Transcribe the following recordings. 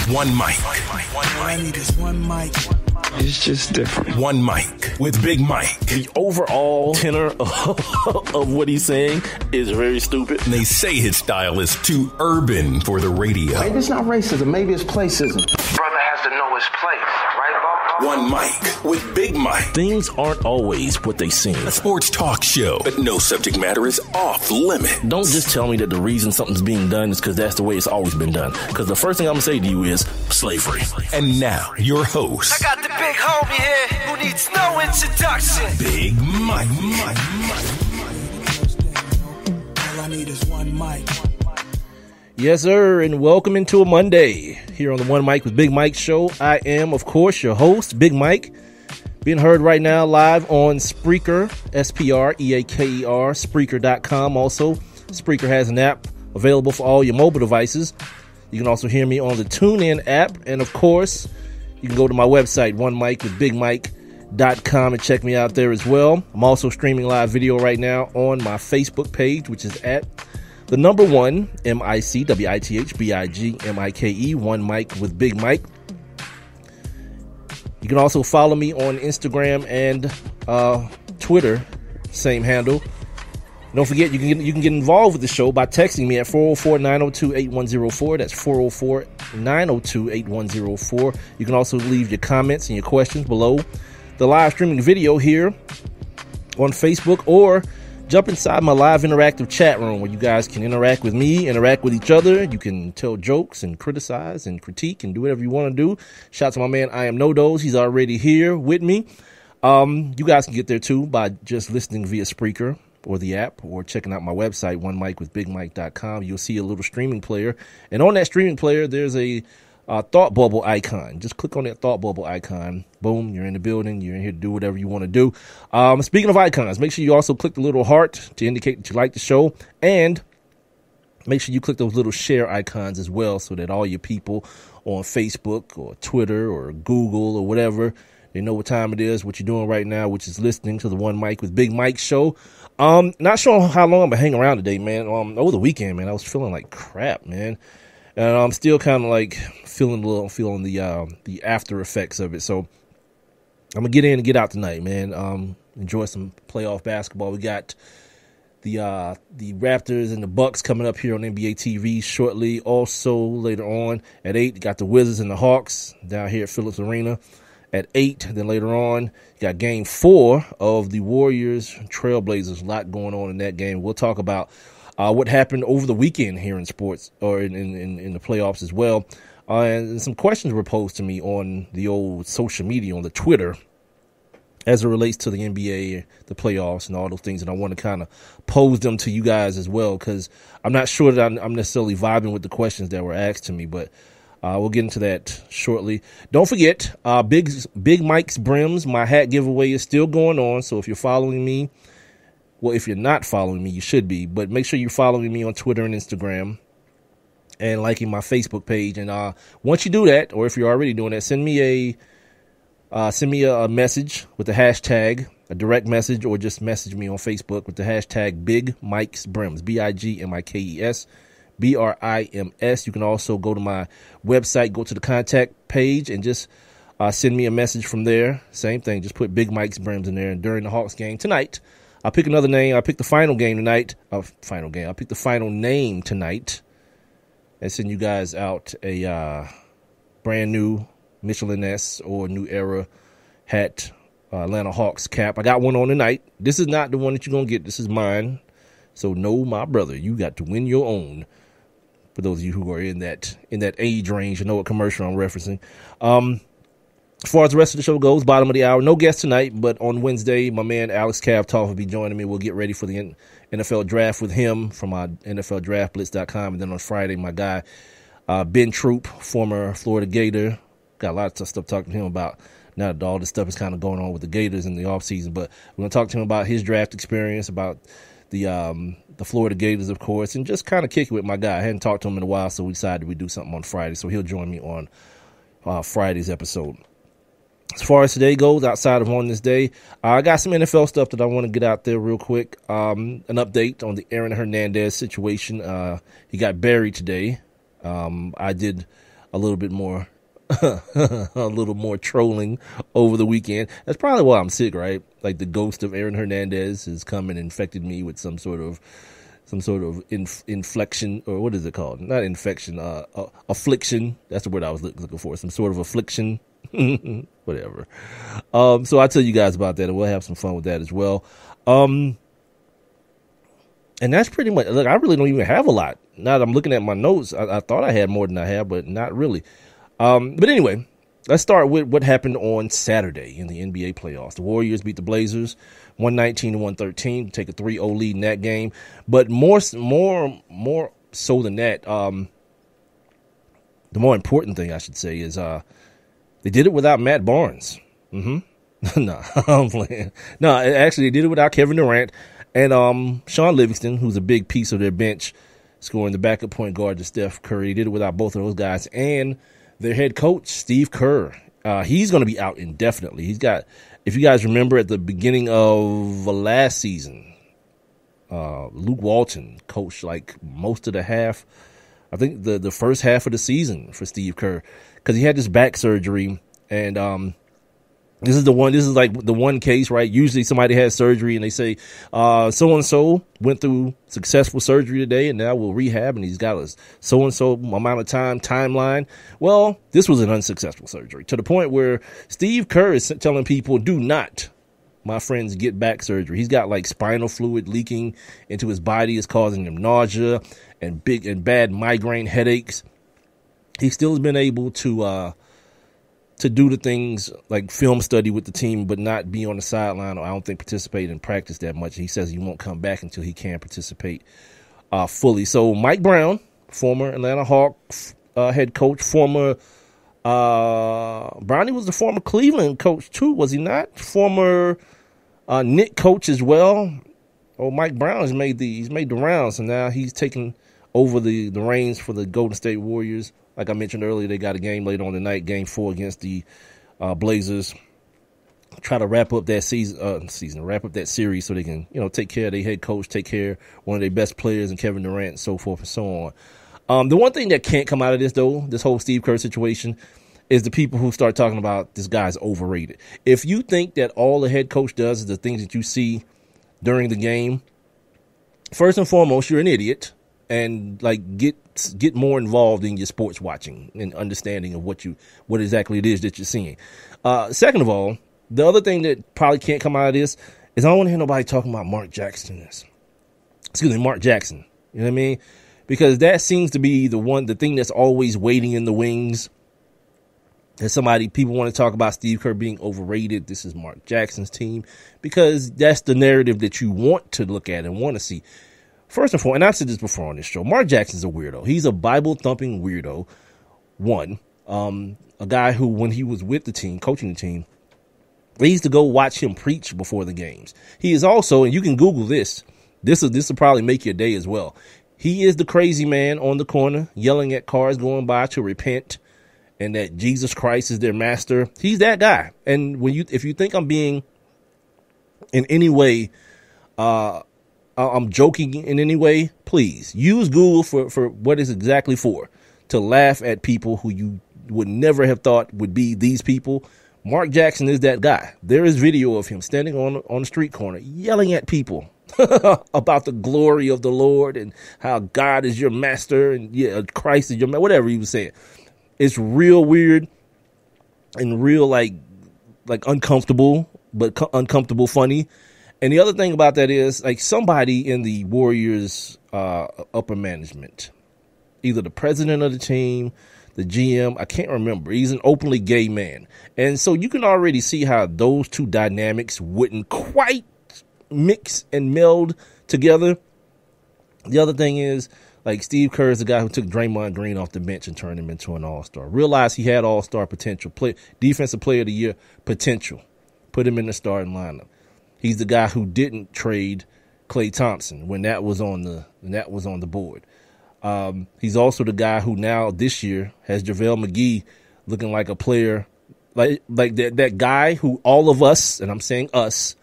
One mic. All I need is one mic. It's just different. One mic with Big Mike. The overall tenor of what he's saying is very stupid. And they say his style is too urban for the radio. Maybe it's not racism. Maybe it's placism. Brother has to know his place, right, Bob? One mic with Big Mike. Things aren't always what they seem. A sports talk show, but no subject matter is off limit. Don't just tell me that the reason something's being done is because that's the way it's always been done. Because the first thing I'm going to say to you is slavery. And now, your host. I got the big homie here who needs no introduction. Big Mike. All I need is one mic. Yes, sir, and welcome into a Monday here on the One Mic with Big Mike show. I am, of course, your host, Big Mike, being heard right now live on Spreaker, Spreaker, Spreaker.com. Also, Spreaker has an app available for all your mobile devices. You can also hear me on the TuneIn app, and of course, you can go to my website, onemicwithbigmike.com, and check me out there as well. I'm also streaming live video right now on my Facebook page, which is at the number one, MICWITHBIGMIKE, One Mic with Big Mike. You can also follow me on Instagram and Twitter, same handle. Don't forget, you can get involved with the show by texting me at 404-902-8104. That's 404-902-8104. You can also leave your comments and your questions below the live streaming video here on Facebook, or jump inside my live interactive chat room where you guys can interact with me, interact with each other. You can tell jokes and criticize and critique and do whatever you want to do. Shout out to my man, I Am No Dose. He's already here with me. You guys can get there too by just listening via Spreaker or the app, or checking out my website, onemicwithbigmike.com. You'll see a little streaming player. And on that streaming player, there's a thought bubble icon. Just click on that thought bubble icon. Boom, you're in the building. You're in here to do whatever you want to do. Speaking of icons, make sure you also click the little heart to indicate that you like the show. And make sure you click those little share icons as well, so that all your people on Facebook or Twitter or Google or whatever, they know what time it is, what you're doing right now, which is listening to the One Mic with Big Mike show. Not sure how long I'm going to hang around today, man. Over the weekend, man, I was feeling like crap, man. And I'm still kind of like feeling the after effects of it. So I'm going to get in and get out tonight, man. Enjoy some playoff basketball. We got the Raptors and the Bucks coming up here on NBA TV shortly. Also later on at 8, you got the Wizards and the Hawks down here at Phillips Arena at 8. Then later on, you got game 4 of the Warriors Trailblazers. A lot going on in that game. We'll talk about what happened over the weekend here in sports, or in the playoffs as well. And some questions were posed to me on the old social media, on the Twitter, as it relates to the NBA, the playoffs, and all those things. And I want to kind of pose them to you guys as well, because I'm not sure that I'm necessarily vibing with the questions that were asked to me, but we'll get into that shortly. Don't forget, Big Mike's Brims, my hat giveaway is still going on. So if you're following me, well, if you're not following me, you should be. But make sure you're following me on Twitter and Instagram and liking my Facebook page. And once you do that, or if you're already doing that, send me a message with the hashtag, a direct message, or just message me on Facebook with the hashtag Big Mike's Brims, BIGMIKES. BRIMS. You can also go to my website, go to the contact page, and just send me a message from there. Same thing, just put Big Mike's Brims in there. And during the Hawks game tonight, I'll pick another name. I'll pick the final game tonight. I'll pick the final name tonight and send you guys out a brand new Michelin S or New Era hat, Atlanta Hawks cap. I got one on tonight. This is not the one that you're going to get. This is mine. So no, my brother, you got to win your own. For those of you who are in that age range, you know what commercial I'm referencing. As far as the rest of the show goes, bottom of the hour, no guest tonight, but on Wednesday, my man Alex Kavtoff will be joining me. We'll get ready for the NFL draft with him from NFLDraftBlitz.com. And then on Friday, my guy, Ben Troop, former Florida Gator, got a lot of stuff talking to him about. Now that all this stuff is kind of going on with the Gators in the offseason, but we're going to talk to him about his draft experience, about the Florida Gators, of course, and just kind of kick it with my guy. I hadn't talked to him in a while, so we decided we'd do something on Friday. So he'll join me on Friday's episode. As far as today goes, outside of on this day, I got some NFL stuff that I want to get out there real quick. An update on the Aaron Hernandez situation. He got buried today. I did a little bit more, a little more trolling over the weekend. That's probably why I'm sick, right? Like the ghost of Aaron Hernandez has come and infected me with some sort of inflection, or what is it called? Not infection, affliction. That's the word I was looking for. Some sort of affliction, whatever. So I'll tell you guys about that, and we'll have some fun with that as well. And that's pretty much, look, I really don't even have a lot. Now that I'm looking at my notes, I thought I had more than I have, but not really. But anyway, let's start with what happened on Saturday in the NBA playoffs. The Warriors beat the Blazers 119-113, take a 3-0 lead in that game. But more so than that, the more important thing I should say is they did it without Matt Barnes. No, I'm playing. No, actually, they did it without Kevin Durant and Sean Livingston, who's a big piece of their bench, scoring the backup point guard to Steph Curry. They did it without both of those guys. And their head coach, Steve Kerr, he's going to be out indefinitely. He's got, if you guys remember at the beginning of last season, Luke Walton coached like most of the half, I think the first half of the season for Steve Kerr, because he had this back surgery. And this is like the one case, right? Usually somebody has surgery and they say, so-and-so went through successful surgery today and now we'll rehab and he's got a so-and-so amount of timeline. Well, this was an unsuccessful surgery to the point where Steve Kerr is telling people, do not, my friends, get back surgery. He's got like spinal fluid leaking into his body. It's causing him nausea and bad migraine headaches. He still has been able to do the things like film study with the team, but not be on the sideline, or I don't think participate in practice that much. He says he won't come back until he can participate fully. So Mike Brown, former Atlanta Hawks head coach, former Brownie was the former Cleveland coach too, was he not? Former Knick coach as well. Oh, Mike Brown has made the rounds, and now he's taking over the reins for the Golden State Warriors. Like I mentioned earlier, they got a game later on tonight, Game 4 against the Blazers. Try to wrap up that wrap up that series so they can, take care of their head coach, take care of one of their best players and Kevin Durant and so forth and so on. The one thing that can't come out of this, though, this whole Steve Kerr situation, is the people who start talking about this guy's overrated. If you think that all the head coach does is the things that you see during the game, first and foremost, you're an idiot. And like get more involved in your sports watching and understanding of what exactly it is that you're seeing. Second of all, the other thing that probably can't come out of this is I don't want to hear nobody talking about Mark Jackson. Mark Jackson. You know what I mean? Because that seems to be the thing that's always waiting in the wings. And people want to talk about Steve Kerr being overrated. This is Mark Jackson's team, because that's the narrative that you want to look at and want to see. First and foremost, and I've said this before on this show, Mark Jackson's a weirdo. He's a Bible-thumping weirdo. One, a guy who, when he was with the team, coaching the team, they used to go watch him preach before the games. He is also, and you can Google this. This will probably make your day as well. He is the crazy man on the corner yelling at cars going by to repent and that Jesus Christ is their master. He's that guy. And if you think I'm being in any way, I'm joking in any way, please use Google for what it's exactly for, to laugh at people who you would never have thought would be these people. Mark Jackson is that guy. There is video of him standing on the street corner yelling at people about the glory of the Lord and how God is your master and Christ is your master, whatever he was saying. It's real weird and real like uncomfortable, but uncomfortable funny. And the other thing about that is, like, somebody in the Warriors upper management, either the president of the team, the GM, I can't remember. He's an openly gay man. And so you can already see how those two dynamics wouldn't quite mix and meld together. The other thing is, like, Steve Kerr is the guy who took Draymond Green off the bench and turned him into an all-star. Realized he had all-star potential, defensive player of the year potential. Put him in the starting lineup. He's the guy who didn't trade Klay Thompson when that was on the board. He's also the guy who now this year has JaVale McGee looking like a player, like that guy who all of us, and I'm saying us,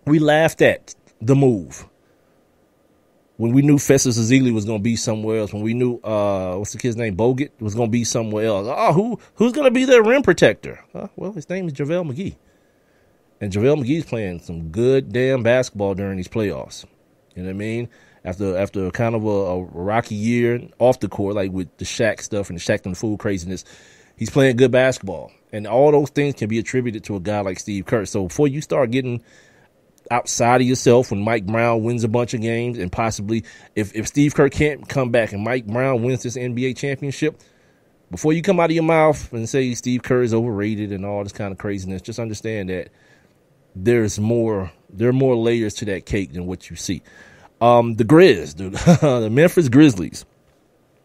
we laughed at the move. when we knew Festus Ezeli was going to be somewhere else, when we knew, what's the kid's name, Bogut, was going to be somewhere else. Oh, who's going to be their rim protector? Well, his name is JaVale McGee. And JaVale McGee's playing some good damn basketball during these playoffs. You know what I mean? After kind of a rocky year off the court, like with the Shaq stuff and the Shaq and the Fool craziness, he's playing good basketball. And all those things can be attributed to a guy like Steve Kerr. So before you start getting outside of yourself when Mike Brown wins a bunch of games, and possibly if Steve Kerr can't come back and Mike Brown wins this NBA championship, before you come out of your mouth and say Steve Kerr is overrated and all this kind of craziness, just understand that there are more layers to that cake than what you see. The Grizz, dude, the Memphis Grizzlies,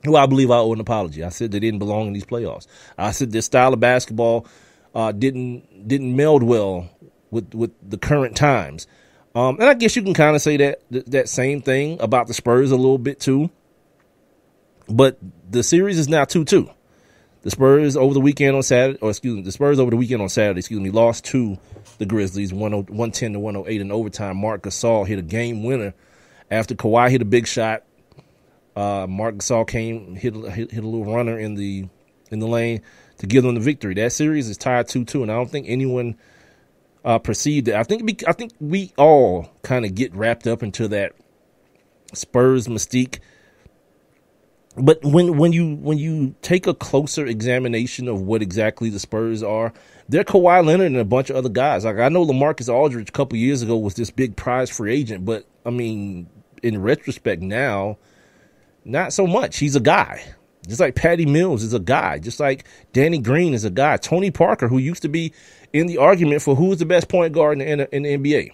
who I believe I owe an apology. I said they didn't belong in these playoffs. I said their style of basketball didn't meld well with the current times. And I guess you can kind of say that same thing about the Spurs a little bit too. But the series is now 2-2. The Spurs over the weekend on Saturday, lost to the Grizzlies 110-108 in overtime. Marc Gasol hit a game winner after Kawhi hit a big shot. Marc Gasol hit a little runner in the lane to give them the victory. That series is tied 2-2, and I don't think anyone perceived it. I think we all kind of get wrapped up into that Spurs mystique. But when you take a closer examination of what exactly the Spurs are, they're Kawhi Leonard and a bunch of other guys. Like, I know LaMarcus Aldridge a couple years ago was this big prize free agent, but I mean, in retrospect now, not so much. He's a guy. Just like Patty Mills is a guy. Just like Danny Green is a guy. Tony Parker, who used to be in the argument for who's the best point guard in the NBA.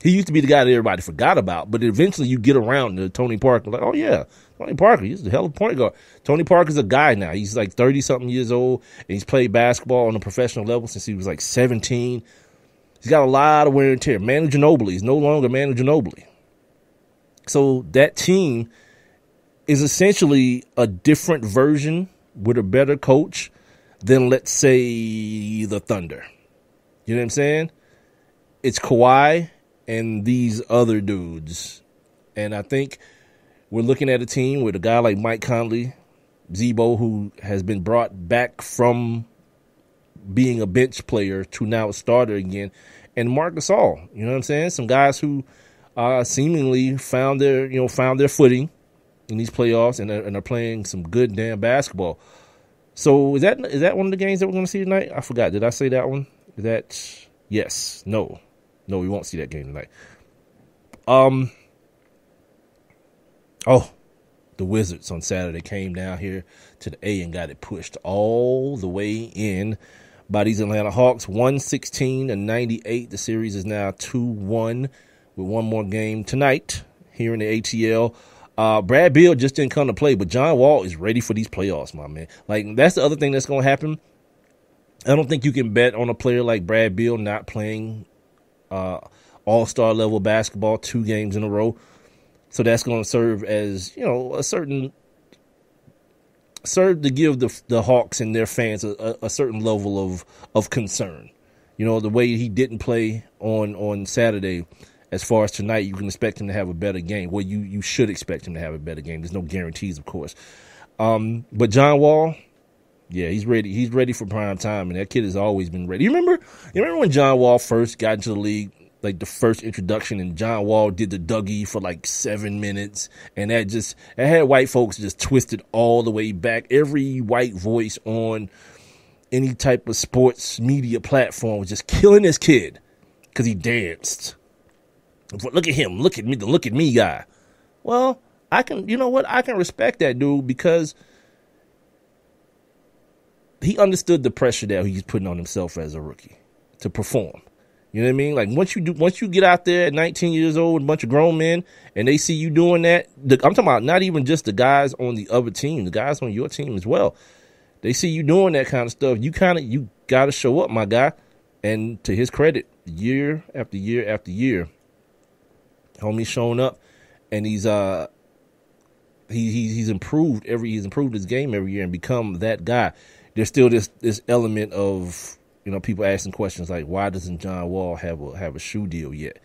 He used to be the guy that everybody forgot about, but eventually you get around to Tony Parker. Like, oh, yeah, Tony Parker, he's the hell of a point guard. Tony Parker's a guy now. He's like 30-something years old, and he's played basketball on a professional level since he was like 17. He's got a lot of wear and tear. Manu Ginobili is no longer Manu Ginobili. So that team is essentially a different version with a better coach than, let's say, the Thunder. You know what I'm saying? It's Kawhi and these other dudes. And I think we're looking at a team with a guy like Mike Conley, Zebo, who has been brought back from being a bench player to now a starter again, and Marc Gasol. You know what I'm saying? Some guys who seemingly found their footing in these playoffs and are playing some good damn basketball. So is that one of the games that we're going to see tonight? I forgot. Did I say that one? Yes. No, we won't see that game tonight. The Wizards on Saturday came down here to the A and got it pushed all the way in by these Atlanta Hawks, 116-98. The series is now 2-1 with one more game tonight here in the ATL. Brad Beal just didn't come to play, but John Wall is ready for these playoffs, my man. Like, that's the other thing that's going to happen. I don't think you can bet on a player like Brad Beal not playing all-star level basketball 2 games in a row. So that's going to serve as, serve to give the Hawks and their fans a certain level of concern. You know, the way he didn't play on Saturday, as far as tonight, you can expect him to have a better game. Well, you should expect him to have a better game. There's no guarantees, of course. But John Wall, yeah, he's ready. He's ready for prime time, and that kid has always been ready. You remember when John Wall first got into the league? Like the first introduction, and John Wall did the Dougie for like 7 minutes, and that had white folks just twisted all the way back. Every white voice on any type of sports media platform was just killing this kid because he danced. Look at him, look at me, the look at me guy. Well, I can respect that dude because he understood the pressure that he's putting on himself as a rookie to perform. You know what I mean? Like once you get out there at 19 years old, a bunch of grown men, and they see you doing that, I'm talking about not even just the guys on the other team, the guys on your team as well. They see you doing that kind of stuff. You got to show up, my guy. And to his credit, year after year after year, homie's showing up, and he's improved his game every year and become that guy. There's still this element of, people asking questions like, why doesn't John Wall have a shoe deal yet?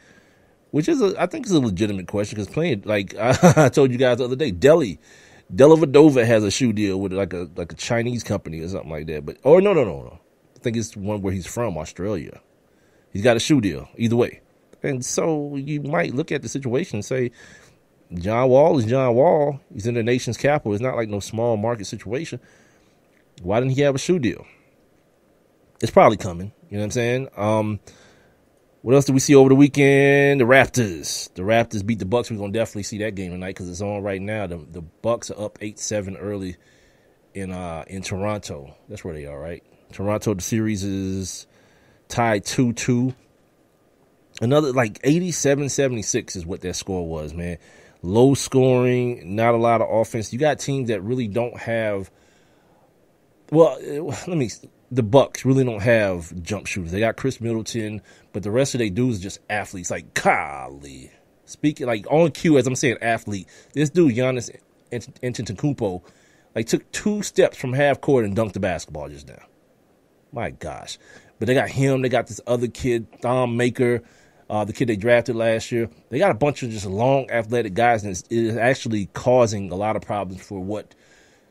which is I think is a legitimate question because playing like I told you guys the other day, Dellavedova has a shoe deal with like a Chinese company or something like that. But no. I think it's one where he's from, Australia. He's got a shoe deal either way. And so you might look at the situation and say, John Wall is John Wall. He's in the nation's capital. It's not like no small market situation. Why didn't he have a shoe deal? It's probably coming. You know what I'm saying? What else did we see over the weekend? The Raptors. The Raptors beat the Bucks. We're going to definitely see that game tonight because it's on right now. The Bucks are up 8-7 early in Toronto. That's where they are, right? Toronto, the series is tied 2-2. Another, like, 87-76 is what that score was, man. Low scoring, not a lot of offense. You got teams that really don't have, the Bucks really don't have jump shooters. They got Chris Middleton, but the rest of their dudes are just athletes. Like, golly. Speaking, like, on cue, as I'm saying athlete, this dude, Giannis Antetokounmpo, like, took 2 steps from half court and dunked the basketball just now. My gosh. But they got him. They got this other kid, Thon Maker, the kid they drafted last year. They got a bunch of just long, athletic guys, and it is actually causing a lot of problems for what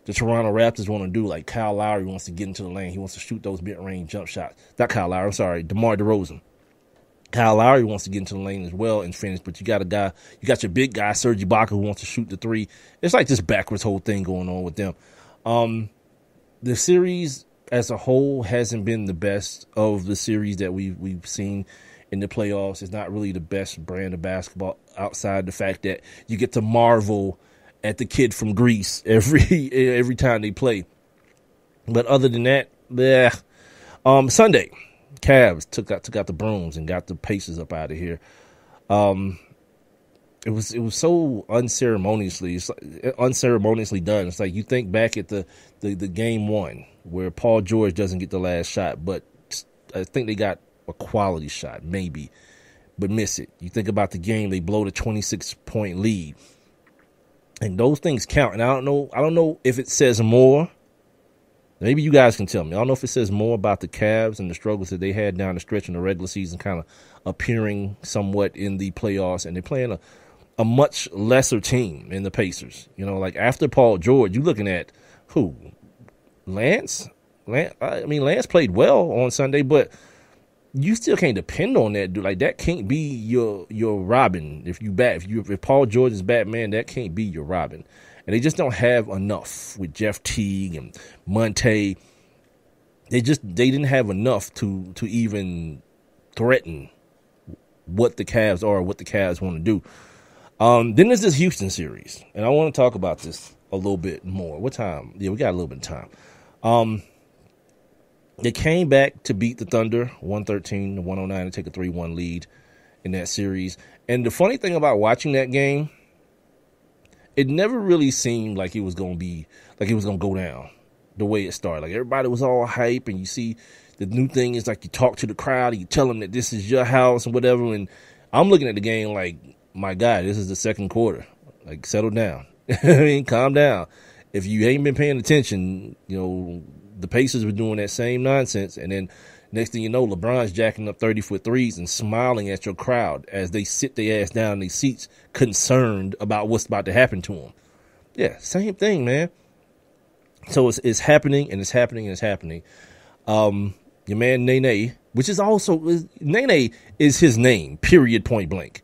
the Toronto Raptors want to do. Like Kyle Lowry wants to get into the lane. He wants to shoot those mid-range jump shots. Not Kyle Lowry, I'm sorry, DeMar DeRozan. Kyle Lowry wants to get into the lane as well and finish, but you got your big guy, Serge Ibaka, who wants to shoot the 3. It's like this backwards whole thing going on with them. The series as a whole hasn't been the best of the series that we've seen in the playoffs. It's not really the best brand of basketball outside the fact that you get to marvel at the kid from Greece every time they play. But other than that, Sunday, Cavs took out the brooms and got the Pacers up out of here. It was so unceremoniously done. It's like you think back at the game 1 where Paul George doesn't get the last shot, but I think they got a quality shot, maybe, but miss it. You think about the game, they blow the 26-point lead. And those things count. And I don't know if it says more. Maybe you guys can tell me. I don't know if it says more about the Cavs and the struggles that they had down the stretch in the regular season, kind of appearing somewhat in the playoffs, and they're playing a much lesser team in the Pacers. You know, like after Paul George, you're looking at who? Lance? I mean, Lance played well on Sunday, but you still can't depend on that dude. Like that can't be your Robin. If Paul George is Batman, that can't be your Robin. And they just don't have enough with Jeff Teague and Monte. They didn't have enough to even threaten what the Cavs are, what the Cavs want to do. Then there's this Houston series, and I want to talk about this a little bit more. What time? Yeah, we got a little bit of time. They came back to beat the Thunder 113-109 and take a 3-1 lead in that series. And the funny thing about watching that game, it never really seemed like it was going to go down the way it started. Like everybody was all hype, and you see the new thing is like you talk to the crowd and you tell them that this is your house and whatever. And I'm looking at the game like, my God, this is the second quarter. Like, settle down. I mean, calm down. If you ain't been paying attention, you know, the Pacers were doing that same nonsense, and then next thing you know, LeBron's jacking up 30-foot threes and smiling at your crowd as they sit their ass down in their seats, concerned about what's about to happen to them. Yeah, same thing, man. So it's happening, and it's happening, and it's happening. Your man Nene, which is also Nene is his name, period, point blank.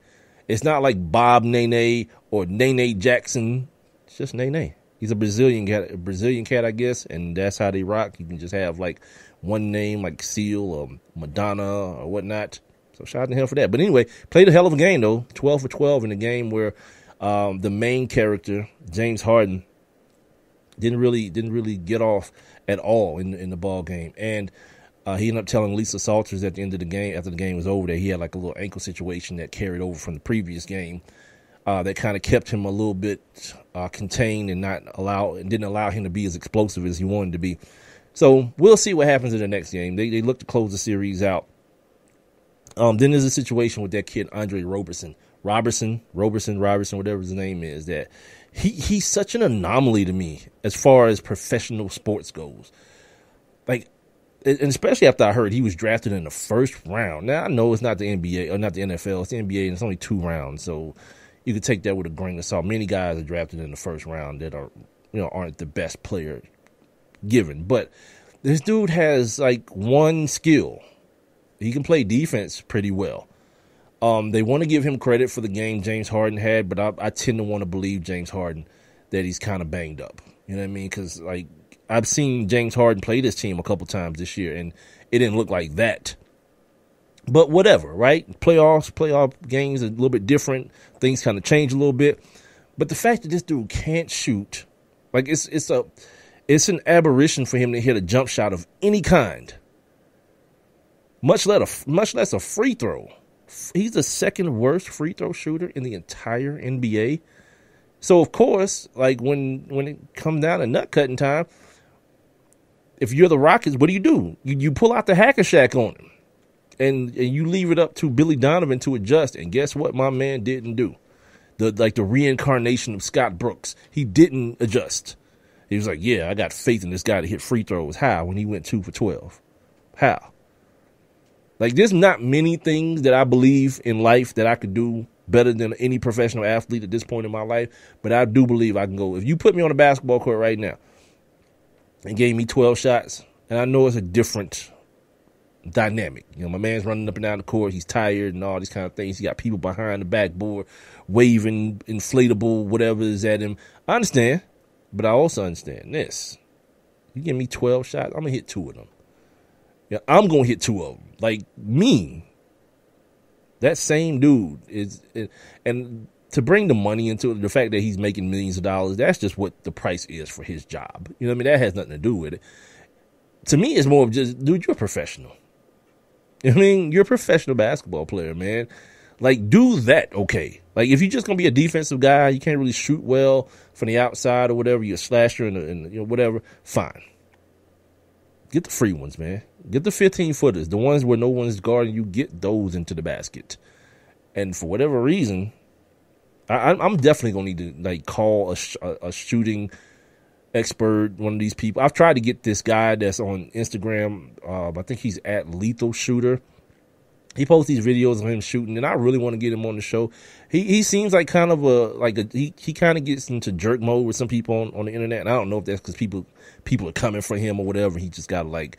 It's not like Bob Nene or Nene Jackson. It's just Nene. He's a Brazilian cat, I guess, and that's how they rock. You can just have like one name like Seal or Madonna or whatnot. So shout out to him for that. But anyway, played a hell of a game though, 12 for 12 in a game where the main character James Harden didn't really get off at all in the ball game, and he ended up telling Lisa Salters at the end of the game, after the game was over, that he had like a little ankle situation that carried over from the previous game. That kind of kept him a little bit contained and didn't allow him to be as explosive as he wanted to be. So we'll see what happens in the next game. They look to close the series out. Then there's a situation with that kid Andre Roberson, whatever his name is. That he's such an anomaly to me as far as professional sports goes. Like, and especially after I heard he was drafted in the first round. Now, I know it's not the NBA or not the NFL. It's the NBA, and it's only 2 rounds. So you could take that with a grain of salt. Many guys are drafted in the first round that are, aren't the best player given. But this dude has like one skill. He can play defense pretty well. They want to give him credit for the game James Harden had, but I tend to want to believe James Harden that he's kind of banged up. You know what I mean? Because like I've seen James Harden play this team a couple times this year, and it didn't look like that. But whatever, right? Playoff games are a little bit different. Things kind of change a little bit. But the fact that this dude can't shoot, like it's an aberration for him to hit a jump shot of any kind, much less a free throw. He's the second worst free throw shooter in the entire NBA. So of course, like when it comes down to nut cutting time, if you're the Rockets, what do? You pull out the hacker shack on him, and you leave it up to Billy Donovan to adjust. And guess what? My man didn't do the reincarnation of Scott Brooks. He didn't adjust. He was like, "Yeah, I got faith in this guy to hit free throws." How? When he went 2 for 12? How? Like, there's not many things that I believe in life that I could do better than any professional athlete at this point in my life. But I do believe I can go. If you put me on a basketball court right now and gave me 12 shots, and I know it's a different dynamic. My man's running up and down the court. He's tired and all these kind of things. He got people behind the backboard waving inflatable whatever is at him. I understand, but I also understand this. You give me 12 shots, I'm going to hit 2 of them. Yeah, I'm going to hit 2 of them. Like me, that same dude is, and to bring the money into it, the fact that he's making millions of dollars, that's just what the price is for his job. You know what I mean? That has nothing to do with it. To me, it's more of just, dude, you're a professional. You know what I mean? You're a professional basketball player, man. Like, do that, okay. Like, if you're just going to be a defensive guy, you can't really shoot well from the outside or whatever, you're a slasher and whatever, fine. Get the free ones, man. Get the 15-footers, the ones where no one's guarding you, get those into the basket. And for whatever reason, I'm definitely going to need to, like, call a shooting expert, one of these people. I've tried to get this guy that's on Instagram. I think he's at Lethal Shooter. He posts these videos of him shooting, and I really want to get him on the show. He seems like kind of he kind of gets into jerk mode with some people on the internet, and I don't know if that's because people are coming for him or whatever. He just got to, like,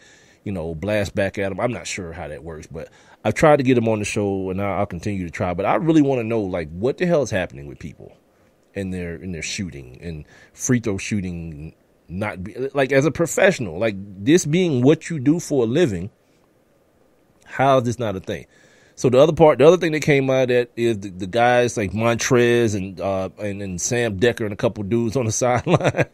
blast back at him. I'm not sure how that works, but I've tried to get him on the show, and I'll continue to try. But I really want to know, like, what the hell is happening with people in their shooting and free throw shooting, not be, like, as a professional, like this being what you do for a living. How is this not a thing? So the other thing that came out of that is the guys like Montrez and Sam Decker and a couple dudes on the sideline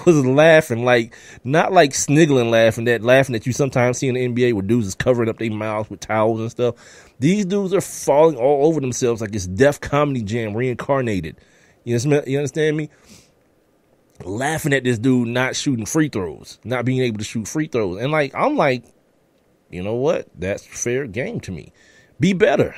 was laughing, like, not like sniggling laughing that you sometimes see in the NBA where dudes is covering up their mouths with towels and stuff. These dudes are falling all over themselves like it's Def Comedy Jam reincarnated. You understand me? Laughing at this dude not shooting free throws, not being able to shoot free throws. And like, I'm like, you know what? That's fair game to me. Be better.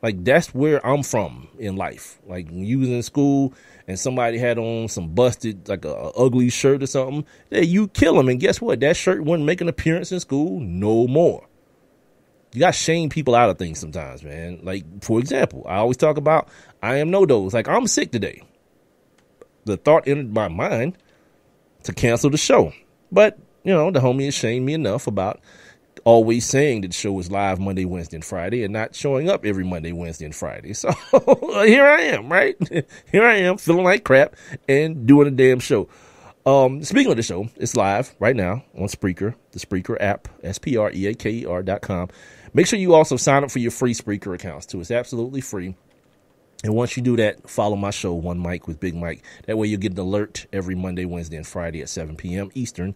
Like, that's where I'm from in life. Like, when you was in school and somebody had on some busted, like a ugly shirt or something, yeah, you kill them. And guess what? That shirt wouldn't make an appearance in school no more. You got to shame people out of things sometimes, man. Like, for example, I always talk about I am no-dos. Like, I'm sick today. The thought entered my mind to cancel the show. But, the homie has shamed me enough about always saying that the show is live Monday, Wednesday, and Friday and not showing up every Monday, Wednesday, and Friday. So here I am, right? Here I am feeling like crap and doing a damn show. Speaking of the show, it's live right now on Spreaker, the Spreaker app, SPREAKER.com. Make sure you also sign up for your free Spreaker accounts too. It's absolutely free. And once you do that, follow my show, One Mic with Big Mike. That way you'll get an alert every Monday, Wednesday, and Friday at 7 p.m. Eastern,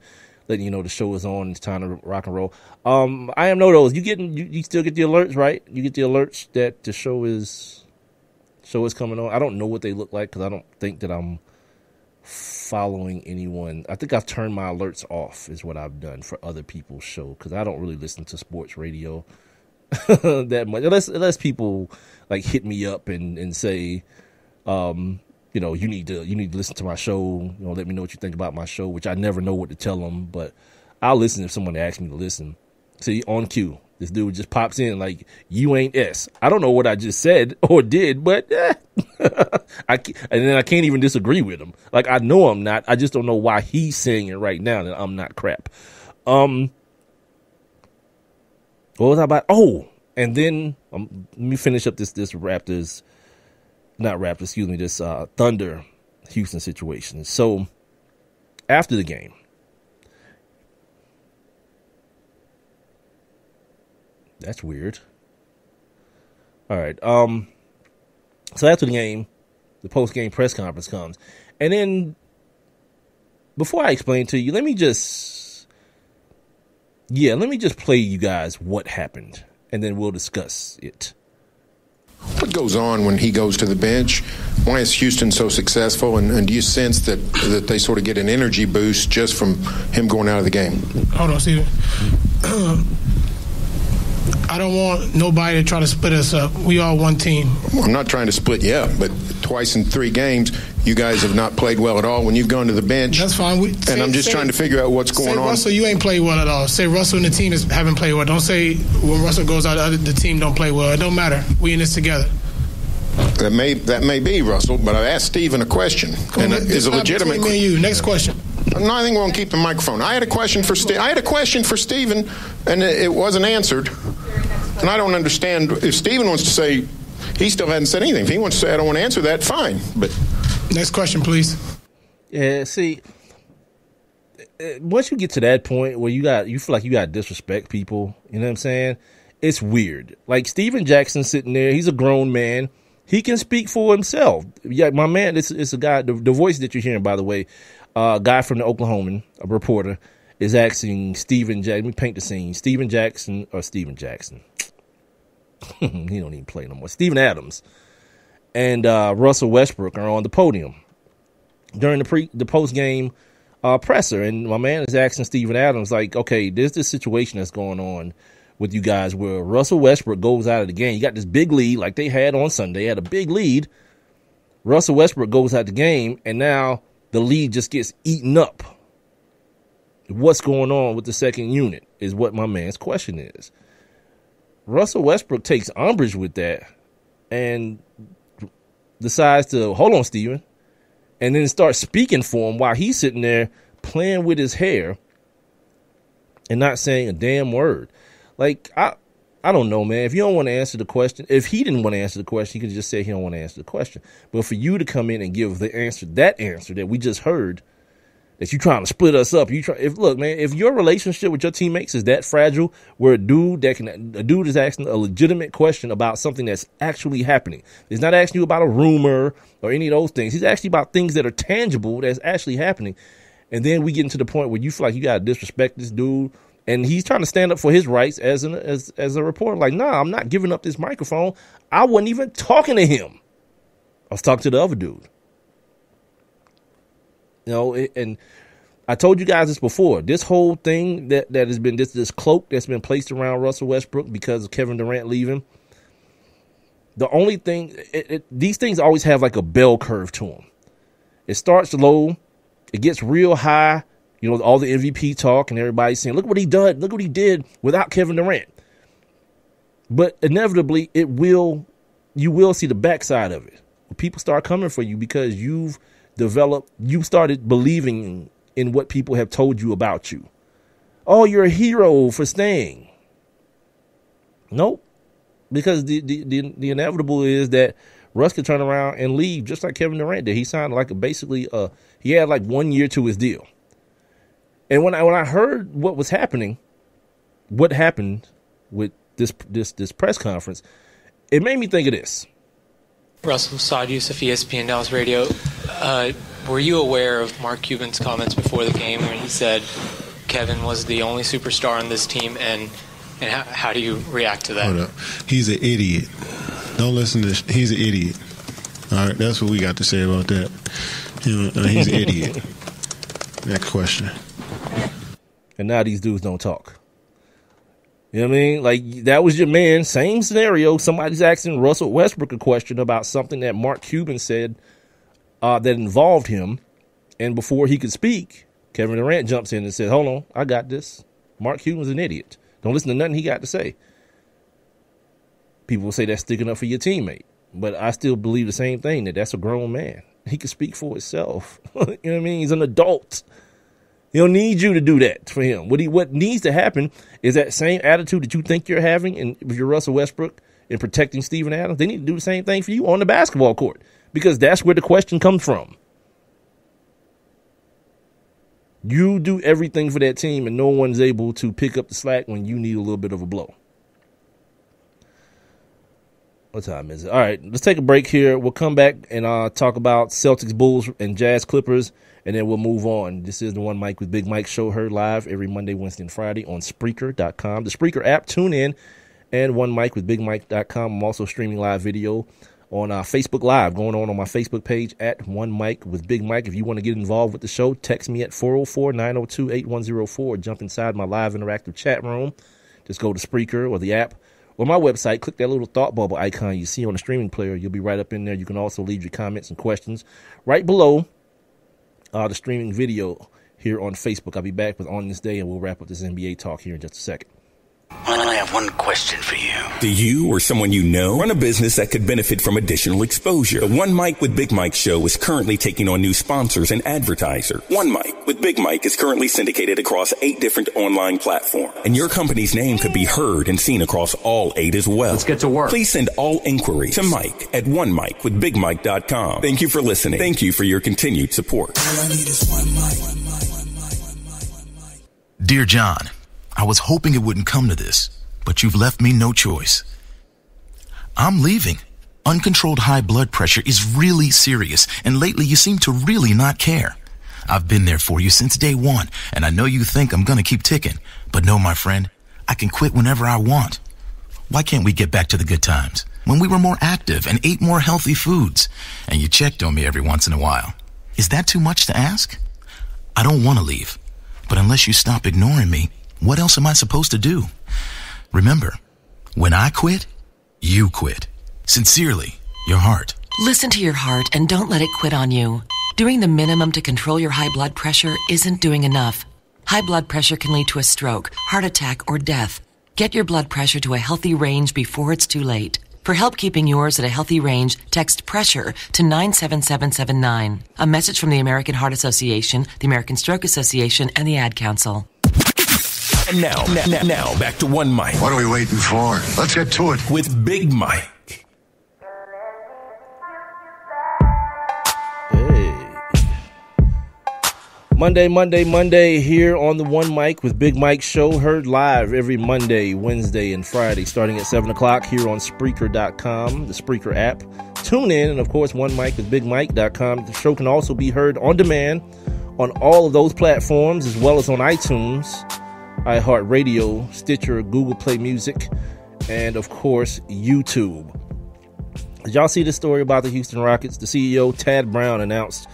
letting you know the show is on. It's time to rock and roll. I am no-dos. You still get the alerts, right? You get the alerts that the show is coming on. I don't know what they look like because I don't think that I'm following anyone. I think I've turned my alerts off is what I've done for other people's show because I don't really listen to sports radio that much unless people like hit me up and say, you need to listen to my show. Let me know what you think about my show, which I never know what to tell them. But I'll listen if someone asks me to listen. See, on cue, this dude just pops in like, you ain't S. I don't know what I just said or did, but and then I can't even disagree with him. Like, I know I'm not. I just don't know why he's saying it right now that I'm not crap. What was I about? Oh, and then let me finish up this Raptors, not Raptors, excuse me, this Thunder Houston situation. So after the game, that's weird. All right. So after the game, the post-game press conference comes. And then before I explain to you, let me just play you guys what happened, and then we'll discuss it. What goes on when he goes to the bench? Why is Houston so successful? And do you sense that they sort of get an energy boost just from him going out of the game? Hold on, Steven. I don't want nobody to try to split us up. We all one team. Well, I'm not trying to split you up, but twice in 3 games, you guys have not played well at all when you've gone to the bench. That's fine. I'm just trying to figure out what's going on. Russell, you ain't played well at all. Say Russell and the team haven't played well. Don't say when Russell goes out, the team don't play well. It don't matter. We in this together. That may be, Russell, but I asked Steven a question. And it's a legitimate question. Me and you. Next question. No, I think we're going to keep the microphone. I had a question for Steven, and it wasn't answered. And I don't understand. If Steven wants to say, he still hasn't said anything. If he wants to say, I don't want to answer that, fine. But next question, please. Yeah, see, once you get to that point where you feel like you got to disrespect people, you know what I'm saying? It's weird. Like Steven Jackson sitting there, he's a grown man. He can speak for himself. Yeah, my man, it's a guy, the voice that you're hearing, by the way, guy from the Oklahoman, a reporter, is asking Steven Jackson. Let me paint the scene. Steven Jackson. He don't even play no more. Steven Adams and Russell Westbrook are on the podium during the post-game presser. And my man is asking Steven Adams, like, okay, there's this situation that's going on with you guys where Russell Westbrook goes out of the game. You got this big lead like they had on Sunday. They had a big lead. Russell Westbrook goes out the game, and now the lead just gets eaten up. What's going on with the second unit is what my man's question is. Russell Westbrook takes umbrage with that and decides to, hold on, Steven, and then start speaking for him while he's sitting there playing with his hair and not saying a damn word. Like, I don't know, man. If you don't want to answer the question, if he didn't want to answer the question, he could just say he don't want to answer the question. But for you to come in and give the answer, that answer that we just heard, that you trying to split us up, look, man, if your relationship with your teammates is that fragile, where a dude is asking a legitimate question about something that's actually happening, he's not asking you about a rumor or any of those things. He's asking about things that are tangible that's actually happening. And then we get into the point where you feel like you got to disrespect this dude, and he's trying to stand up for his rights as a reporter. Like, nah, I'm not giving up this microphone. I wasn't even talking to him. I was talking to the other dude. You know, and I told you guys this before. This whole thing that has been this cloak that's been placed around Russell Westbrook because of Kevin Durant leaving. The only thing, these things always have like a bell curve to them. It starts low, it gets real high. You know, all the MVP talk and everybody's saying, "Look what he done! Look what he did without Kevin Durant." But inevitably, you will see the backside of it. People start coming for you because you started believing in what people have told you about you. Oh, you're a hero for staying. Nope. Because the inevitable is that Russ could turn around and leave just like Kevin Durant did. He signed he had like 1 year to his deal. And when I heard what happened with this press conference, it made me think of this. Russell, Saad Youssef, ESPN Dallas Radio. Were you aware of Mark Cuban's comments before the game when he said Kevin was the only superstar on this team, and how do you react to that? Hold up. He's an idiot. Don't listen to this. He's an idiot. All right, that's what we got to say about that. He's an idiot. Next question. And now these dudes don't talk. You know what I mean? Like, that was your man. Same scenario. Somebody's asking Russell Westbrook a question about something that Mark Cuban said that involved him. And before he could speak, Kevin Durant jumps in and says, hold on, I got this. Mark Cuban's an idiot. Don't listen to nothing he got to say. People will say that's sticking up for your teammate. But I still believe the same thing, that's a grown man. He can speak for himself. You know what I mean? He's an adult. He don't need you to do that for him. What needs to happen is that same attitude that you think you're having with your Russell Westbrook in protecting Steven Adams. They need to do the same thing for you on the basketball court, because that's where the question comes from. You do everything for that team, and no one's able to pick up the slack when you need a little bit of a blow. What time is it? All right, let's take a break here. We'll come back and talk about Celtics, Bulls, and Jazz Clippers, and then we'll move on. This is the One Mic with Big Mike show, heard live every Monday, Wednesday, and Friday on Spreaker.com, the Spreaker app, tune in, and OneMicWithBigMike.com. I'm also streaming live video on Facebook Live, going on my Facebook page at One Mic with Big Mike. If you want to get involved with the show, text me at 404-902-8104. Jump inside my live interactive chat room. Just go to Spreaker or the app or my website. Click that little thought bubble icon you see on the streaming player. You'll be right up in there. You can also leave your comments and questions right below the streaming video here on Facebook. I'll be back with On This Day, and we'll wrap up this NBA talk here in just a second. Well, I have one question for you. Do you or someone you know run a business that could benefit from additional exposure? The One Mic with Big Mike show is currently taking on new sponsors and advertisers. One Mic with Big Mike is currently syndicated across 8 different online platforms, and your company's name could be heard and seen across all 8 as well. Let's get to work. Please send all inquiries to Mike at onemicwithbigmike.com. Thank you for listening. Thank you for your continued support. All I need is one mic. Dear John, I was hoping it wouldn't come to this, but you've left me no choice. I'm leaving. Uncontrolled high blood pressure is really serious, and lately you seem to really not care. I've been there for you since day one, and I know you think I'm gonna keep ticking, but no, my friend, I can quit whenever I want. Why can't we get back to the good times, when we were more active and ate more healthy foods, and you checked on me every once in a while? Is that too much to ask? I don't want to leave, but unless you stop ignoring me, what else am I supposed to do? Remember, when I quit, you quit. Sincerely, your heart. Listen to your heart and don't let it quit on you. Doing the minimum to control your high blood pressure isn't doing enough. High blood pressure can lead to a stroke, heart attack, or death. Get your blood pressure to a healthy range before it's too late. For help keeping yours at a healthy range, text PRESSURE to 97779. A message from the American Heart Association, the American Stroke Association, and the Ad Council. And now, back to One Mic. What are we waiting for? Let's get to it. With Big Mike. Hey. Monday here on the One Mic with Big Mike show, heard live every Monday, Wednesday, and Friday, starting at 7 o'clock here on Spreaker.com, the Spreaker app. Tune in, and of course, OneMicWithBigMike.com. The show can also be heard on demand on all of those platforms, as well as on iTunes, iHeartRadio, Stitcher, Google Play Music, and of course, YouTube. Did y'all see this story about the Houston Rockets? The CEO, Tad Brown, announced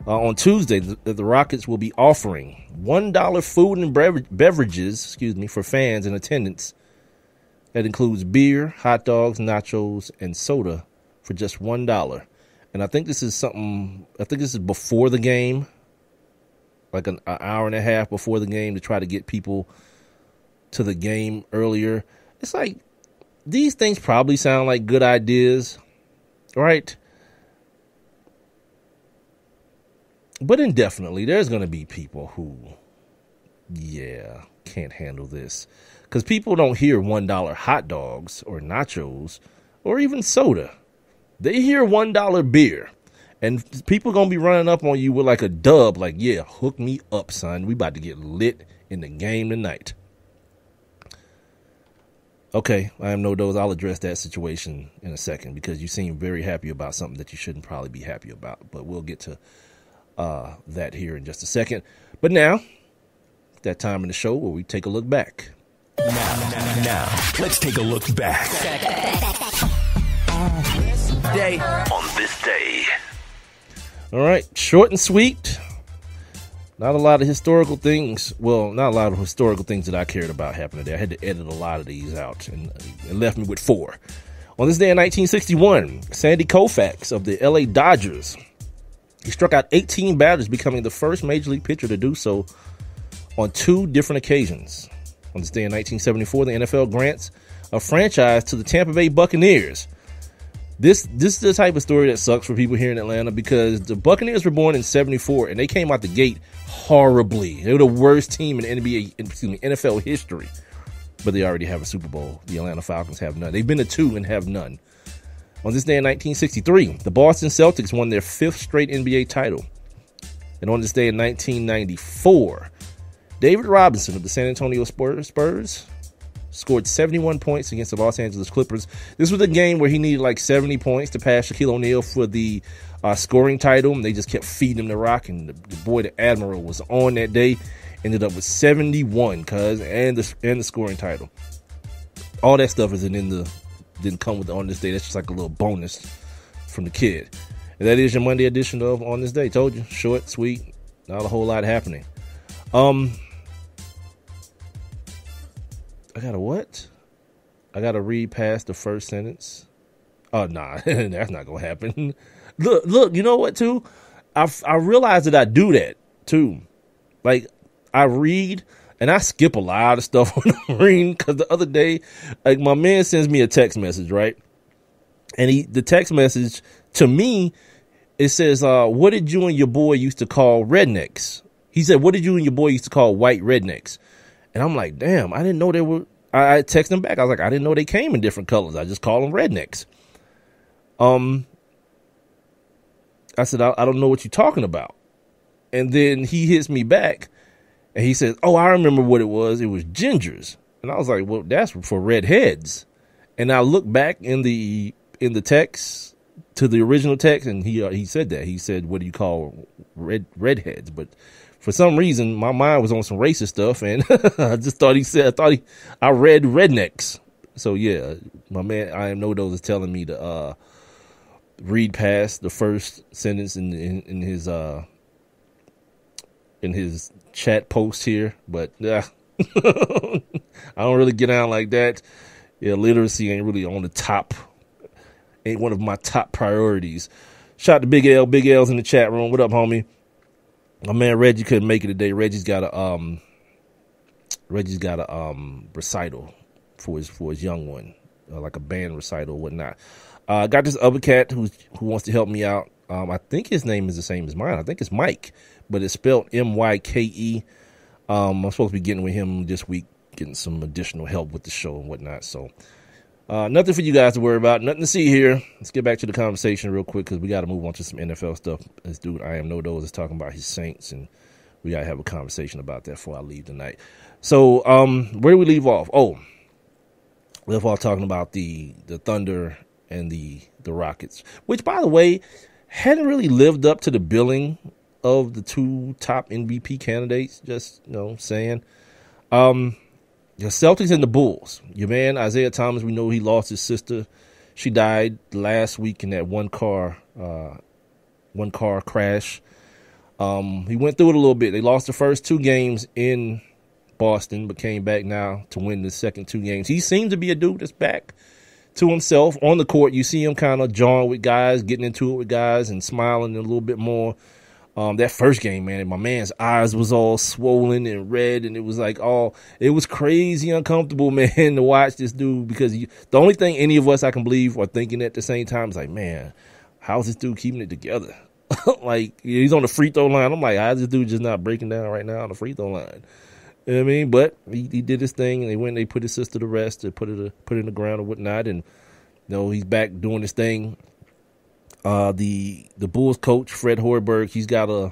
on Tuesday that the Rockets will be offering $1 food and beverages, for fans in attendance. That includes beer, hot dogs, nachos, and soda for just $1. And I think this is before the game, like an hour and a half before the game, to try to get people to the game earlier. It's like, these things probably sound like good ideas, right? But indefinitely, there's going to be people who, can't handle this. Because people don't hear $1 hot dogs or nachos or even soda. They hear $1 beer. And people going to be running up on you with like a dub, like, yeah, hook me up, son. We about to get lit in the game tonight. Okay, I am no dose. I'll address that situation in a second, because you seem very happy about something that you shouldn't probably be happy about. But we'll get to that here in just a second. But now, that time in the show where we take a look back. Now, let's take a look back. On this day. All right, short and sweet. Not a lot of historical things. Well, not a lot of historical things that I cared about happened today. I had to edit a lot of these out, and it left me with 4. On this day in 1961, Sandy Koufax of the LA Dodgers He struck out 18 batters, becoming the first major league pitcher to do so on 2 different occasions. On this day in 1974, the NFL grants a franchise to the Tampa Bay Buccaneers. This is the type of story that sucks for people here in Atlanta, because the Buccaneers were born in 74 and they came out the gate horribly. They were the worst team in NFL history, but they already have a Super Bowl. The Atlanta Falcons have none. They've been to 2 and have none. On this day in 1963, the Boston Celtics won their 5th straight NBA title. And on this day in 1994, David Robinson of the San Antonio Spurs scored 71 points against the Los Angeles Clippers. This was a game where he needed like 70 points to pass Shaquille O'Neal for the scoring title, and they just kept feeding him the rock, and the boy, the Admiral, was on that day. Ended up with 71, and the scoring title. All that stuff didn't come with the On This Day. That's just like a little bonus from the kid. And that is your Monday edition of On This Day. Told you, short, sweet, not a whole lot happening. I gotta what? I gotta read past the first sentence. Oh, nah, that's not gonna happen. Look, you know what, too? I realize that I do that, too. Like, I read, and I skip a lot of stuff when I'm reading, because the other day, like, my man sends me a text message, right? And the text message, to me, it says, what did you and your boy used to call rednecks? He said, what did you and your boy used to call white rednecks? And I'm like, damn, I didn't know they were. I texted him back. I was like, I didn't know they came in different colors. I just call them rednecks. I said, I don't know what you're talking about. And then he hits me back and he says, oh, I remember what it was. It was gingers. And I was like, well, that's for redheads. And I looked back in the text to the original text, and he said that. He said, what do you call redheads? But for some reason, my mind was on some racist stuff, and I just thought I read rednecks. So yeah, my man, I am no those is telling me to read past the first sentence in his chat post here, but I don't really get out like that. Yeah, literacy ain't really on the top. Ain't one of my top priorities. Shout out to Big L. Big L's in the chat room. What up, homie? My man Reggie couldn't make it today. Reggie's got a recital for his young one, like a band recital, whatnot. Got this other cat who wants to help me out. I think his name is the same as mine. I think it's Mike, but it's spelled M-Y-K-E. I'm supposed to be getting with him this week, getting some additional help with the show and whatnot. So nothing for you guys to worry about. Nothing to see here. Let's get back to the conversation real quick, because we got to move on to some NFL stuff. This dude, I am no those, is talking about his Saints, and we got to have a conversation about that before I leave tonight. So where do we leave off? Oh, we left off talking about the Thunder and the Rockets, which, by the way, hadn't really lived up to the billing of the 2 top MVP candidates. Just, saying. The Celtics and the Bulls. Your man, Isaiah Thomas, we know he lost his sister. She died last week in that one car crash. He went through it a little bit. They lost the first 2 games in Boston, but came back now to win the second 2 games. He seems to be a dude that's back to himself on the court. You see him kind of jawing with guys, getting into it with guys, and smiling a little bit more. That first game, man, my man's eyes was all swollen and red, and it was like, it was crazy uncomfortable, man, to watch this dude, because the only thing any of us I can believe are thinking at the same time is like, man, how's this dude keeping it together? Like, he's on the free throw line. I'm like, how's this dude just not breaking down right now on the free throw line? You know what I mean? But he did his thing, and they put his sister to rest, and put it in the ground and whatnot, and he's back doing his thing. The Bulls coach, Fred Hoiberg, he's got a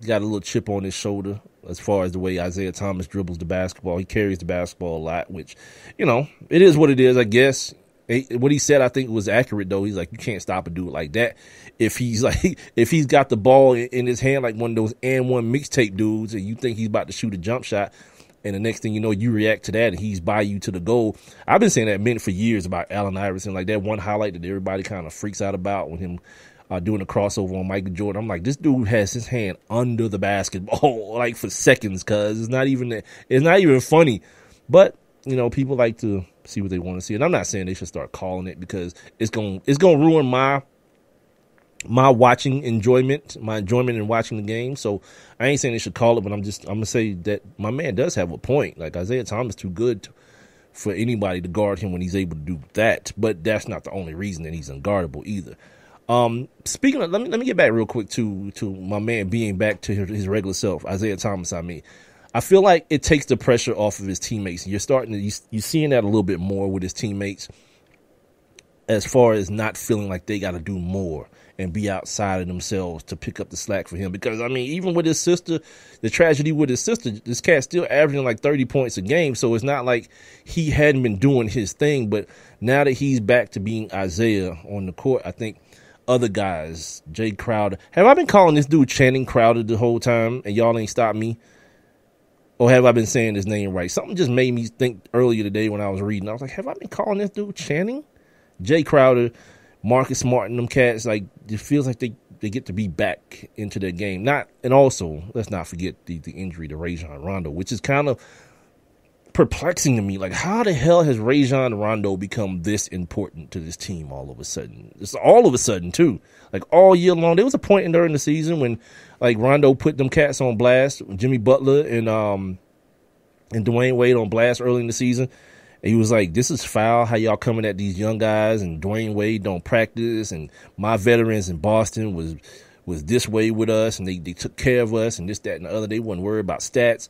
little chip on his shoulder as far as the way Isaiah Thomas dribbles the basketball. He carries the basketball a lot, which, it is what it is, I guess. What he said, I think, was accurate, though. He's like, you can't stop a dude like that. If he's got the ball in his hand like one of those and one mixtape dudes, and you think he's about to shoot a jump shot, and the next thing you know, you react to that, and he's by you to the goal. I've been saying that for years about Allen Iverson, like that one highlight that everybody kind of freaks out about when him doing a crossover on Michael Jordan. I'm like, this dude has his hand under the basketball like for seconds, cause it's not even funny. But people like to see what they want to see, and I'm not saying they should start calling it, because it's gonna ruin my my enjoyment in watching the game. So I ain't saying they should call it, but I'm gonna say that my man does have a point. Like, Isaiah Thomas too good for anybody to guard him when he's able to do that. But that's not the only reason that he's unguardable either. Speaking of, let me get back real quick to my man being back to his regular self, Isaiah Thomas. I feel like it takes the pressure off of his teammates. You're seeing that a little bit more with his teammates, as far as not feeling like they got to do more and be outside of themselves to pick up the slack for him. Because, I mean, even with his sister, the tragedy with his sister, this cat's still averaging like 30 points a game. So it's not like he hadn't been doing his thing. But now that he's back to being Isaiah on the court, I think other guys, Jay Crowder. Have I been calling this dude Channing Crowder the whole time and y'all ain't stopped me? Or have I been saying his name right? Something just made me think earlier today when I was reading. I was like, have I been calling this dude Channing? Jay Crowder, Marcus Smart, and them cats, like, it feels like they get to be back into their game. And also, let's not forget the injury to Rajon Rondo, which is kind of perplexing to me. Like, how the hell has Rajon Rondo become this important to this team all of a sudden? It's all of a sudden, too. Like, all year long. There was a point during the season when, like, Rondo put them cats on blast, Jimmy Butler and Dwayne Wade on blast early in the season. And he was like, this is foul, how y'all coming at these young guys, and Dwayne Wade don't practice, and my veterans in Boston was this way with us, and they took care of us, and this, that, and the other. They wasn't worried about stats.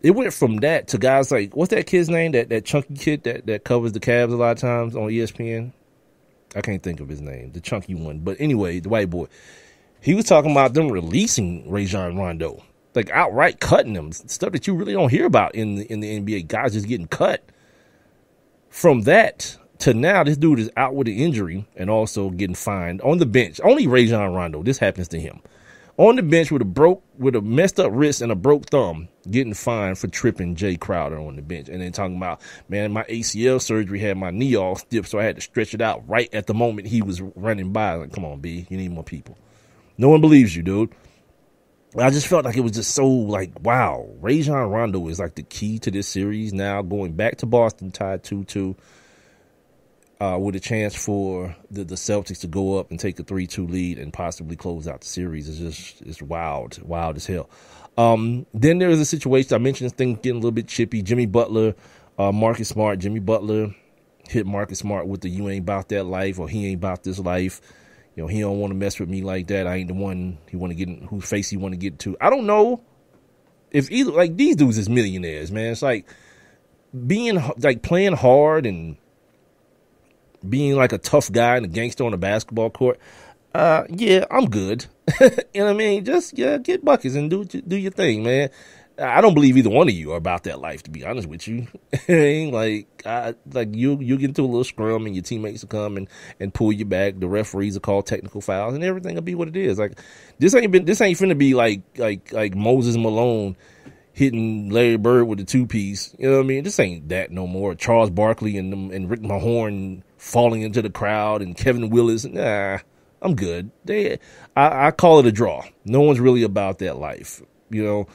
It went from that to guys like, what's that kid's name, that chunky kid that covers the Cavs a lot of times on ESPN? I can't think of his name, the chunky one. But anyway, the white boy. He was talking about them releasing Rajon Rondo. Like, outright cutting them, stuff that you really don't hear about in the NBA. Guys just getting cut. From that to now, this dude is out with an injury and also getting fined on the bench. Only Rajon Rondo, this happens to him. On the bench with a messed up wrist and a broke thumb, getting fined for tripping Jay Crowder on the bench. And then talking about, man, my ACL surgery had my knee all stiff, so I had to stretch it out right at the moment he was running by. Like, come on, B, you need more people. No one believes you, dude. I just felt like it was just so, like, wow, Rajon Rondo is like the key to this series now, going back to Boston tied 2-2 with a chance for the Celtics to go up and take a 3-2 lead and possibly close out the series. It's wild as hell. Then there was a situation, I mentioned this thing getting a little bit chippy. Jimmy Butler, Marcus Smart. Jimmy Butler hit Marcus Smart with the you ain't about that life, or he ain't about this life. You know, he don't want to mess with me like that. I ain't the one he want to get in, whose face he want to get to. I don't know if either, like, these dudes is millionaires, man. It's like being, like, playing hard and being like a tough guy and a gangster on a basketball court. Yeah, I'm good. You know what I mean? Just, yeah, get buckets and do your thing, man. I don't believe either one of you are about that life, to be honest with you. You get into a little scrum and your teammates will come and pull you back. The referees will call technical fouls and everything will be what it is. Like, this ain't finna be like Moses Malone hitting Larry Bird with the 2-piece. You know what I mean? This ain't that no more. Charles Barkley and Rick Mahorn falling into the crowd and Kevin Willis. Nah, I'm good. I call it a draw. No one's really about that life, you know.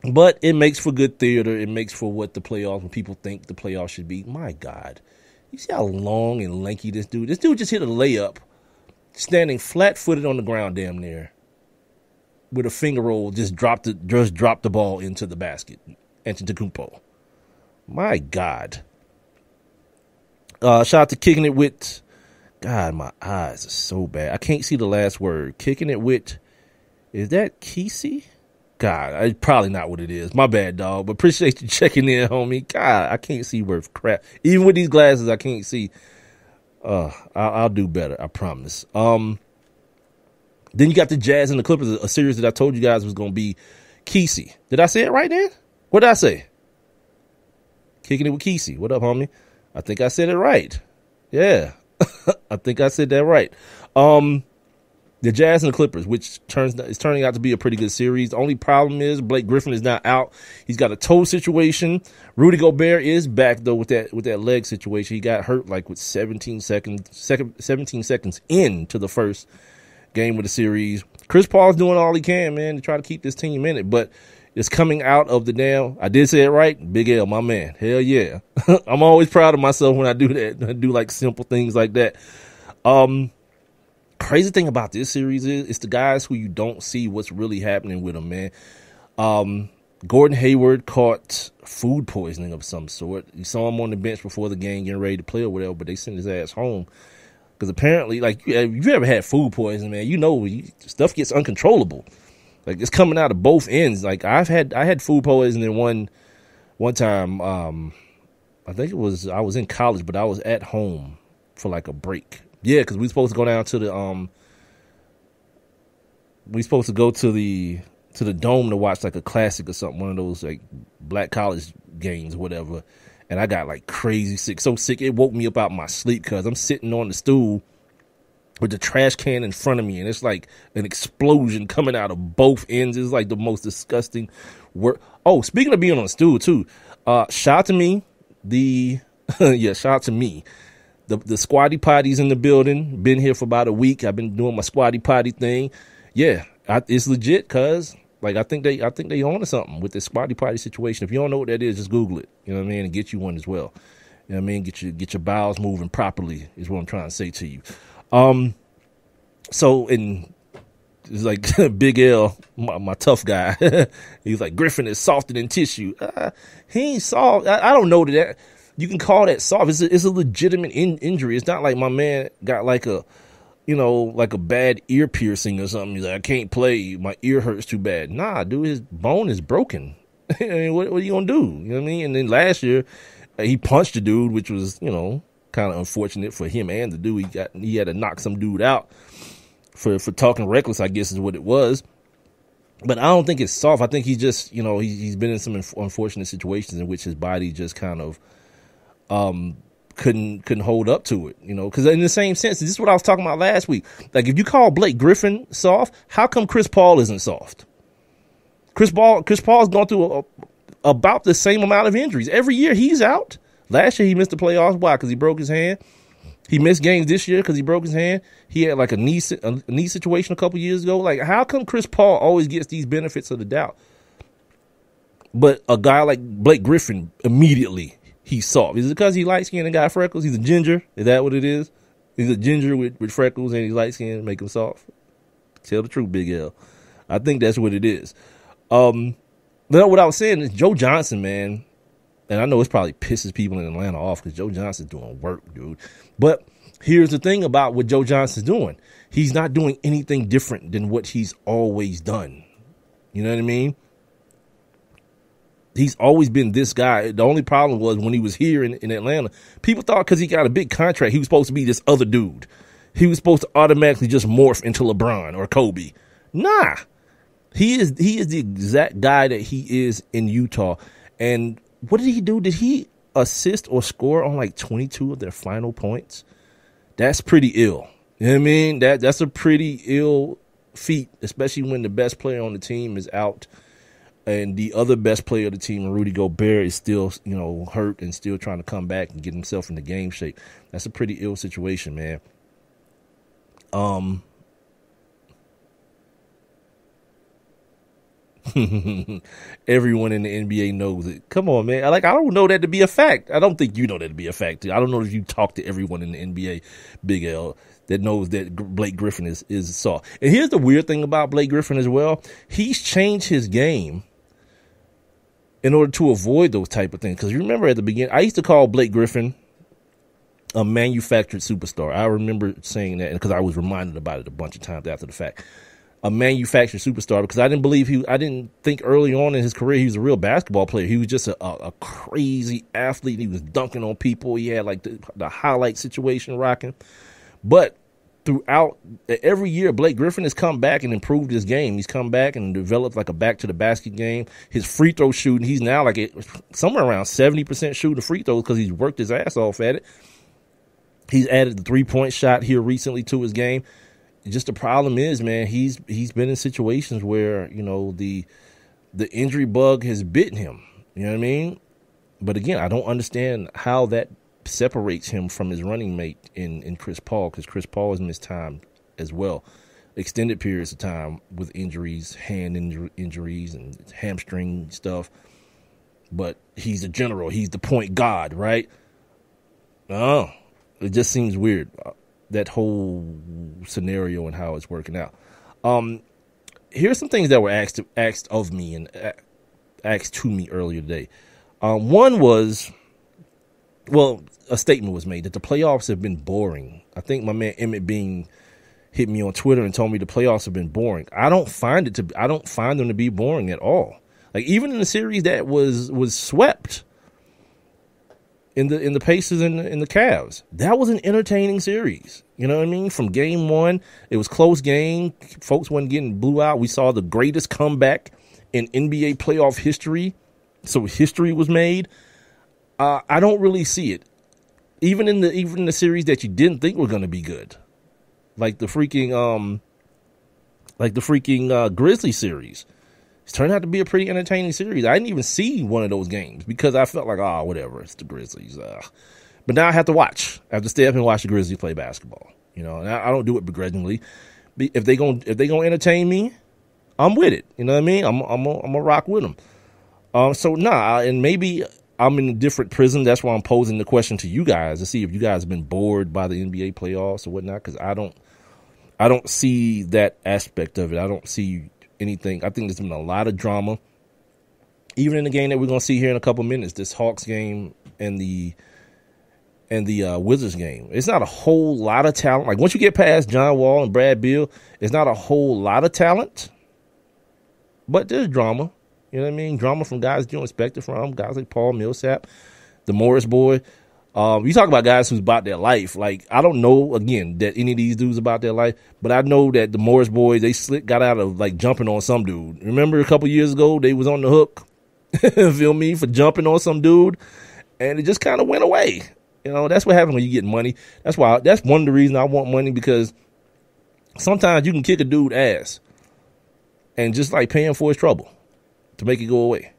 But it makes for good theater. It makes for what the playoffs, when people think the playoffs should be. My God. You see how long and lanky this dude just hit a layup, standing flat-footed on the ground damn near, with a finger roll, just dropped the ball into the basket. Antetokounmpo. My God. Shout out to Kicking It With. God, my eyes are so bad. I can't see the last word. Kicking It With. Is that Kesey? God, it's probably not what it is. My bad, dog. But appreciate you checking in, homie. God, I can't see worth crap. Even with these glasses, I can't see. I'll do better. I promise. Then you got the Jazz and the Clippers, a series that I told you guys was going to be Kesey. Did I say it right then? What did I say? Kicking It With Kesey. What up, homie? I think I said it right. Yeah. I think I said that right. The Jazz and the Clippers, which is turning out to be a pretty good series. The only problem is Blake Griffin is not out. He's got a toe situation. Rudy Gobert is back, though, with that leg situation. He got hurt like with 17 seconds into the first game of the series. Chris Paul's doing all he can, man, to try to keep this team in it. But it's coming out of the damn, I did say it right, Big L, my man. Hell yeah. I'm always proud of myself when I do that. I do like simple things like that. crazy thing about this series is it's the guys who you don't see what's really happening with them, man. Gordon Hayward caught food poisoning of some sort. You saw him on the bench before the game getting ready to play or whatever, but they sent his ass home. Because apparently, like, if you ever had food poisoning, man, you know stuff gets uncontrollable. Like, it's coming out of both ends. Like, I had food poisoning one time. I think I was in college, but I was at home for like a break. Yeah, because we were supposed to go down to the Dome to watch like a classic or something, one of those like black college games or whatever. And I got like crazy sick, so sick it woke me up out of my sleep because I'm sitting on the stool with the trash can in front of me, and it's like an explosion coming out of both ends. It's like the most disgusting work. Oh, speaking of being on the stool too, shout out to me. Shout out to me. The squatty potty's in the building. Been here for about a week. I've been doing my squatty potty thing. Yeah, it's legit, cuz like I think they own something with this squatty potty situation. If you don't know what that is, just Google it. You know what I mean, and get you one as well. You know what I mean, get your bowels moving properly is what I'm trying to say to you. So it's like Big L, my tough guy. He's like, Griffin is softer than tissue. He ain't soft. I don't know that you can call that soft. It's a legitimate injury. It's not like my man got like a bad ear piercing or something. He's like, I can't play. My ear hurts too bad. Nah, dude, his bone is broken. I mean, what are you going to do? You know what I mean? And then last year, he punched a dude, which was, kind of unfortunate for him and the dude. He had to knock some dude out for talking reckless, I guess is what it was. But I don't think it's soft. I think he just, he's been in some unfortunate situations in which his body just kind of couldn't hold up to it, because in the same sense, this is what I was talking about last week. Like, if you call Blake Griffin soft, how come Chris Paul isn't soft? Chris Paul's gone through about the same amount of injuries. Every year he's out. Last year he missed the playoffs. Why? Because he broke his hand. He missed games this year because he broke his hand. He had like a knee situation a couple years ago. Like, how come Chris Paul always gets these benefits of the doubt? But a guy like Blake Griffin, immediately he's soft. Is it because he light-skinned and got freckles? He's a ginger. Is that what it is? He's a ginger with freckles and he's light-skinned, make him soft. Tell the truth, Big L. I think that's what it is. But what I was saying is Joe Johnson, man, and I know it's probably pisses people in Atlanta off because Joe Johnson's doing work, dude. But here's the thing about what Joe Johnson's doing. He's not doing anything different than what he's always done. You know what I mean? He's always been this guy. The only problem was when he was here in Atlanta, people thought because he got a big contract, he was supposed to be this other dude. He was supposed to automatically just morph into LeBron or Kobe. Nah. He is the exact guy that he is in Utah. And what did he do? Did he assist or score on like 22 of their final points? That's pretty ill. You know what I mean? That's a pretty ill feat, especially when the best player on the team is out and the other best player of the team, Rudy Gobert, is still, hurt and still trying to come back and get himself into game shape. That's a pretty ill situation, man. Everyone in the NBA knows it. Come on, man. I don't know that to be a fact. I don't think you know that to be a fact. I don't know if you talk to everyone in the NBA, Big L, that knows that Blake Griffin is soft. And here's the weird thing about Blake Griffin as well. He's changed his game in order to avoid those type of things. Because you remember at the beginning, I used to call Blake Griffin a manufactured superstar. I remember saying that because I was reminded about it a bunch of times after the fact. A manufactured superstar, because I didn't think early on in his career he was a real basketball player. He was just a crazy athlete. He was dunking on people. He had like the highlight situation rocking. But throughout every year, Blake Griffin has come back and improved his game. He's come back and developed like a back to the basket game. His free throw shooting, he's now like somewhere around 70% shooting free throws because he's worked his ass off at it. He's added the 3-point shot here recently to his game. Just the problem is, man, he's been in situations where, the injury bug has bitten him. You know what I mean? But again, I don't understand how that separates him from his running mate in Chris Paul, because Chris Paul has missed time as well. Extended periods of time with injuries, hand injuries and hamstring stuff. But he's a general. He's the point guard, right? Oh, it just seems weird. that whole scenario and how it's working out. Here's some things that were asked of me and asked to me earlier today. One was, well, a statement was made that the playoffs have been boring. I think my man Emmett Bean hit me on Twitter and told me the playoffs have been boring. I don't find them to be boring at all. Like, even in the series that was swept in the Pacers and the Cavs, that was an entertaining series. You know what I mean? From game one, it was close game. Folks wasn't getting blew out. We saw the greatest comeback in NBA playoff history. So history was made. I don't really see it. Even in the series that you didn't think were going to be good, like the freaking Grizzlies series, it's turned out to be a pretty entertaining series. I didn't even see one of those games because I felt like, whatever, it's the Grizzlies. But now I have to watch. I have to stay up and watch the Grizzlies play basketball. You know, and I don't do it begrudgingly. If they gonna entertain me, I'm with it. You know what I mean? I'm gonna rock with them. And maybe I'm in a different prison. That's why I'm posing the question to you guys to see if you guys have been bored by the NBA playoffs or whatnot. Because I don't see that aspect of it. I don't see anything. I think there's been a lot of drama, even in the game that we're gonna see here in a couple minutes. This Hawks game and the Wizards game. It's not a whole lot of talent. Like, once you get past John Wall and Brad Beal, it's not a whole lot of talent, but there's drama. You know what I mean? Drama from guys you don't expect it from. Guys like Paul Millsap, the Morris boy. You talk about guys who's about their life. Like, I don't know, again, that any of these dudes about their life, but I know that the Morris boys, they got out of, like, jumping on some dude. Remember a couple years ago, they was on the hook, feel me, for jumping on some dude, and it just kind of went away. You know, that's what happens when you get money. That's one of the reasons I want money, because sometimes you can kick a dude ass and just, like, pay him for his trouble to make it go away.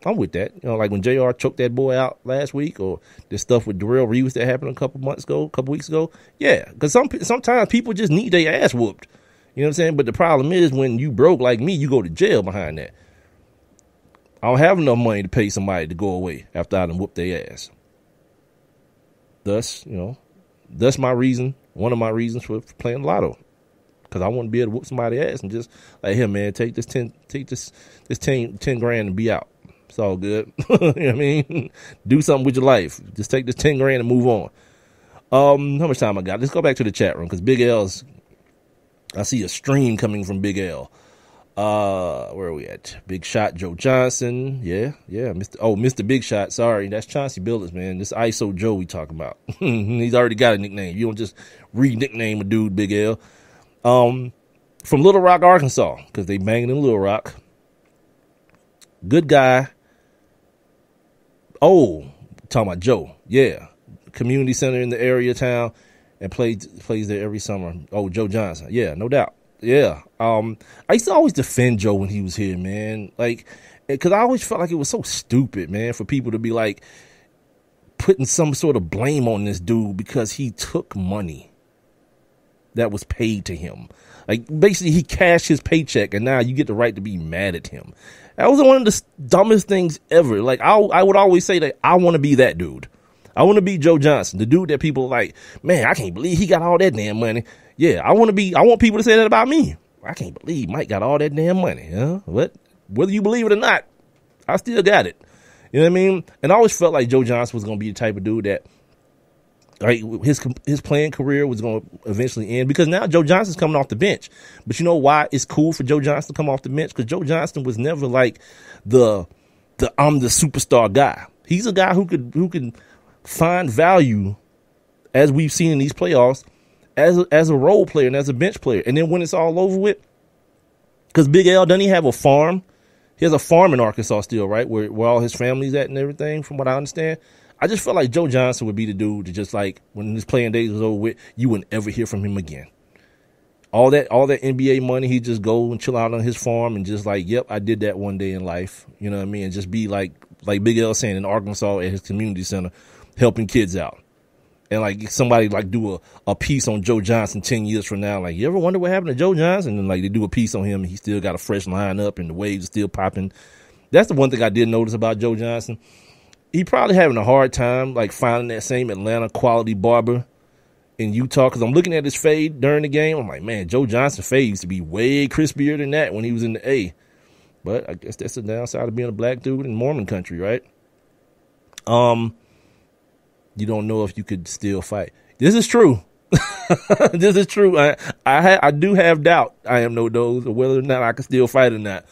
I'm with that. You know, like when JR choked that boy out last week, or this stuff with Darrell Reeves that happened a couple weeks ago. Yeah, because sometimes people just need their ass whooped. You know what I'm saying? But the problem is, when you broke like me, you go to jail behind that. I don't have enough money to pay somebody to go away after I done whooped their ass. Thus, my reason, one of my reasons for playing lotto. Because I want to be able to whoop somebody's ass and just, like, here, man, take this 10 grand and be out. It's all good. You know what I mean? Do something with your life. Just take this 10 grand and move on. How much time I got? Let's go back to the chat room, because Big L's, I see a stream coming from Big L. Where are we at? Big Shot Joe Johnson. Yeah. Mr. Big Shot. Sorry, that's Chauncey Billups, man. This ISO Joe we talking about. He's already got a nickname. You don't just re-nickname a dude, Big L. From Little Rock, Arkansas, because they banging in Little Rock. Good guy. Oh, talking about Joe. Yeah. Community center in the area town, and plays there every summer. Oh, Joe Johnson. Yeah, no doubt. Yeah. I used to always defend Joe when he was here, man. Like, because I always felt like it was so stupid, man, for people to be like putting some sort of blame on this dude because he took money that was paid to him. Like, basically, he cashed his paycheck, and now you get the right to be mad at him. That was one of the dumbest things ever. Like, I would always say that I want to be that dude. I want to be Joe Johnson, the dude that people are like, man, I can't believe he got all that damn money. Yeah, I want people to say that about me. I can't believe Mike got all that damn money. Huh? What? Whether you believe it or not, I still got it. You know what I mean? And I always felt like Joe Johnson was going to be the type of dude that, like, his playing career was going to eventually end, because now Joe Johnson's coming off the bench. But you know why it's cool for Joe Johnson to come off the bench? Because Joe Johnson was never like the I'm the superstar guy. He's a guy who could find value, as we've seen in these playoffs, as a role player and as a bench player. And then when it's all over with, because Big L, doesn't he have a farm? He has a farm in Arkansas still, right? Where all his family's at and everything, from what I understand. I just felt like Joe Johnson would be the dude to just, like, when his playing days was over with, you wouldn't ever hear from him again. All that NBA money, he'd just go and chill out on his farm and just like, yep, I did that one day in life. You know what I mean? And just be like Big L saying, in Arkansas at his community center, helping kids out. And like somebody like do a piece on Joe Johnson 10 years from now. Like, you ever wonder what happened to Joe Johnson? And like they do a piece on him, and he still got a fresh lineup and the waves are still popping. That's the one thing I did notice about Joe Johnson. He probably having a hard time like finding that same Atlanta quality barber. in Utah, because I'm looking at his fade during the game. I'm like, man, Joe Johnson's fade used to be way crispier than that when he was in the A. But I guess that's the downside of being a black dude in Mormon country, right? You don't know if you could still fight. This is true. This is true. I do have doubt. I am no dose of whether or not I can still fight or not.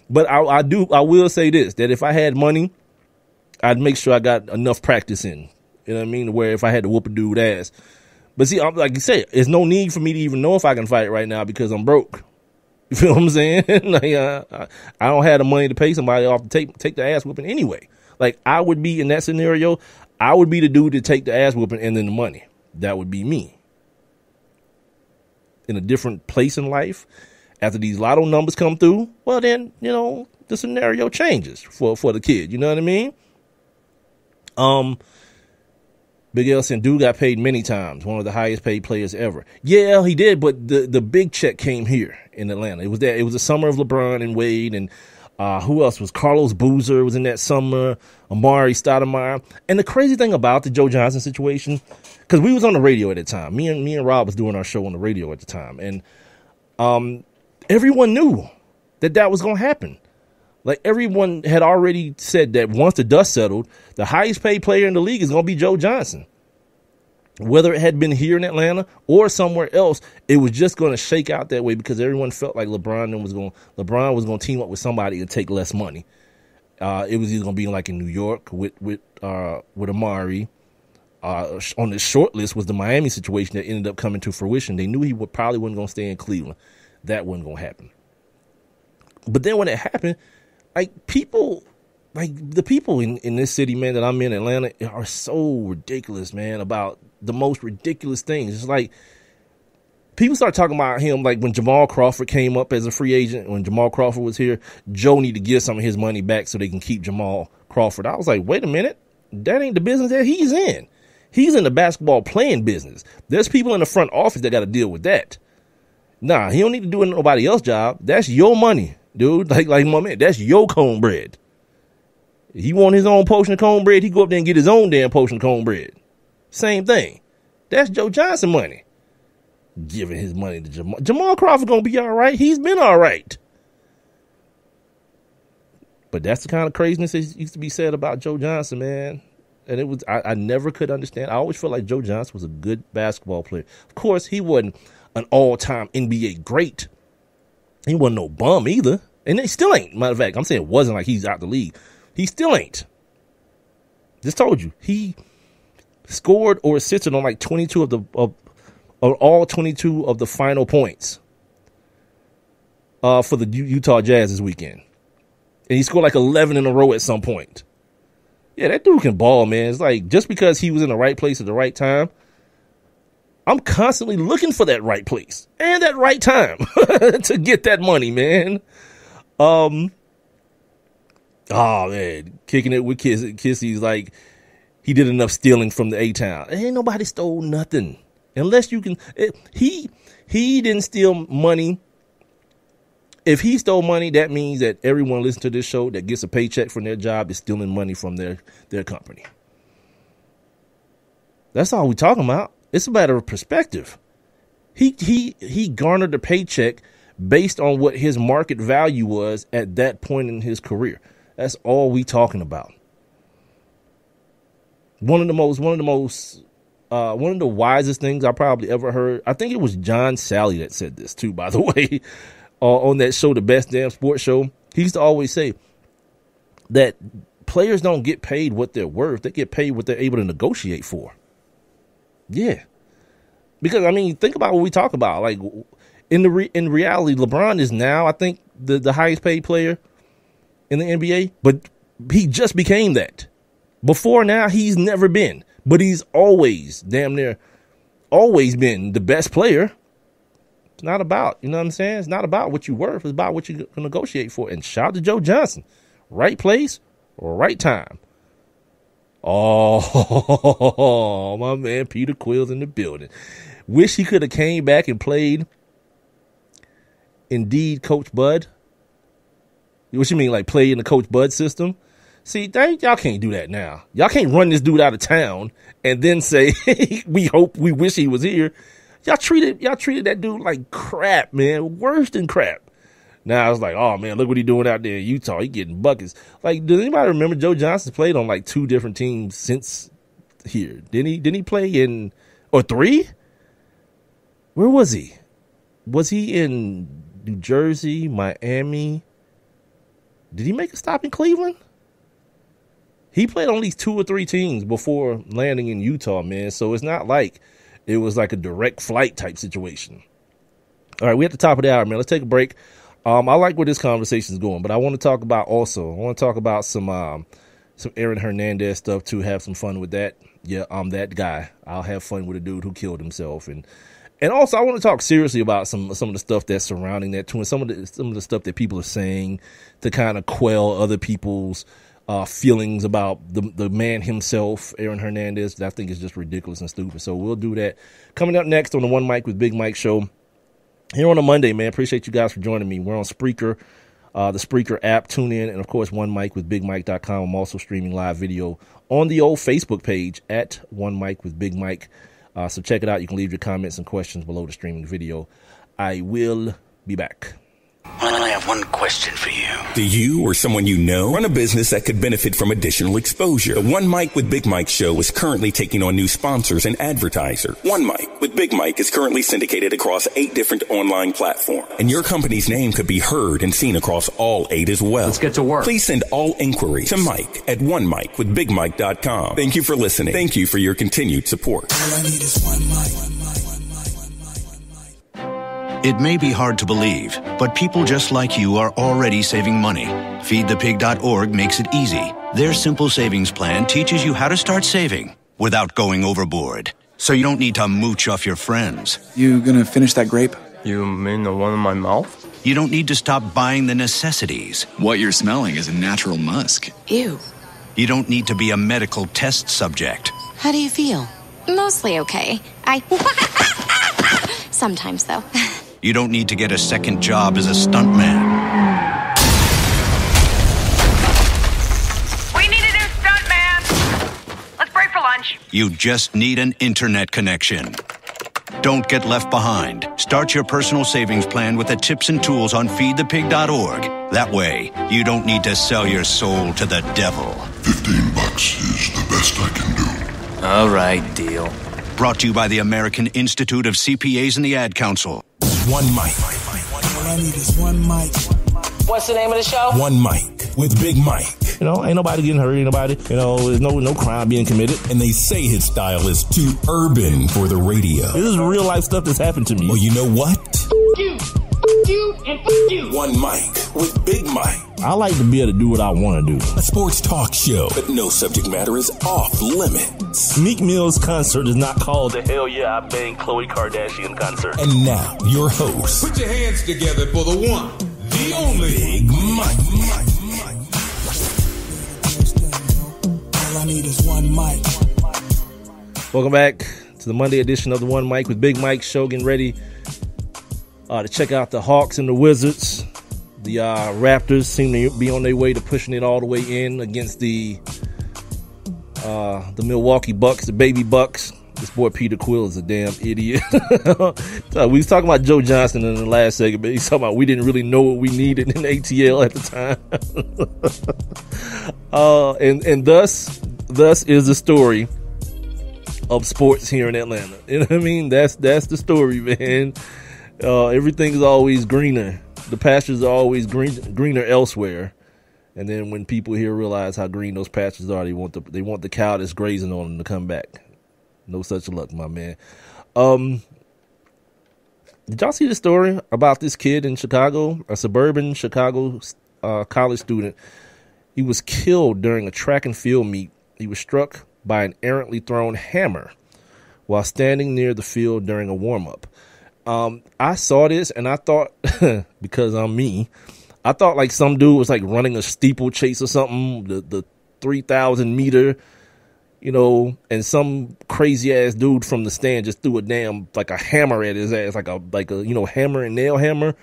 But I will say this, that if I had money, I'd make sure I got enough practice in. You know what I mean? Where if I had to whoop a dude ass. But see, like you said, there's no need for me to even know if I can fight right now because I'm broke. You feel what I'm saying? Like, I don't have the money to pay somebody off to take the ass whooping anyway. Like, I would be in that scenario, I would be the dude to take the ass whooping and then the money. That would be me. In a different place in life, after these lotto numbers come through, well then, you know, the scenario changes for the kid. You know what I mean? Big L said, dude got paid many times, one of the highest paid players ever. Yeah, he did, but the big check came here in Atlanta. It was the summer of LeBron and Wade, and who else was? Carlos Boozer was in that summer, Amari Stoudemire. And the crazy thing about the Joe Johnson situation, because we was on the radio at the time. Me and Rob was doing our show on the radio at the time, and everyone knew that was going to happen. Like, everyone had already said that once the dust settled, the highest paid player in the league is going to be Joe Johnson. Whether it had been here in Atlanta or somewhere else, it was just going to shake out that way because everyone felt like LeBron was going to team up with somebody and take less money. It was either going to be like in New York with Amari. On the short list was the Miami situation that ended up coming to fruition. They knew he probably wasn't going to stay in Cleveland. That wasn't going to happen. But then when it happened, like the people in this city, man, that I'm in, Atlanta, are so ridiculous, man, about the most ridiculous things. It's like people start talking about him, like when Jamal Crawford came up as a free agent, when Jamal Crawford was here, Joe need to give some of his money back so they can keep Jamal Crawford. I was like, wait a minute, that ain't the business that he's in. He's in the basketball playing business. There's people in the front office that got to deal with that. Nah, he don't need to do nobody else's job. That's your money, dude. Like my man, that's your cornbread. He want his own portion of cornbread, he go up there and get his own damn portion of cornbread. Same thing. That's Joe Johnson money. Giving his money to Jamal. Jamal Crawford gonna be all right. He's been all right. But that's the kind of craziness that used to be said about Joe Johnson, man. And it was, I never could understand. I always felt like Joe Johnson was a good basketball player. Of course, he wasn't an all-time NBA great. He wasn't no bum either. And they still ain't. Matter of fact, I'm saying it wasn't like he's out the league. He still ain't. Just told you. He scored or assisted on like 22 of all 22 of the final points for the Utah Jazz this weekend. And he scored like 11 in a row at some point. Yeah, that dude can ball, man. It's like, just because he was in the right place at the right time, I'm constantly looking for that right place and that right time to get that money, man. Oh, man, kicking it with Kissy's like, he did enough stealing from the A-Town. Ain't nobody stole nothing. Unless you can, he didn't steal money. If he stole money, that means that everyone listening to this show that gets a paycheck from their job is stealing money from their company. That's all we're talking about. It's a matter of perspective. He garnered a paycheck based on what his market value was at that point in his career. That's all we talking about. One of the wisest things I probably ever heard. I think it was John Sally that said this too, by the way. On that show, The Best Damn Sports Show, he used to always say that players don't get paid what they're worth. They get paid what they're able to negotiate for. Yeah. Because, I mean, think about what we talk about. Like, in reality, LeBron is now, I think, the highest paid player in the NBA. But he just became that. Before now, he's never been. But he's always, damn near, always been the best player. It's not about, you know what I'm saying? It's not about what you're worth. It's about what you can negotiate for. And shout out to Joe Johnson. Right place, right time. Oh, my man Peter Quill's in the building. Wish he could have came back and played Indeed Coach Bud. What you mean, like play in the Coach Bud system? See, y'all can't do that now. Y'all can't run this dude out of town and then say, hey, we wish he was here. Y'all treated that dude like crap, man. Worse than crap. Now it's like, oh man, look what he doing out there in Utah. He getting buckets. Like, does anybody remember Joe Johnson's played on like 2 different teams since here? Didn't he play in, or 3? Where was he? Was he in New Jersey, Miami? Did he make a stop in Cleveland? He played on at least 2 or 3 teams before landing in Utah, man. So it's not like it was like a direct flight type situation. All right, we're at the top of the hour, man. Let's take a break. I like where this conversation is going, but I want to talk about some Aaron Hernandez stuff too. Have some fun with that. Yeah, I'm that guy. I'll have fun with a dude who killed himself, and also I want to talk seriously about some of the stuff that's surrounding that too, and some of the stuff that people are saying to kind of quell other people's feelings about the man himself, Aaron Hernandez, that I think is just ridiculous and stupid. So we'll do that coming up next on the One Mic with Big Mike show here on a Monday, man. Appreciate you guys for joining me. We're on Spreaker, the Spreaker app, tune in, and of course OneMicWithBigMike.com. I'm also streaming live video on the old Facebook page at One Mic with Big Mike. So check it out. You can leave your comments and questions below the streaming video. I will be back. I have one question for you. Do you or someone you know run a business that could benefit from additional exposure? The One Mic with Big Mike show is currently taking on new sponsors and advertisers. One Mic with Big Mike is currently syndicated across 8 different online platforms, and your company's name could be heard and seen across all 8 as well. Let's get to work. Please send all inquiries to Mike at onemicwithbigmike.com. Thank you for listening. Thank you for your continued support. All I need is one mic. It may be hard to believe, but people just like you are already saving money. FeedThePig.org makes it easy. Their simple savings plan teaches you how to start saving without going overboard. So you don't need to mooch off your friends. You gonna finish that grape? You mean the one in my mouth? You don't need to stop buying the necessities. What you're smelling is a natural musk. Ew. You don't need to be a medical test subject. How do you feel? Mostly okay. Sometimes, though. You don't need to get a second job as a stuntman. We need a new stuntman. Let's break for lunch. You just need an internet connection. Don't get left behind. Start your personal savings plan with the tips and tools on feedthepig.org. That way, you don't need to sell your soul to the devil. $15 is the best I can do. All right, deal. Brought to you by the American Institute of CPAs and the Ad Council. One Mic. All I need is one mic. What's the name of the show? One Mic with Big Mike. You know, ain't nobody getting hurt, ain't nobody, there's no crime being committed. And they say his style is too urban for the radio. This is real life stuff that's happened to me. Well, you know what? You, and you. One Mic with Big Mike. I like to be able to do what I want to do. A sports talk show, but no subject matter is off limits. Meek Mill's concert is not called the Hell Yeah, I Banged Khloe Kardashian concert. And now, your host. Put your hands together for the one, the only Big Mike. All I need is one mic. Welcome back to the Monday edition of the One Mic with Big Mike show. Getting ready to check out the Hawks and the Wizards. The Raptors seem to be on their way to pushing it all the way in against the Milwaukee Bucks, the baby Bucks. This boy Peter Quill is a damn idiot. We was talking about Joe Johnson in the last segment, but he's talking about we didn't really know what we needed in ATL at the time. And thus is the story of sports here in Atlanta. You know what I mean? That's the story, man. Everything is always greener. The pastures are always greener elsewhere. And then when people here realize how green those pastures are, they want the cow that's grazing on them to come back. No such luck, my man. Did y'all see the story about this kid in Chicago, a suburban Chicago college student? He was killed during a track and field meet. He was struck by an errantly thrown hammer while standing near the field during a warm-up. I saw this and I thought, because I'm me, I thought like some dude was like running a steeplechase or something, the 3,000 meter, and some crazy ass dude from the stand just threw a hammer at his ass, like a hammer and nail hammer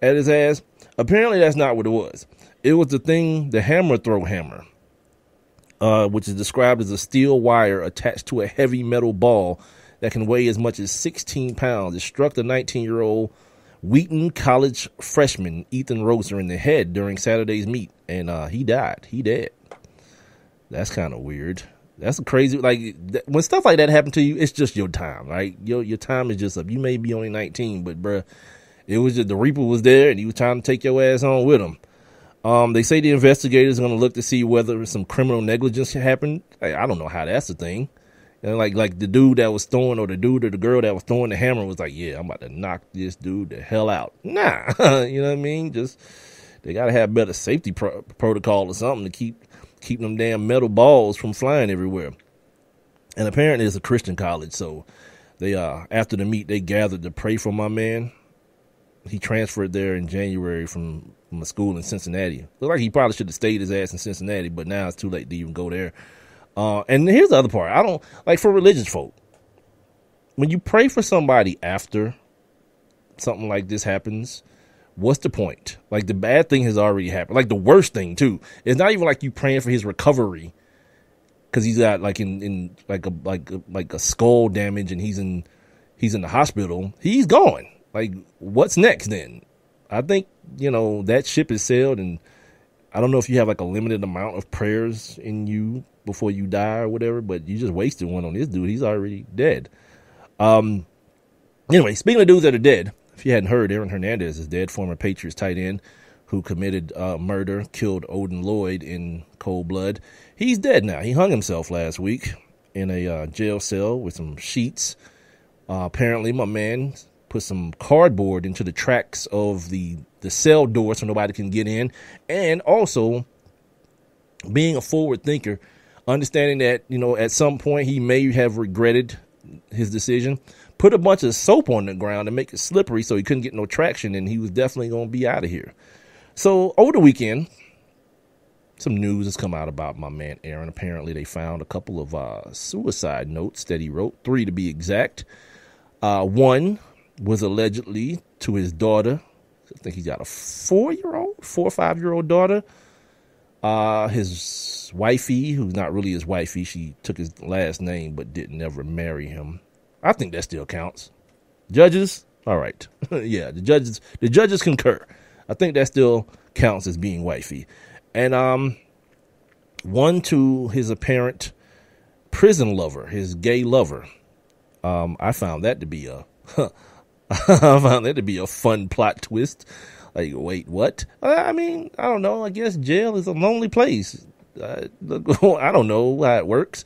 at his ass. Apparently that's not what it was. It was the hammer throw hammer. which is described as a steel wire attached to a heavy metal ball that can weigh as much as 16 pounds. It struck the 19-year-old Wheaton College freshman Ethan Roser in the head during Saturday's meet, and he died. He dead. That's kind of weird. That's crazy. Like, when stuff like that happen to you, it's just your time, right? Your time is just up. You may be only 19, but bruh, it was just the Reaper was there, and he was trying to take your ass on with him. They say the investigators are going to look to see whether some criminal negligence happened. I don't know how that's a thing. And like the dude that was throwing, or the dude or the girl that was throwing the hammer was like, yeah, I'm about to knock this dude the hell out. Nah, you know what I mean? Just, they got to have better safety protocol or something to keep them damn metal balls from flying everywhere. And apparently it's a Christian college, so they after the meet, they gathered to pray for my man. He transferred there in January from a school in Cincinnati. Looked like he probably should have stayed his ass in Cincinnati, but now it's too late to even go there. And here's the other part. I don't, like, for religious folk, when you pray for somebody after something like this happens, what's the point? Like, the bad thing has already happened. Like, the worst thing too. It's not even like you praying for his recovery, because he's got like in a skull damage and he's in the hospital. He's gone. Like, what's next then? I think, that ship is sailed, and I don't know if you have like a limited amount of prayers in you before you die or whatever, but you just wasted one on this dude. He's already dead. Anyway, speaking of dudes that are dead, if you hadn't heard, Aaron Hernandez is dead, former Patriots tight end who committed murder, killed Odin Lloyd in cold blood. He's dead now. He hung himself last week in a jail cell with some sheets. Apparently, my man put some cardboard into the tracks of the cell door so nobody can get in. And also, being a forward thinker, understanding that, at some point he may have regretted his decision, put a bunch of soap on the ground to make it slippery so he couldn't get no traction, and he was definitely going to be out of here. So over the weekend, some news has come out about my man Aaron. Apparently they found a couple of suicide notes that he wrote, 3 to be exact. One was allegedly to his daughter. I think he's got a 4 or 5-year-old daughter. His wifey, who's not really his wifey, she took his last name but didn't ever marry him. I think that still counts. Judges, all right. Yeah, the judges concur. I think that still counts as being wifey. And one to his apparent prison lover, his gay lover. I found that to be a fun plot twist. Like, wait, what? I mean, I don't know. I guess jail is a lonely place. I don't know how it works.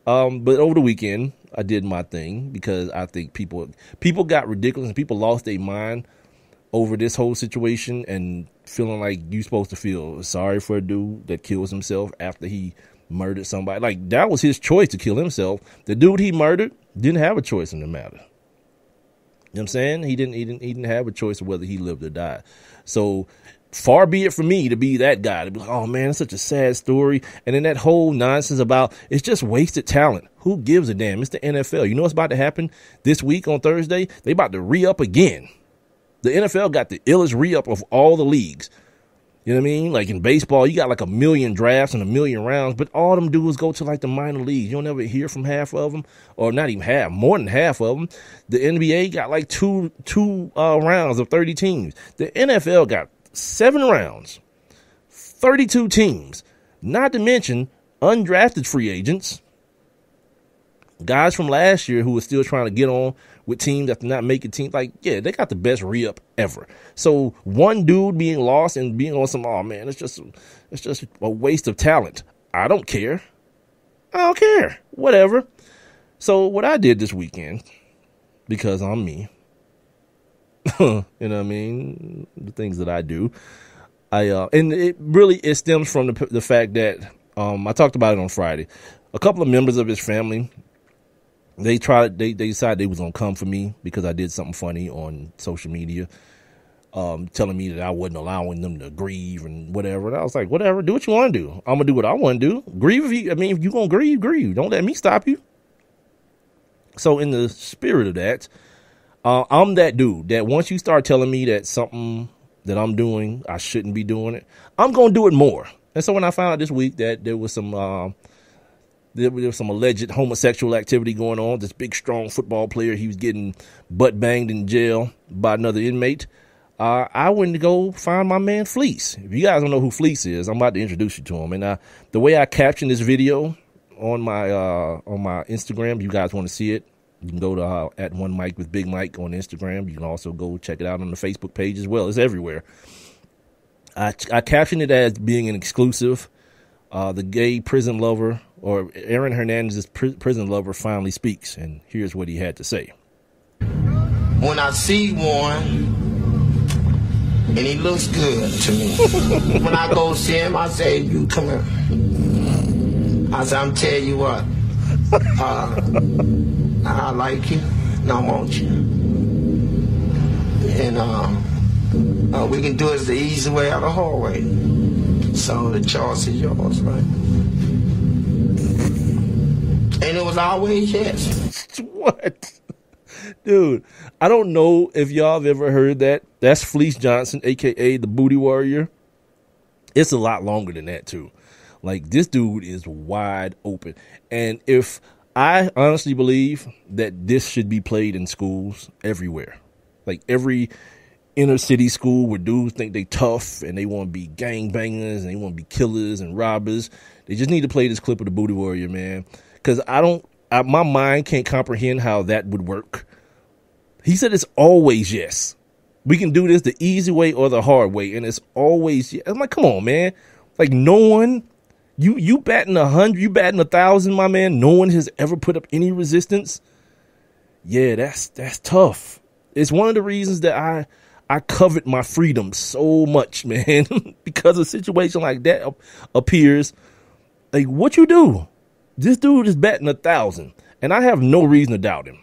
But over the weekend, I did my thing because I think people got ridiculous and people lost their mind over this whole situation and feeling like you're supposed to feel sorry for a dude that kills himself after he murdered somebody. Like, that was his choice to kill himself. The dude he murdered didn't have a choice in the matter. You know what I'm saying? He didn't have a choice of whether he lived or died. So far be it from me to be that guy to be like, oh man, it's such a sad story. And then that whole nonsense about it's just wasted talent. Who gives a damn? It's the NFL. You know what's about to happen this week on Thursday? They about to re-up again. The NFL got the illest re-up of all the leagues. You know what I mean? Like in baseball, you got like 1 million drafts and 1 million rounds, but all them dudes go to like the minor leagues. You don't ever hear from half of them, or not even half, more than half of them. The NBA got like two rounds of 30 teams. The NFL got 7 rounds, 32 teams, not to mention undrafted free agents, guys from last year who were still trying to get on with teams after not making teams. Like, yeah, they got the best re-up ever. So one dude being lost and being on some, oh man, it's just a waste of talent. I don't care. Whatever. So what I did this weekend, because I'm me, you know what I mean? The things that I do. And it stems from the fact that, I talked about it on Friday. A couple of members of his family, they decided they was going to come for me because I did something funny on social media, telling me that I wasn't allowing them to grieve and whatever. And I was like, whatever, do what you want to do. I'm going to do what I want to do. Grieve if you're going to grieve. Don't let me stop you. So in the spirit of that, I'm that dude that once you start telling me that something that I'm doing, I shouldn't be doing it, I'm going to do it more. And so when I found out this week that there was some alleged homosexual activity going on, this big, strong football player, he was getting butt banged in jail by another inmate, I went to go find my man Fleece. If you guys don't know who Fleece is, I'm about to introduce you to him. And the way I captioned this video on my Instagram, you guys want to see it, you can go to at One Mic with Big Mike on Instagram. You can also go check it out on the Facebook page as well. It's everywhere. I captioned it as being an exclusive. The gay prison lover, or Aaron Hernandez's prison lover, finally speaks, and here's what he had to say. When I see one, and he looks good to me, when I go see him, I say, you come here. I say, I'm tell you what, I like you, and I want you. And we can do it the easy way or the hard way. So the choice is yours, right? And it was always yes. What? Dude, I don't know if y'all have ever heard that. That's Fleece Johnson, a.k.a. the Booty Warrior. It's a lot longer than that, too. Like, this dude is wide open. And if I honestly believe that this should be played in schools everywhere. Like, every inner city school where dudes think they tough and they want to be gangbangers and they want to be killers and robbers. They just need to play this clip of the Booty Warrior, man. Because my mind can't comprehend how that would work. He said it's always yes. We can do this the easy way or the hard way, and it's always yes. I'm like, come on, man. Like, no one, you batting 100, you batting 1,000, my man. No one has ever put up any resistance. Yeah, that's tough. It's one of the reasons that I covet my freedom so much, man, because a situation like that appears. Like, what you do? This dude is batting 1,000, and I have no reason to doubt him.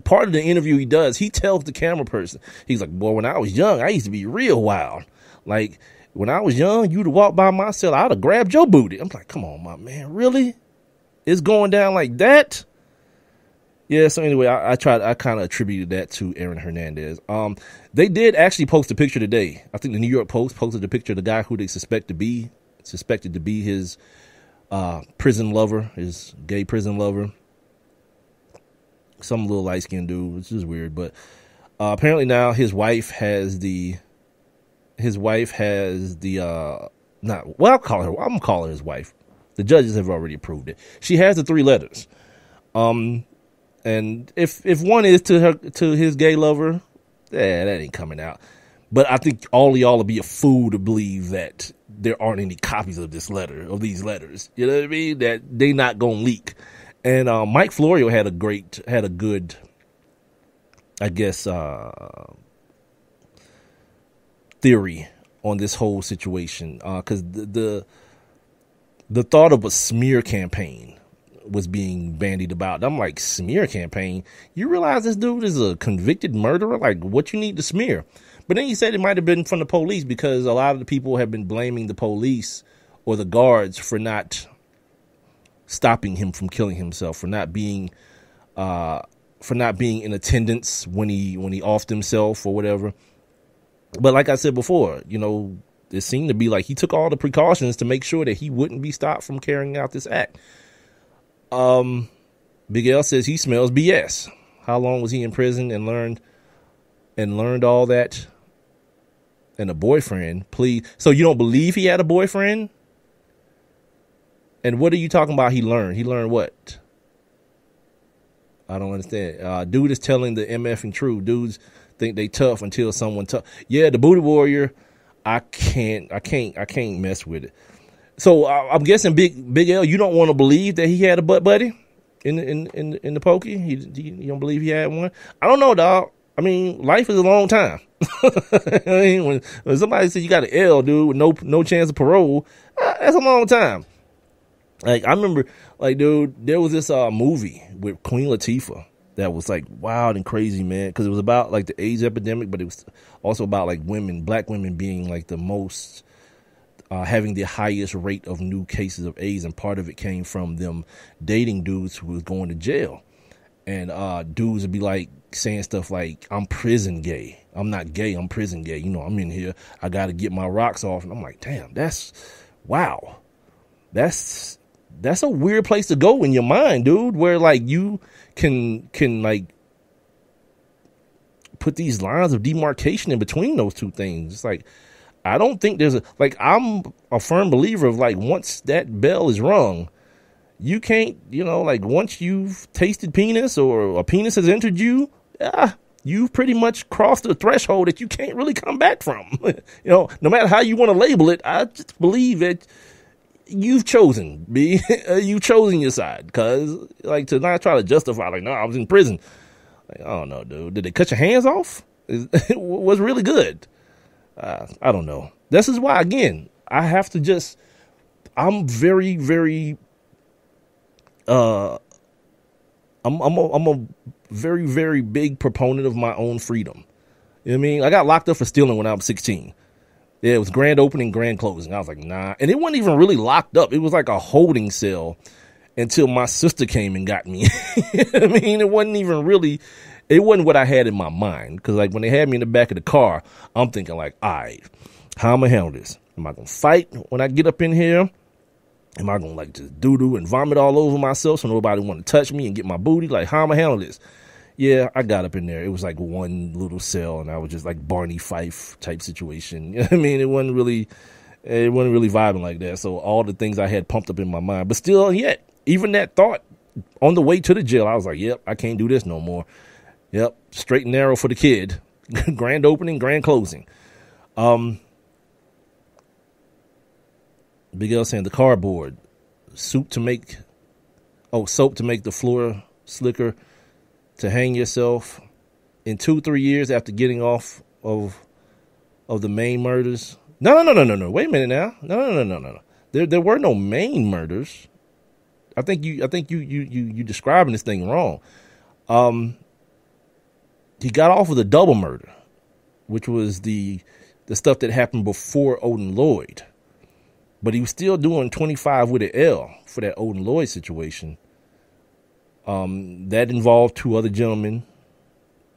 Part of the interview he does, he tells the camera person, he's like, boy, when I was young, I used to be real wild. Like, when I was young, you'd walk by my cell, I'd have grabbed your booty. I'm like, come on, my man, really? It's going down like that? Yeah, so anyway, I kind of attributed that to Aaron Hernandez. They did actually post a picture today. I think the New York Post posted a picture of the guy who they suspected to be his prison lover, his gay prison lover. Some little light-skinned dude, which is weird, but apparently now his wife has the I'm gonna call her his wife. The judges have already approved it. She has the 3 letters. And if one is to his gay lover, that ain't coming out. But I think all of y'all will be a fool to believe that there aren't any copies of these letters. You know what I mean? That they not gonna leak. And Mike Florio had a good, I guess, theory on this whole situation. Because the thought of a smear campaign was being bandied about. I'm like, smear campaign? You realize this dude is a convicted murderer? Like, what you need to smear? But then he said it might have been from the police, because a lot of the people have been blaming the police or the guards for not stopping him from killing himself, for not being in attendance when he offed himself or whatever. But like I said before, you know, it seemed to be like he took all the precautions to make sure that he wouldn't be stopped from carrying out this act. Big L says he smells BS. How long was he in prison and learned all that? And a boyfriend, please. So you don't believe he had a boyfriend? And what are you talking about he learned? He learned what? I don't understand. Dude is telling the MFing truth. Dudes think they tough until someone tough. Yeah, the Booty Warrior, I can't mess with it. So I'm guessing Big L, you don't want to believe that he had a butt buddy in the pokey? You don't believe he had one? I don't know, dog. I mean, life is a long time. I mean, when somebody says you got an L, dude, with no chance of parole, that's a long time. Like, I remember, like, dude, there was this movie with Queen Latifah that was, like, wild and crazy, man, because it was about, like, the AIDS epidemic, but it was also about, like, black women being, like, the most, having the highest rate of new cases of AIDS, and part of it came from them dating dudes who was going to jail. And dudes would be, like, saying stuff like, I'm prison gay. I'm not gay, I'm prison gay. You know, I'm in here, I got to get my rocks off. And I'm like, damn, that's wow, that's a weird place to go in your mind, dude, where like you can like put these lines of demarcation in between those two things. It's like, I don't think there's I'm a firm believer of like, once that bell is rung, you can't, like once you've tasted penis or a penis has entered you, you've pretty much crossed the threshold that you can't really come back from. No matter how you want to label it, I just believe that you've chosen, you've chosen your side. Because like, to not try to justify, like, no, I was in prison. Like, I don't know, dude. Did they cut your hands off? It was really good. I don't know. This is why, again, I have to I'm very, very, I'm a very, very big proponent of my own freedom. You know what I mean? I got locked up for stealing when I was 16. Yeah, it was grand opening, grand closing. I was like, nah. And it wasn't even really locked up. It was like a holding cell until my sister came and got me. I mean, it wasn't what I had in my mind. Because like when they had me in the back of the car, I'm thinking like, all right, how am I handle this? Am I going to fight when I get up in here? Am I going to like just doo-doo and vomit all over myself so nobody want to touch me and get my booty? Like, how am I handle this? Yeah, I got up in there. It was like one little cell and I was just like Barney Fife type situation. You know what I mean? It wasn't really vibing like that. So all the things I had pumped up in my mind, but still yet, even that thought on the way to the jail, I was like, yep, I can't do this no more. Yep. Straight and narrow for the kid. Grand opening, grand closing. Big L saying the cardboard soap to make the floor slicker, to hang yourself in 2-3 years after getting off of the main murders. No. Wait a minute now. No. There were no main murders. I think you describing this thing wrong. He got off of the double murder, which was the stuff that happened before Odin Lloyd. But he was still doing 25 with an L for that Odin Lloyd situation. That involved 2 other gentlemen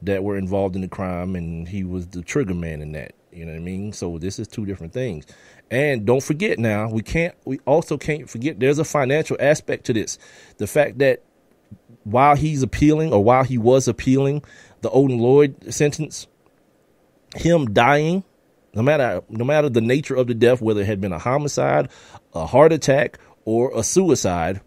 that were involved in the crime, and he was the trigger man in that. You know what I mean? So this is 2 different things. And don't forget now, we also can't forget there's a financial aspect to this. The fact that while he was appealing the Odin Lloyd sentence, him dying, no matter the nature of the death, whether it had been a homicide, a heart attack, or a suicide,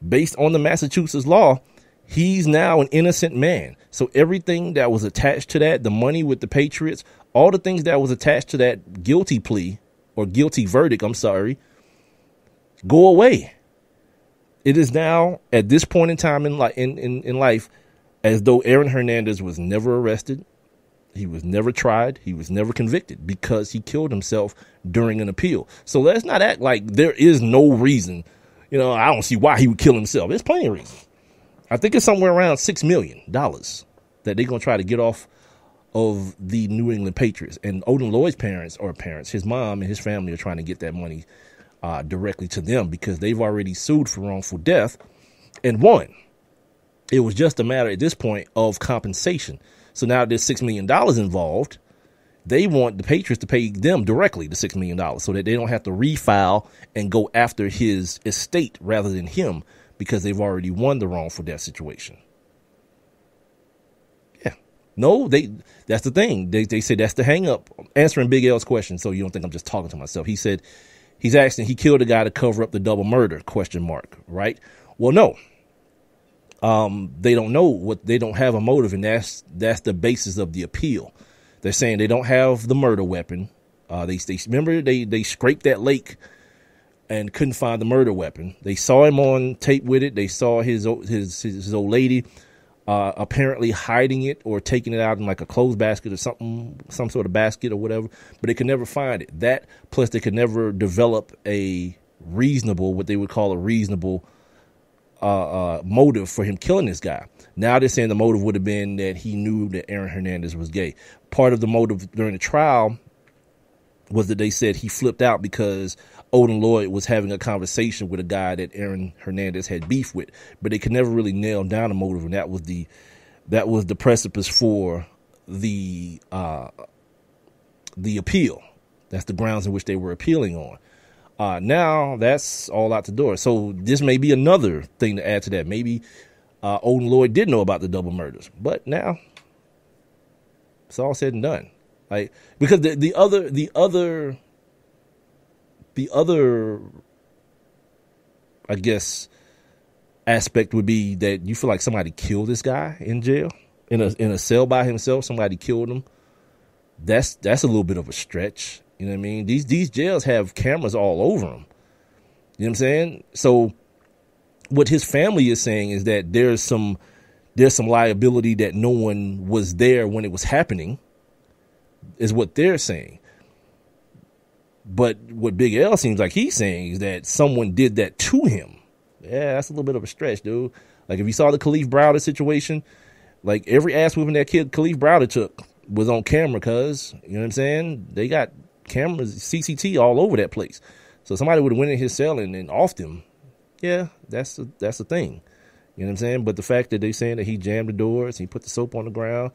based on the Massachusetts law, he's now an innocent man. So everything that was attached to that, the money with the Patriots, all the things that was attached to that guilty plea or guilty verdict, go away. It is now at this point in time in life as though Aaron Hernandez was never arrested. He was never tried. He was never convicted because he killed himself during an appeal. So let's not act like there is no reason. I don't see why he would kill himself. There's plenty of reasons. I think it's somewhere around $6 million that they're going to try to get off of the New England Patriots. And Odin Lloyd's parents, his mom and his family are trying to get that money directly to them because they've already sued for wrongful death and won. It was just a matter at this point of compensation. So now there's $6 million involved. They want the Patriots to pay them directly the $6 million so that they don't have to refile and go after his estate rather than him because they've already won the wrongful death situation. Yeah. No, that's the thing. They say that's the hang up. Answering Big L's question, so you don't think I'm just talking to myself. He said he's asking, he killed a guy to cover up the double murder, ? Right? Well, no. They don't know they don't have a motive, and that's the basis of the appeal. They're saying they don't have the murder weapon. They remember they scraped that lake and couldn't find the murder weapon. They saw him on tape with it. They saw his old lady apparently hiding it or taking it out in like a clothes basket or something, some sort of basket or whatever, but they could never find it. That plus they could never develop what they would call a reasonable motive for him killing this guy. Now they're saying the motive would have been that he knew that Aaron Hernandez was gay. Part of the motive during the trial was that they said he flipped out because Odin Lloyd was having a conversation with a guy that Aaron Hernandez had beef with, but they could never really nail down a motive, and that was the precipice for the appeal. That's the grounds in which they were appealing on. Now that's all out the door. So this may be another thing to add to that. Maybe Odin Lloyd did know about the double murders, but now it's all said and done. Like, because the other, I guess, aspect would be that you feel like somebody killed this guy in jail, in a cell by himself. Somebody killed him. That's a little bit of a stretch. You know what I mean? These jails have cameras all over them. You know what I'm saying? So what his family is saying is that there's some liability that no one was there when it was happening, is what they're saying. But what Big L seems like he's saying is that someone did that to him. Yeah, that's a little bit of a stretch, dude. Like, if you saw the Khalif Browder situation, like, every ass whooping that kid Khalif Browder took was on camera, cuz, you know what I'm saying? They got cameras, CCT all over that place. So somebody would have went in his cell and offed him. Yeah, that's the thing. You know what I'm saying? But the fact that they saying that he jammed the doors, he put the soap on the ground,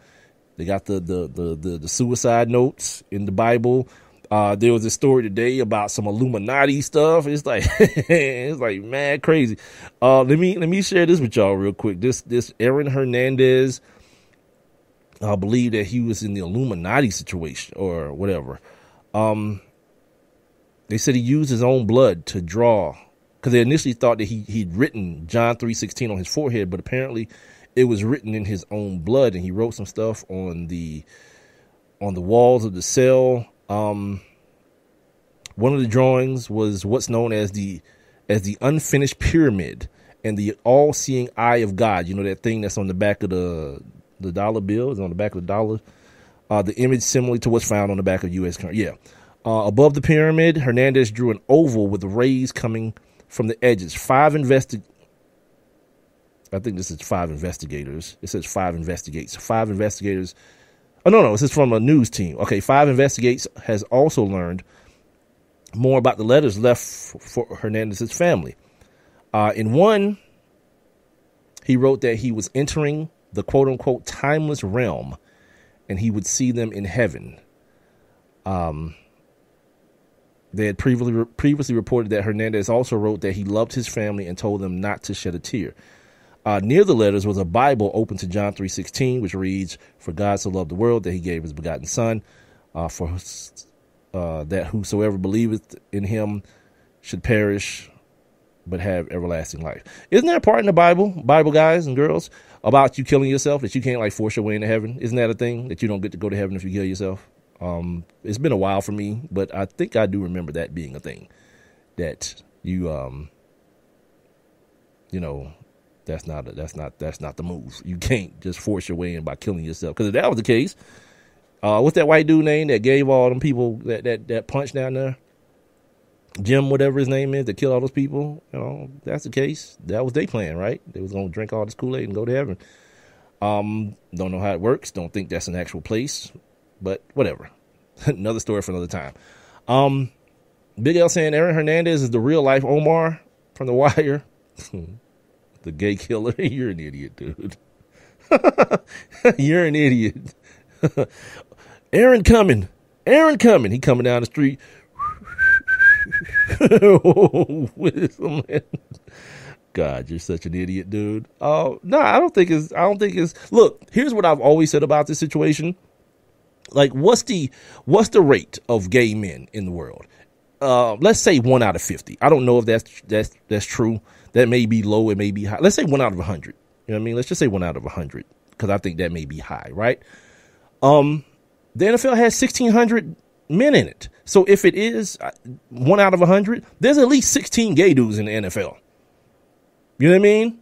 they got the suicide notes in the Bible. There was a story today about some Illuminati stuff. It's like it's like mad crazy. Let me share this with y'all real quick. This Aaron Hernandez, I believe that he was in the Illuminati situation or whatever. They said he used his own blood to draw, because they initially thought that he'd written John 3:16 on his forehead, but apparently it was written in his own blood, and he wrote some stuff on the walls of the cell. One of the drawings was what's known as the unfinished pyramid and the all-seeing eye of God. You know, that thing that's on the back of the dollar bill, is on the back of the dollar. The image similar to what's found on the back of U.S. currency. Yeah. Above the pyramid, Hernandez drew an oval with rays coming from the edges. I think this is 5 investigators. It says 5 investigates. 5 investigators. Oh, no, this is from a news team. Okay, 5 investigates has also learned more about the letters left for Hernandez's family. In one, he wrote that he was entering the quote-unquote timeless realm, and he would see them in heaven. They had previously reported that Hernandez also wrote that he loved his family and told them not to shed a tear. Near the letters was a Bible open to John 3:16, which reads, "For God so loved the world that he gave his begotten Son, that whosoever believeth in him should perish, but have everlasting life." Isn't there a part in the Bible guys and girls, about you killing yourself, that you can't like force your way into heaven? Isn't that a thing, that you don't get to go to heaven if you kill yourself? It's been a while for me, but I think I do remember that being a thing, that you, that's not the move. You can't just force your way in by killing yourself. Because if that was the case, what's that white dude name that gave all them people that punch down there? Jim, whatever his name is, that killed all those people. You know, that's the case. That was their plan, right? They was gonna drink all this Kool-Aid and go to heaven. Don't know how it works. Don't think that's an actual place. But whatever. Another story for another time. Big L saying Aaron Hernandez is the real life Omar from The Wire. The gay killer. You're an idiot, dude. You're an idiot. Aaron coming. He coming down the street. God, you're such an idiot, dude. Oh, no, I don't think it's, look, here's what I've always said about this situation. Like, what's the rate of gay men in the world? Let's say 1 out of 50. I don't know if that's true. That may be low. It may be high. Let's say 1 out of 100. You know what I mean? Let's just say 1 out of 100, because I think that may be high, right? The NFL has 1,600 men in it. So if it is 1 out of 100, there's at least 16 gay dudes in the NFL. You know what I mean?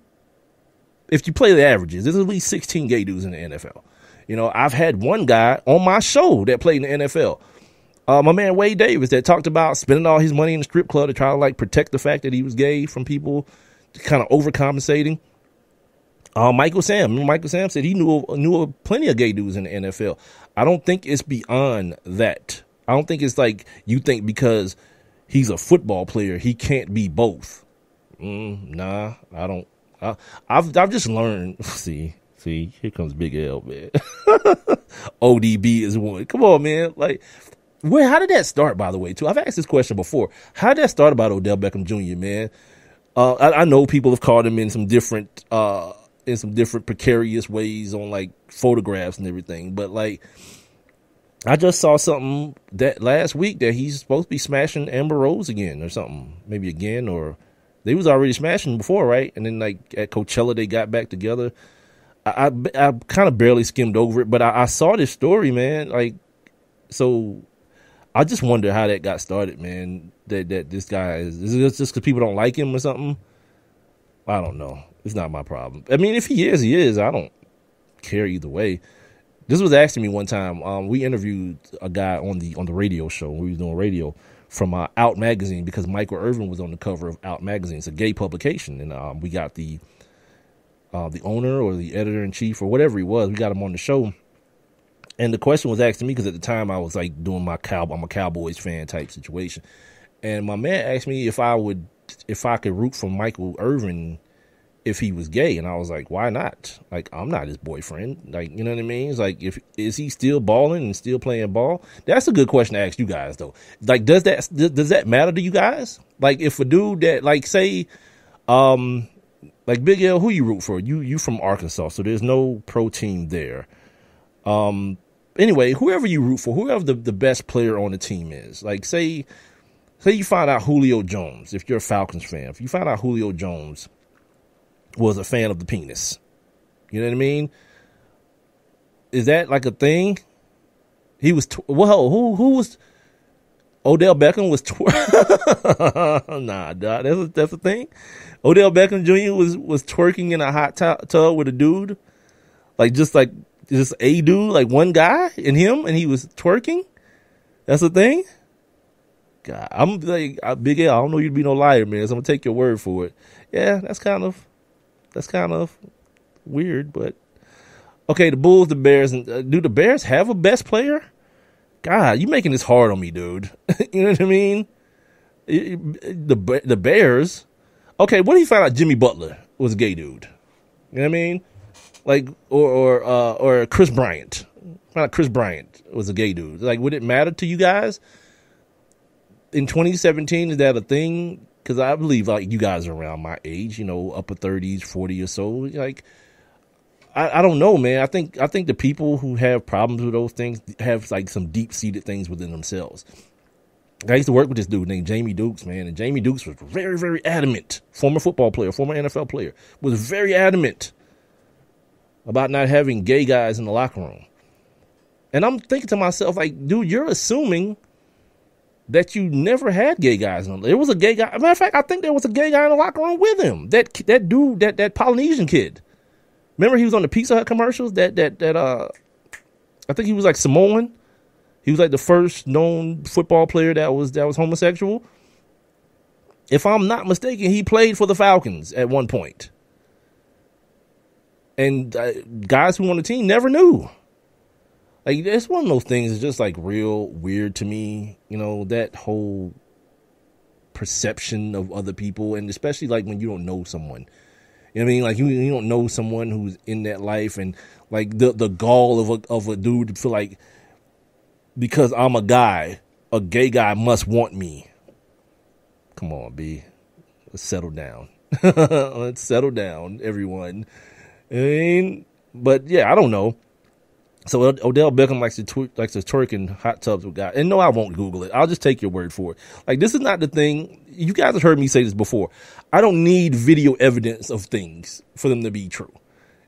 If you play the averages, there's at least 16 gay dudes in the NFL. You know, I've had one guy on my show that played in the NFL. My man Wade Davis, that talked about spending all his money in the strip club to try to like protect the fact that he was gay from people kind of overcompensating. Michael Sam said he knew plenty of gay dudes in the NFL. I don't think it's beyond that. I don't think it's like you think because he's a football player he can't be both. Nah, I don't. I've just learned. See, here comes Big L, man. ODB is one. Come on, man. Like, How did that start, by the way, too? I've asked this question before. How did that start about Odell Beckham Jr., man? I know people have called him in some different precarious ways on like photographs and everything, but like I just saw something that last week that he's supposed to be smashing Amber Rose again or something, maybe again, or they was already smashing before, right? And then like at Coachella they got back together. I kind of barely skimmed over it, but I saw this story, man. Like, so I just wonder how that got started, man. That this guy is it just because people don't like him or something? I don't know. It's not my problem. I mean, if he is, he is. I don't care either way. This was asking me one time. We interviewed a guy on the radio show. We was doing radio from Out Magazine because Michael Irvin was on the cover of Out Magazine. It's a gay publication, and we got the owner or the editor in chief or whatever he was. We got him on the show, and the question was asked to me because at the time I was like doing I'm a Cowboys fan type situation, and my man asked me if I could root for Michael Irvin if he was gay, and I was like, why not? Like, I'm not his boyfriend. Like, you know what I mean? It's like, is he still balling and still playing ball? That's a good question to ask you guys, though. Like, does that matter to you guys? Like, if a dude that, like, say, like Big L, who you root for? You from Arkansas, so there's no pro team there. Anyway, whoever you root for, whoever the best player on the team is, like, say you find out Julio Jones, if you're a Falcons fan, if you find out Julio Jones was a fan of the penis. You know what I mean? Is that like a thing? He was, who was, Odell Beckham was, nah, that's a thing. Odell Beckham Jr. was twerking in a hot tub with a dude. Just a dude, like one guy and him, and he was twerking. That's a thing? God, I'm like, Big L, I don't know you'd be no liar, man, so I'm gonna take your word for it. Yeah, that's kind of weird, but okay. The Bulls, the Bears, and do the Bears have a best player? God, you making this hard on me, dude. You know what I mean? The Bears. Okay, what if you find out Jimmy Butler was a gay dude? You know what I mean? Like, or Chris Bryant. Find out Chris Bryant was a gay dude. Like, would it matter to you guys in 2017? Is that a thing? Because I believe, like, you guys are around my age, you know, upper 30s, 40 or so. Like, I don't know, man. I think the people who have problems with those things have, like, some deep-seated things within themselves. I used to work with this dude named Jamie Dukes, man, and Jamie Dukes was very, very adamant. Former football player, former NFL player, was very adamant about not having gay guys in the locker room. And I'm thinking to myself, like, dude, you're assuming that you never had gay guys. There was a gay guy. As a matter of fact, I think there was a gay guy in the locker room with him. That dude, that Polynesian kid. Remember he was on the Pizza Hut commercials? I think he was like Samoan. He was like the first known football player that was homosexual. If I'm not mistaken, he played for the Falcons at one point. And guys who on the team never knew. Like, it's one of those things that's just, like, real weird to me, you know, that whole perception of other people, and especially, like, when you don't know someone. You know what I mean? Like, you don't know someone who's in that life, and, like, the gall of a dude to feel like, because I'm a guy, a gay guy must want me. Come on, B. Let's settle down. Let's settle down, everyone. I mean, but, yeah, I don't know. So Odell Beckham likes to twerk in hot tubs with guys. And no, I won't Google it. I'll just take your word for it. Like, this is not the thing. You guys have heard me say this before. I don't need video evidence of things for them to be true.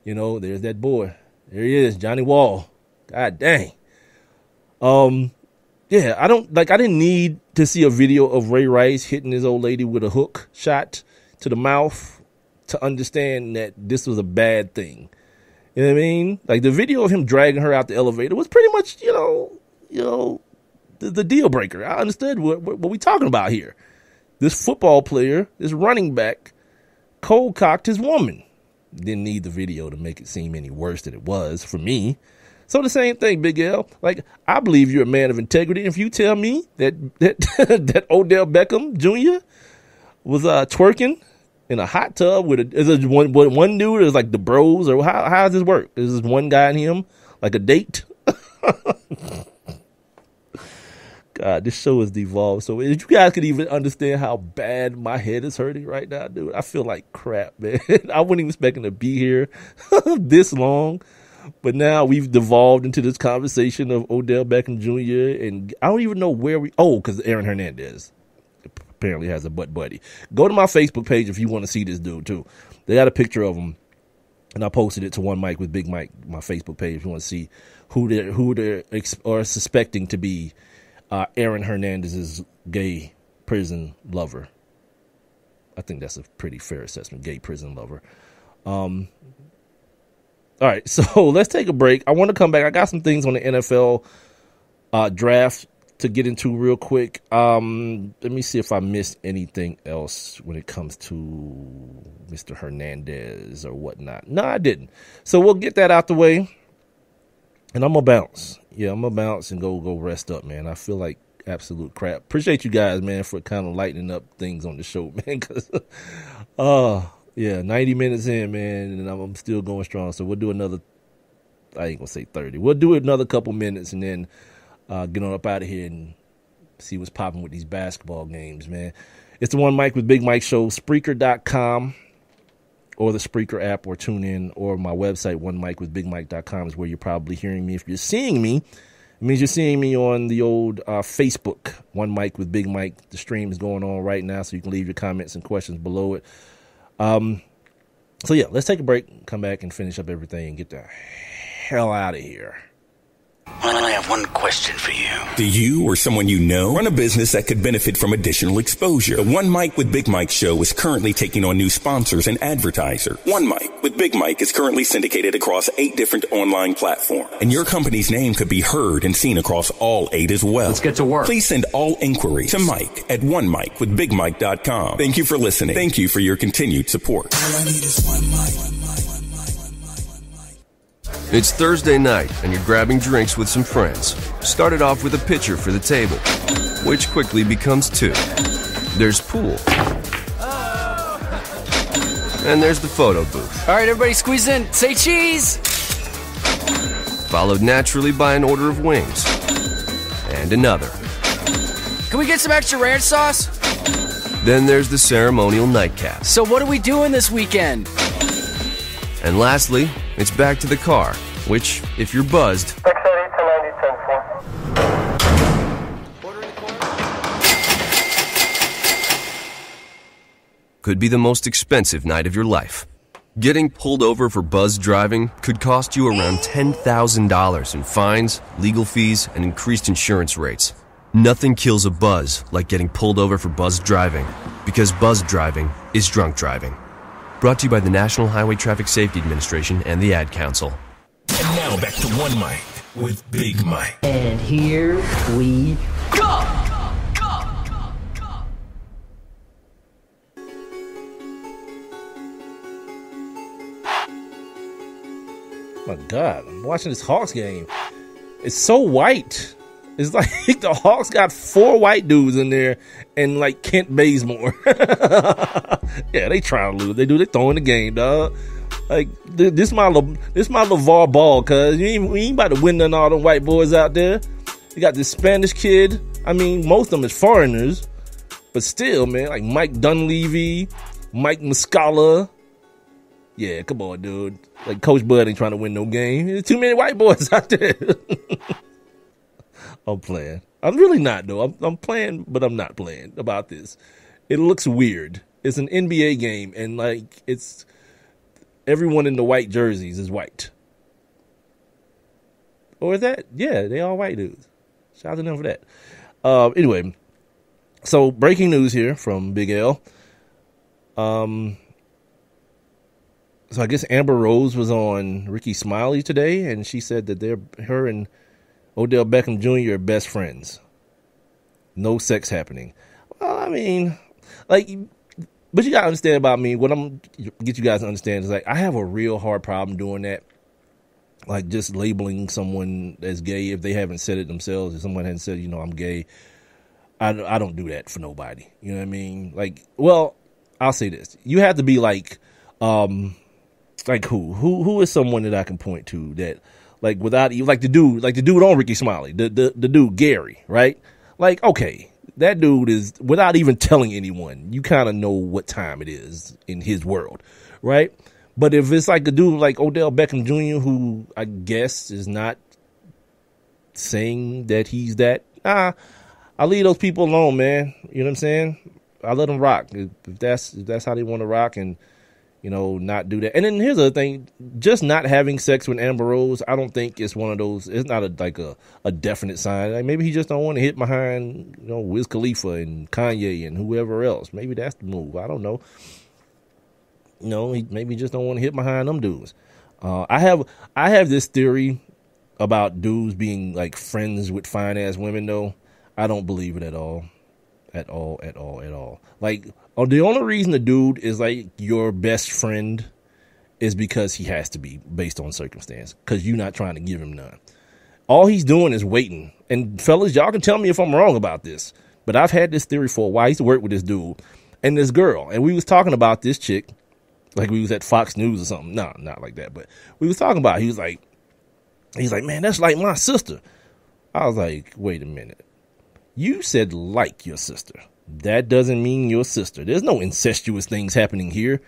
You know, there's that boy. There he is, Johnny Wall. God dang. Yeah, I didn't need to see a video of Ray Rice hitting his old lady with a hook shot to the mouth to understand that this was a bad thing. You know what I mean? Like, the video of him dragging her out the elevator was pretty much, you know, the deal breaker. I understood what we talking about here. This football player, this running back, cold cocked his woman. Didn't need the video to make it seem any worse than it was for me. So the same thing, Big L. Like, I believe you're a man of integrity. If you tell me that Odell Beckham Jr. was twerking in a hot tub with one dude, is like the bros, or how does this work? Is this one guy and him like a date? God, this show has devolved. So if you guys could even understand how bad my head is hurting right now, dude, I feel like crap, man. I wasn't even expecting to be here this long. But now we've devolved into this conversation of Odell Beckham Jr. And I don't even know where because Aaron Hernandez apparently has a butt buddy. Go to my Facebook page if you want to see this dude too. They got a picture of him, and I posted it to One Mic with Big Mike, my Facebook page, if you want to see who they are suspecting to be Aaron Hernandez's gay prison lover. I think that's a pretty fair assessment, gay prison lover. All right, so let's take a break. I want to come back. I got some things on the NFL draft to get into real quick. Let me see if I missed anything else when it comes to Mr. Hernandez or whatnot. No, I didn't. So we'll get that out the way, and I'm going to bounce. Yeah, I'm going to bounce and go rest up, man. I feel like absolute crap. Appreciate you guys, man, for kind of lightening up things on the show, man, because, yeah, 90 minutes in, man, and I'm still going strong. So we'll do another, I ain't going to say 30. We'll do another couple minutes and then get on up out of here and see what's popping with these basketball games, man. It's the One Mic with Big Mike show, Spreaker.com or the Spreaker app or tune in, or my website, onemicwithbigmike.com is where you're probably hearing me. If you're seeing me, it means you're seeing me on the old Facebook, One Mic with Big Mike. The stream is going on right now, so you can leave your comments and questions below it. So yeah, let's take a break, come back and finish up everything and get the hell out of here. I have one question for you. Do you or someone you know run a business that could benefit from additional exposure? The One Mic with Big Mike show is currently taking on new sponsors and advertisers. One Mic with Big Mike is currently syndicated across 8 different online platforms, and your company's name could be heard and seen across all 8 as well. Let's get to work. Please send all inquiries to Mike at onemicwithbigmike.com. Thank you for listening. Thank you for your continued support. All I need is one mic. It's Thursday night, and you're grabbing drinks with some friends. Started off with a pitcher for the table, which quickly becomes 2. There's pool. And there's the photo booth. All right, everybody squeeze in. Say cheese! Followed naturally by an order of wings. And another. Can we get some extra ranch sauce? Then there's the ceremonial nightcap. So what are we doing this weekend? And lastly, it's back to the car, which, if you're buzzed, could be the most expensive night of your life. Getting pulled over for buzz driving could cost you around $10,000 in fines, legal fees, and increased insurance rates. Nothing kills a buzz like getting pulled over for buzz driving, because buzz driving is drunk driving. Brought to you by the National Highway Traffic Safety Administration and the Ad Council. And now back to One Mic with Big Mike. And here we go! My God, I'm watching this Hawks game. It's so white. It's like the Hawks got 4 white dudes in there and like Kent Bazemore. Yeah, they trying to lose. They throwing the game, dog. Like this my LeVar Ball, cuz we ain't about to win none of all them white boys out there. You got this Spanish kid. I mean, most of them is foreigners, but still, man, like Mike Dunleavy, Mike Muscala. Yeah, come on, dude. Like Coach Bud ain't trying to win no game. There's too many white boys out there. I'm playing. I'm really not, though. I'm playing, but I'm not playing about this. It looks weird. It's an NBA game, and like it's everyone in the white jerseys is white. Or is that? Yeah, they all white dudes. Shout out to them for that. Anyway, so breaking news here from Big L. So I guess Amber Rose was on Ricky Smiley today, and she said that her and Odell Beckham Jr. are best friends. No sex happening. Well, I mean, like, but you gotta understand about me. What I'm get you guys to understand is like I have a real hard problem doing that. Like just labeling someone as gay if they haven't said it themselves. If someone hasn't said, I'm gay, I don't do that for nobody. You know what I mean? Like, well, I'll say this: you have to be like who is someone that I can point to that. Like without like the dude on Ricky Smiley, the dude Gary, right? Like, okay, that dude is, without even telling anyone, you kind of know what time it is in his world, right? But if it's like a dude like Odell Beckham Jr., who I guess is not saying that he's that, I leave those people alone, man. You know what I'm saying? I let them rock if that's how they want to rock, and not do that. And then here's the other thing: just not having sex with Amber Rose, I don't think it's one of those. It's not a definite sign. Like, maybe he just don't want to hit behind Wiz Khalifa and Kanye and whoever else. Maybe that's the move. I don't know. He maybe just don't want to hit behind them dudes. I have this theory about dudes being like friends with fine ass women, though. I don't believe it at all. At all. Like, the only reason the dude is like your best friend is because he has to be, based on circumstance, because you're not trying to give him none. All he's doing is waiting. And fellas, y'all can tell me if I'm wrong about this, but I've had this theory for a while. I used to work with this dude and this girl, and we was talking about this chick like we was at Fox News or something. No, not like that, but we was talking about it. He's like, man, that's like my sister. I was like, wait a minute. You said like your sister. That doesn't mean your sister. There's no incestuous things happening here.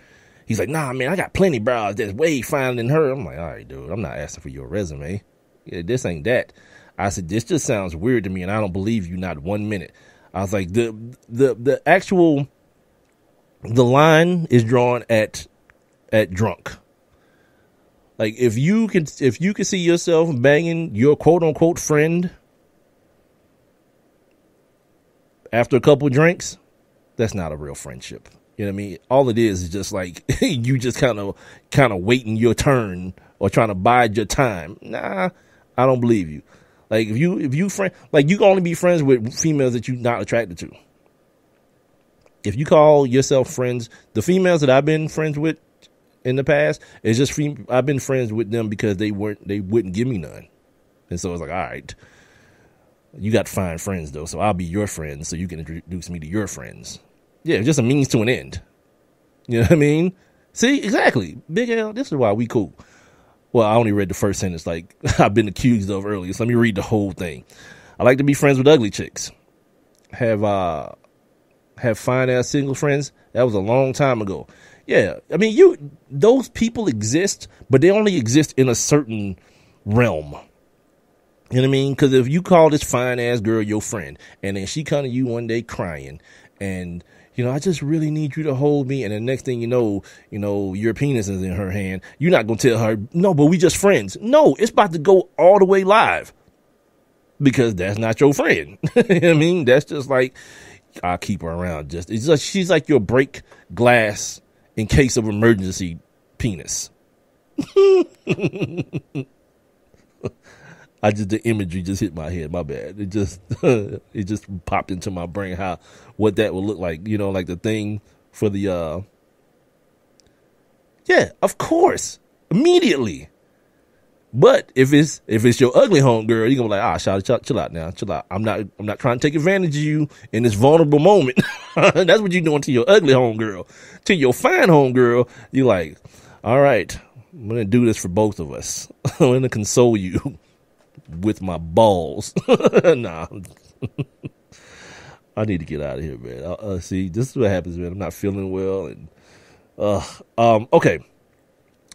He's like, nah, man, I got plenty of bras that's way finer than her. I'm like, all right, dude, I'm not asking for your resume. Yeah, this ain't that. I said, this just sounds weird to me, and I don't believe you not 1 minute. I was like, the actual, the line is drawn at drunk. Like, if you can see yourself banging your quote unquote friend after a couple of drinks, that's not a real friendship. You know what I mean? All it is just like you just kind of waiting your turn or trying to bide your time. Nah, I don't believe you. Like, if you friend, like, you can only be friends with females that you're not attracted to. If you call yourself friends, the females that I've been friends with in the past, it's just I've been friends with them because they wouldn't give me none. And so it's like, all right, you got fine friends though, so I'll be your friend so you can introduce me to your friends. Yeah, just a means to an end. You know what I mean? See, exactly. Big L, this is why we cool. Well, I only read the first sentence like I've been accused of earlier, so let me read the whole thing. I like to be friends with ugly chicks. Have fine ass single friends. That was a long time ago. Yeah, I mean, those people exist, but they only exist in a certain realm. You know what I mean? Because if you call this fine ass girl your friend, and then she come to you one day crying, and I just really need you to hold me, and the next thing you know, your penis is in her hand, you're not gonna tell her, no, but we just friends. No, it's about to go all the way live, because that's not your friend. You know what I mean? That's just like, I'll keep her around. She's like your break glass in case of emergency penis. The imagery just hit my head. My bad. It just popped into my brain what that would look like. Like the thing for the, yeah, of course, immediately. But if it's your ugly home girl, you're gonna be like, chill out now, chill out. I'm not trying to take advantage of you in this vulnerable moment. That's what you're doing to your ugly home girl. To your fine home girl, you're like, all right, I'm gonna do this for both of us. I'm gonna console you with my balls. Nah. I need to get out of here, man. See, this is what happens, man. I'm not feeling well, and okay.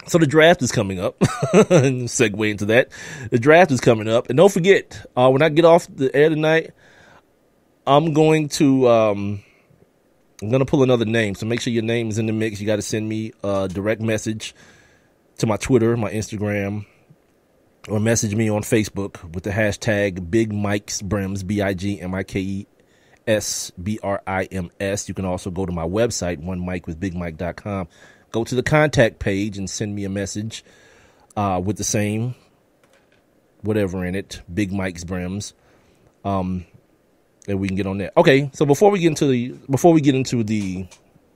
So the draft is coming up. Segue into that. The draft is coming up, and don't forget, when I get off the air tonight, I'm going to pull another name. So make sure your name is in the mix. You got to send me a direct message to my Twitter, my Instagram, or message me on Facebook with the hashtag Big Mike's Brims, BigMikesBrims. You can also go to my website, onemikewithbigmike.com. Go to the contact page and send me a message with the same whatever in it, Big Mike's Brims, and we can get on that. Okay, so before we get into the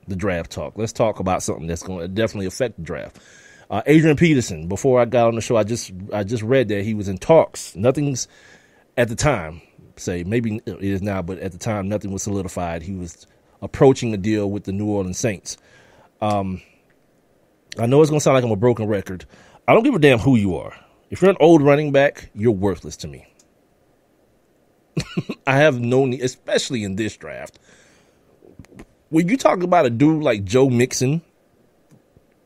draft talk, let's talk about something that's going to definitely affect the draft. Adrian Peterson, before I got on the show, I just read that he was in talks. Nothing's at the time, say maybe it is now, but at the time nothing was solidified. He was approaching a deal with the New Orleans Saints. I know it's going to sound like I'm a broken record. I don't give a damn who you are. If you're an old running back, you're worthless to me. I have no need, especially in this draft. When you talk about a dude like Joe Mixon,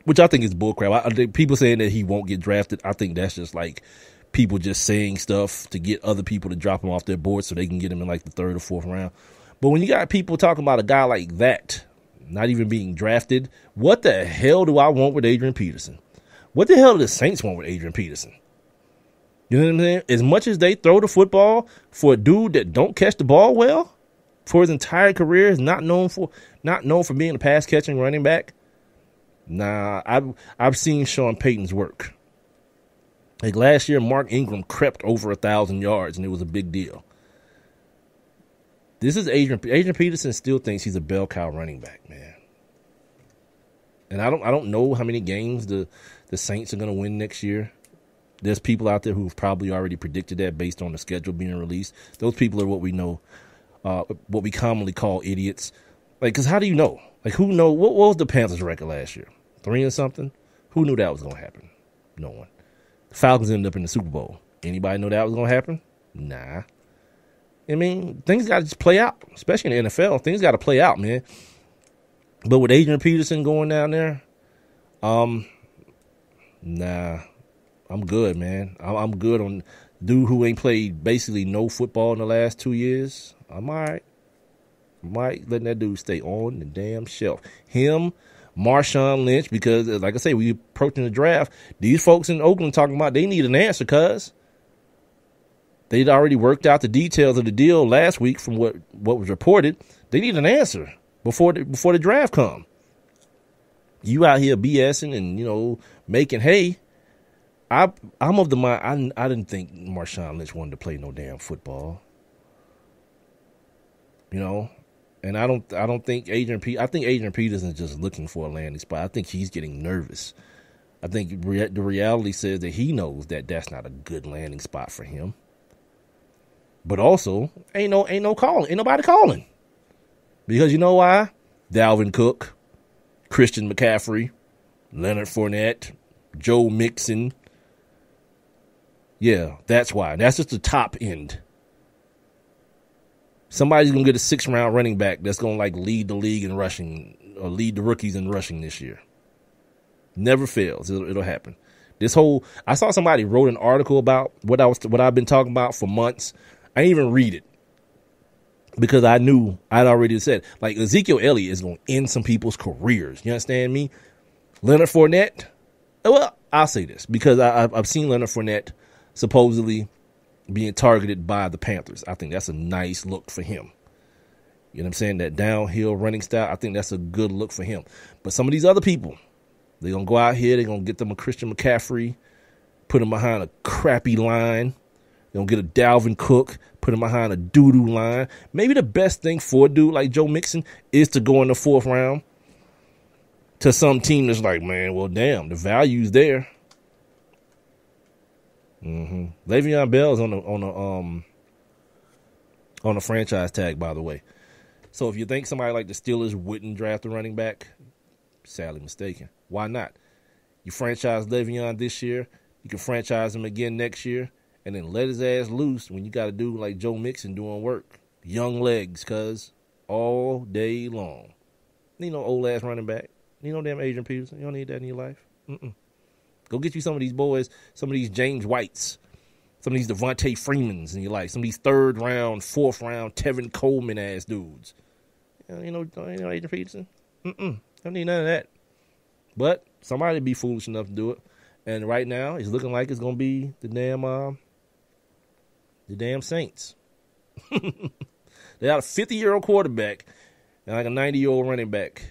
which I think is bullcrap. I think people saying that he won't get drafted, I think that's just like people just saying stuff to get other people to drop him off their board so they can get him in like the 3rd or 4th round. But when you got people talking about a guy like that, not even being drafted, what the hell do I want with Adrian Peterson? What the hell do the Saints want with Adrian Peterson? You know what I'm saying? As much as they throw the football for a dude that don't catch the ball well, for his entire career is not known for being a pass catching running back. Nah, I've seen Sean Payton's work. Like last year, Mark Ingram crept over 1,000 yards, and it was a big deal. This is Adrian Peterson still thinks he's a bell cow running back, man. And I don't know how many games the Saints are going to win next year. There's people out there who've probably already predicted that based on the schedule being released. Those people are what we know, what we commonly call idiots. Like, because how do you know? Like, who know? What was the Panthers' record last year? 3 and something? Who knew that was going to happen? No one. The Falcons ended up in the Super Bowl. Anybody know that was going to happen? Nah. I mean, things got to just play out, especially in the NFL. Things got to play out, man. But with Adrian Peterson going down there, nah, I'm good, man. I'm good on dude who ain't played basically no football in the last 2 years. I'm all right. Letting that dude stay on the damn shelf. Him, Marshawn Lynch, because like I say, we approaching the draft. These folks in Oakland talking about they need an answer, cuz they'd already worked out the details of the deal last week from what was reported. They need an answer before the draft come. You out here BSing and making hay. I'm of the mind. I didn't think Marshawn Lynch wanted to play no damn football. And I don't think I think Adrian Peterson's just looking for a landing spot. I think he's getting nervous. I think the reality says that he knows that that's not a good landing spot for him. But also, ain't nobody calling. Because you know why? Dalvin Cook, Christian McCaffrey, Leonard Fournette, Joe Mixon. Yeah, that's why. That's just the top end. Somebody's going to get a 6th round running back that's going to lead the league in rushing or lead the rookies in rushing this year. Never fails. It'll happen. I saw somebody wrote an article about what I've been talking about for months. I didn't even read it because I knew I'd already said, like, Ezekiel Elliott is going to end some people's careers. You understand me? Leonard Fournette. Well, I'll say this because I've seen Leonard Fournette supposedly being targeted by the Panthers. I think that's a nice look for him. You know what I'm saying? That downhill running style, I think that's a good look for him. But some of these other people, they're going to go out here, they're going to get them a Christian McCaffrey, put him behind a crappy line. They're going to get a Dalvin Cook, put him behind a doo-doo line. Maybe the best thing for a dude like Joe Mixon is to go in the 4th round to some team that's like, man, well, damn, the value's there. Le'Veon Bell's on the franchise tag, by the way. So if you think somebody like the Steelers wouldn't draft a running back, sadly mistaken. Why not? You franchise Le'Veon this year, you can franchise him again next year, and then let his ass loose when you got a dude like Joe Mixon doing work. Young legs, cuz, all day long. Need no old ass running back. Need no damn Adrian Peterson. You don't need that in your life. Go get you some of these boys, some of these James Whites, some of these Devontae Freemans in your life, some of these 3rd round, 4th round, Tevin Coleman ass dudes. You know Adrian Peterson? Don't need none of that. But somebody be foolish enough to do it. And right now, it's looking like it's gonna be the damn Saints. They got a 50-year-old quarterback and like a 90-year-old running back.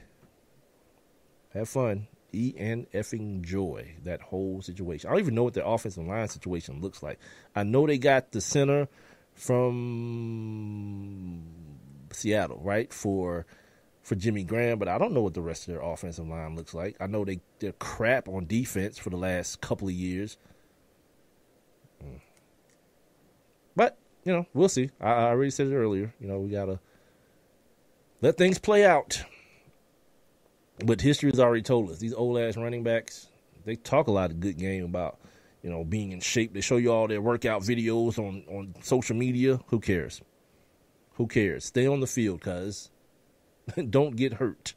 Have fun. Effing joy, that whole situation. I don't even know what their offensive line situation looks like. I know they got the center from Seattle, right, for Jimmy Graham, but I don't know what the rest of their offensive line looks like. I know they're crap on defense for the last couple of years. But, we'll see. I already said it earlier. We got to let things play out. But history has already told us, these old-ass running backs, they talk a lot of good game about, being in shape. They show you all their workout videos on social media. Who cares? Who cares? Stay on the field, cuz. Don't get hurt.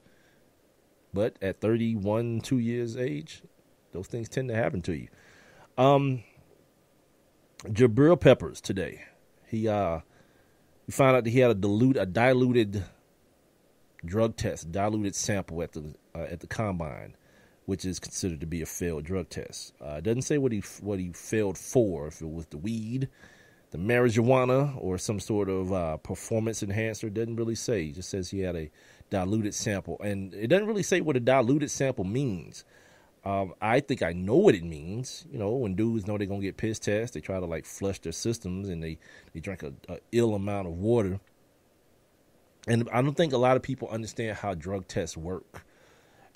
But at 31, 2 years age, those things tend to happen to you. Jabril Peppers today. He found out that he had a diluted drug test, diluted sample at the combine, which is considered to be a failed drug test. It doesn't say what he failed for, if it was the weed, the marijuana, or some sort of performance enhancer. It doesn't really say. It just says he had a diluted sample. And it doesn't really say what a diluted sample means. I think I know what it means. When dudes know they're going to get piss tests, they try to like flush their systems, and they drink a ill amount of water. And I don't think a lot of people understand how drug tests work.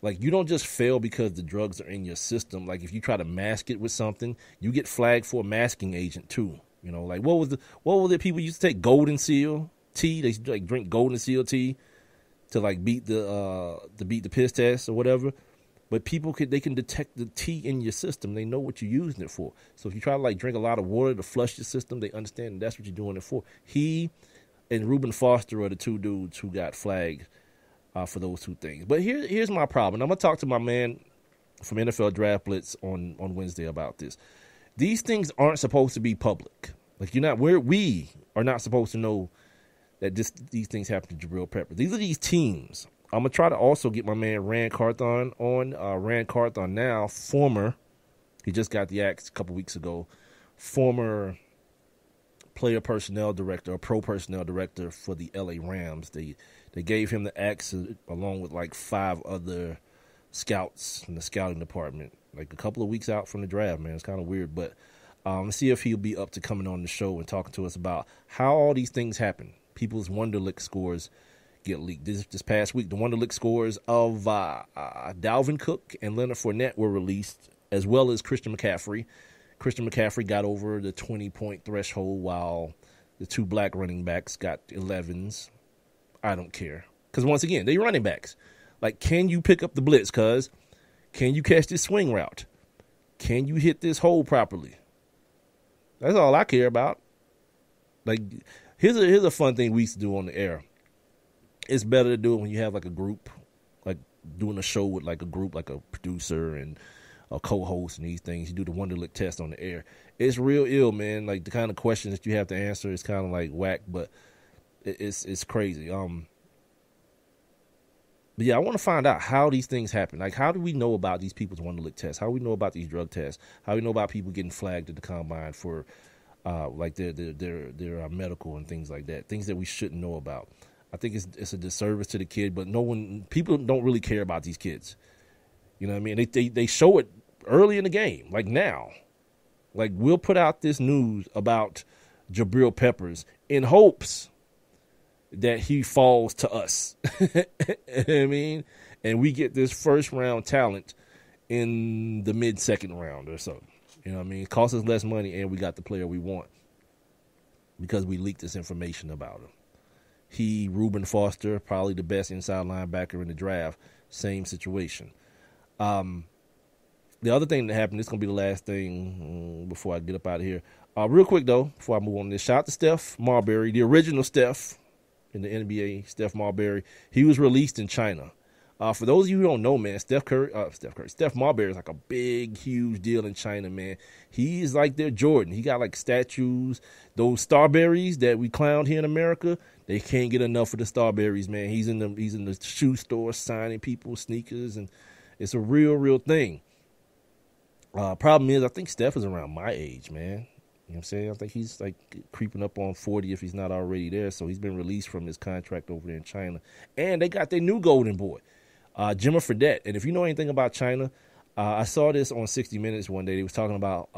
Like, you don't just fail because the drugs are in your system. Like, if you try to mask it with something, you get flagged for a masking agent too. Like what was it people used to take? Golden Seal tea. They used to like drink Golden Seal tea to like beat the piss test or whatever. But people can detect the tea in your system. They know what you're using it for. So if you try to like drink a lot of water to flush your system, they understand that's what you're doing it for. He and Reuben Foster are the two dudes who got flagged for those two things. But here's my problem. I'm gonna talk to my man from NFL Draft Blitz on Wednesday about this. These things aren't supposed to be public. Like we are not supposed to know that these things happen to Jabril Peppers. These are these teams. I'm gonna try to also get my man Rand Carthon on. Rand Carthon now, he just got the axe a couple weeks ago, former player personnel director or pro personnel director for the LA Rams. They gave him the axe along with like 5 other scouts in the scouting department, like a couple of weeks out from the draft, man. It's kind of weird, but let's see if he'll be up to coming on the show and talking to us about how all these things happen. People's Wonderlic scores get leaked. This past week, the Wonderlic scores of Dalvin Cook and Leonard Fournette were released, as well as Christian McCaffrey. Christian McCaffrey got over the 20-point threshold, while the 2 black running backs got 11s. I don't care. Because once again, they're running backs. Like, can you pick up the blitz, cuz? Can you catch this swing route? Can you hit this hole properly? That's all I care about. Like, here's a fun thing we used to do on the air. It's better to do it when you have like a group, like doing a show with like a group, like a producer and a co-host and these things. You do the Wonderlic test on the air. It's real ill, man. Like the kind of questions that you have to answer is kind of like whack, but it's crazy. But yeah, I want to find out how these things happen. Like, how do we know about these people's Wonderlic tests? How do we know about these drug tests? How do we know about people getting flagged at the combine for like their medical and things like that? Things that we shouldn't know about. I think it's a disservice to the kid, but people don't really care about these kids. You know what I mean? They show it early in the game, like now. Like, we'll put out this news about Jabril Peppers in hopes that he falls to us. I mean, and we get this first round talent in the mid-second round or so. You know what I mean? It costs us less money, and we got the player we want because we leaked this information about him. Reuben Foster, probably the best inside linebacker in the draft, same situation. The other thing that happened, this is going to be the last thing before I get up out of here. Real quick, though, before I move on to this, shout out to Steph Marbury, the original Steph in the NBA, Steph Marbury. He was released in China. For those of you who don't know, man, Steph Marbury is like a big, huge deal in China, man. He's like their Jordan. He got like statues. Those Starberries that we clowned here in America, they can't get enough of the Starberries, man. He's in the shoe store signing people's sneakers, and it's a real thing. Problem is, I think Steph is around my age, man. You know what I'm saying? I think he's like creeping up on 40 if he's not already there. So he's been released from his contract over there in China. And they got their new golden boy, Jimmy Fredette. And if you know anything about China, I saw this on 60 Minutes one day. They was talking about,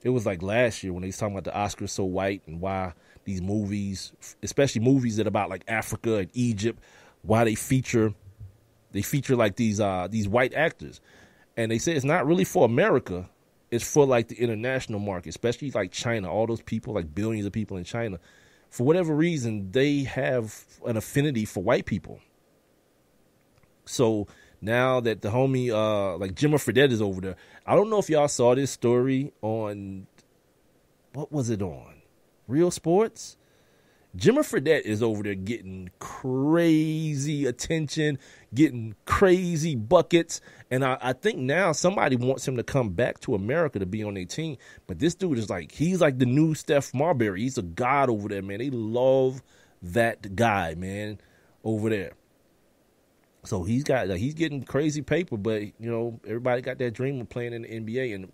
it was like last year when they was talking about the Oscars so white and why these movies, especially movies that are about like Africa and Egypt, why they feature like these white actors. And they say it's not really for America. It's for like the international market, especially like China, all those people, like billions of people in China. For whatever reason, they have an affinity for white people. So now that the homie, like Jimmer Fredette is over there. I don't know if y'all saw this story on, what was it on? Real Sports? Jimmer Fredette is over there getting crazy attention, getting crazy buckets. And I think now somebody wants him to come back to America to be on their team. But this dude is like, he's like the new Steph Marbury. He's a god over there, man. They love that guy, man, over there. So he's getting crazy paper, but you know, everybody got that dream of playing in the NBA. And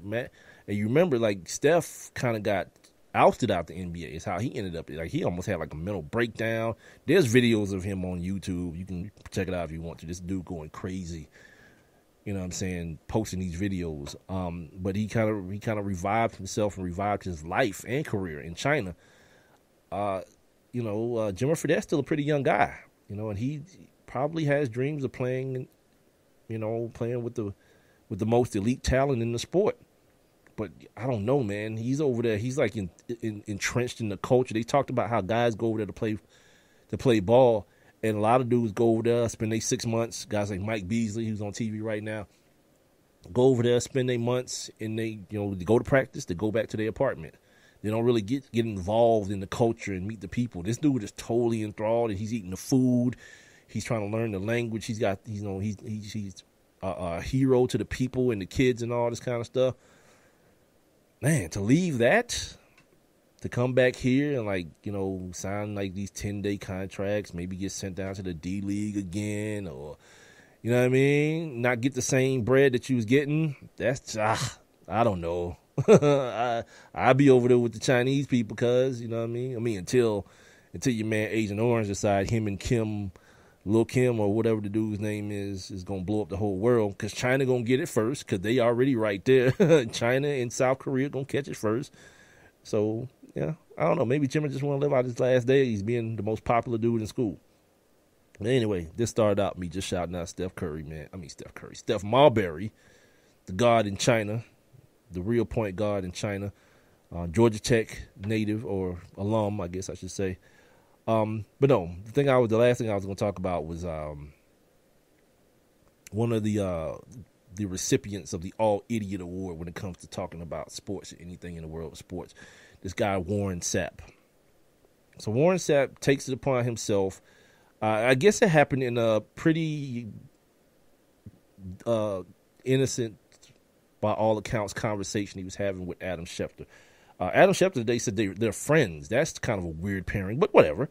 you remember, like, Steph kind of got ousted out the NBA. Is how he ended up. Like, he almost had like a mental breakdown. There's videos of him on YouTube. You can check it out if you want to. This dude going crazy. You know what I'm saying? Posting these videos. But he kind of revived himself and revived his life and career in China. You know, Jimmer Fredette's still a pretty young guy. You know, and he probably has dreams of playing. You know, playing with the most elite talent in the sport. But I don't know, man. He's over there. He's like entrenched in the culture. They talked about how guys go over there to play ball, and a lot of dudes go over there, spend their 6 months. Guys like Mike Beasley, who's on TV right now, go over there, spend their months, and they go to practice. They go back to their apartment. They don't really get involved in the culture and meet the people. This dude is totally enthralled, and he's eating the food. He's trying to learn the language. He's a hero to the people and the kids and all this kind of stuff. Man, to leave that, to come back here and, like, you know, sign like these 10-day contracts, maybe get sent down to the D League again, or, you know what I mean, not get the same bread that you was getting. That's I don't know. I'll be over there with the Chinese people, because, you know what I mean. Until your man Agent Orange decide him and Kim, Lil Kim, or whatever the dude's name is going to blow up the whole world, because China going to get it first, because they already right there. China and South Korea going to catch it first. So, yeah, I don't know. Maybe Jimmer just want to live out his last days being the most popular dude in school. But anyway, this started out me just shouting out Steph Marbury, the god in China, the real point guard in China, Georgia Tech native, or alum, I guess I should say. But no, the last thing I was going to talk about was one of the recipients of the All Idiot Award when it comes to talking about sports or anything in the world of sports. This guy Warren Sapp. So Warren Sapp takes it upon himself. I guess it happened in a pretty innocent, by all accounts, conversation he was having with Adam Schefter. Adam Schefter, they said they're friends. That's kind of a weird pairing, but whatever.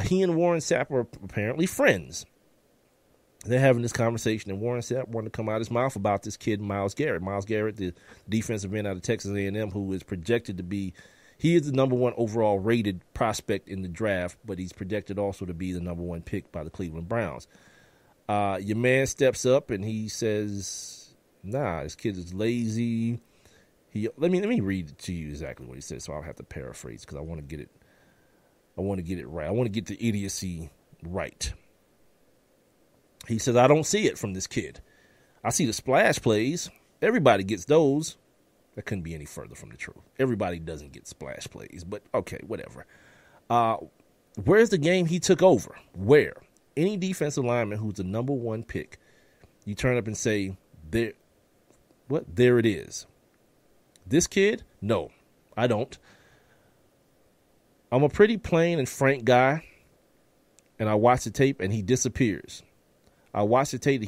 He and Warren Sapp are apparently friends. They're having this conversation, and Warren Sapp wanted to come out his mouth about this kid, Myles Garrett. Myles Garrett, the defensive end out of Texas A&M, who is projected to be, he is the number one overall rated prospect in the draft, but he's projected also to be the number one pick by the Cleveland Browns. Your man steps up and he says, nah, this kid is lazy. Let me read to you exactly what he said, so I'll have to paraphrase, because I want to get it right. I want to get the idiocy right. He says, I don't see it from this kid. I see the splash plays. Everybody gets those. That couldn't be any further from the truth. Everybody doesn't get splash plays, but okay, whatever. Where's the game he took over? Where? Any defensive lineman who's the number one pick, you turn up and say, there it is. This kid? No, I don't. I'm a pretty plain and frank guy, and I watch the tape and he disappears. I watch the tape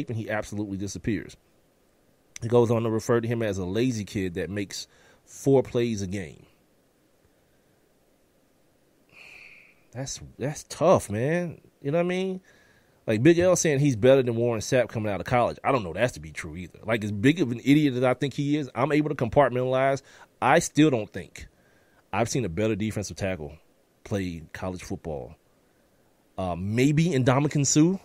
and he absolutely disappears. He goes on to refer to him as a lazy kid that makes 4 plays a game. That's tough, man. You know what I mean? Like Big L saying he's better than Warren Sapp coming out of college. I don't know that's to be true either. Like, as big of an idiot as I think he is, I'm able to compartmentalize. I still don't think I've seen a better defensive tackle play college football. Maybe Ndamukong Suh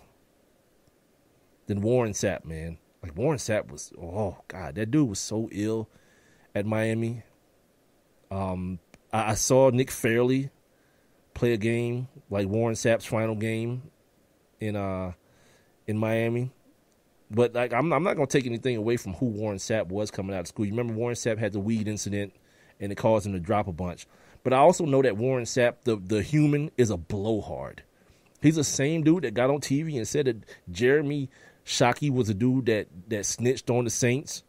than Warren Sapp, man. Like, Warren Sapp was, oh God, that dude was so ill at Miami. I saw Nick Fairley play a game like Warren Sapp's final game in Miami. But like, I'm not gonna take anything away from who Warren Sapp was coming out of school. You remember Warren Sapp had the weed incident and it caused him to drop a bunch. But I also know that Warren Sapp, the human, is a blowhard. He's the same dude that got on TV and said that Jeremy Shockey was a dude that snitched on the Saints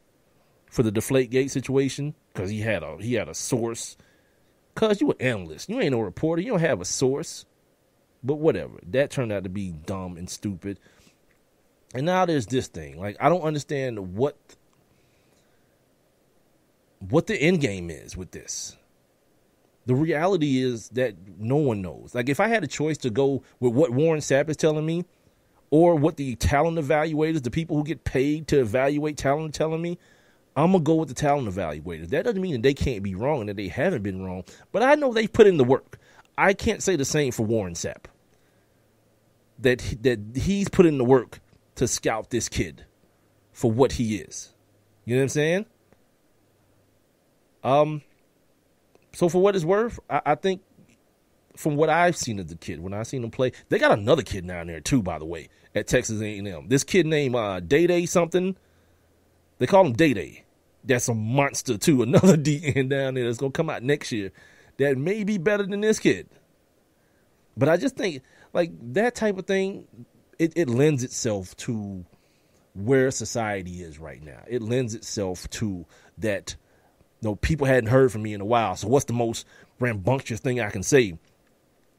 for the Deflategate situation because he had a source. Cause you an analyst, you ain't no reporter, you don't have a source. But whatever, that turned out to be dumb and stupid. And now there's this thing. Like, I don't understand what the end game is with this. The reality is that no one knows. Like, if I had a choice to go with what Warren Sapp is telling me or what the talent evaluators, the people who get paid to evaluate talent, are telling me, I'm going to go with the talent evaluators. That doesn't mean that they can't be wrong and that they haven't been wrong. But I know they've put in the work. I can't say the same for Warren Sapp. That he's put in the work to scout this kid for what he is. You know what I'm saying? So for what it's worth, I think from what I've seen of the kid, when I've seen him play, they got another kid down there too, by the way, at Texas A&M. This kid named Day something. They call him Day. That's a monster too. Another DN down there that's going to come out next year that may be better than this kid. But I just think, like, that type of thing, it lends itself to where society is right now. It lends itself to that, people hadn't heard from me in a while. So what's the most rambunctious thing I can say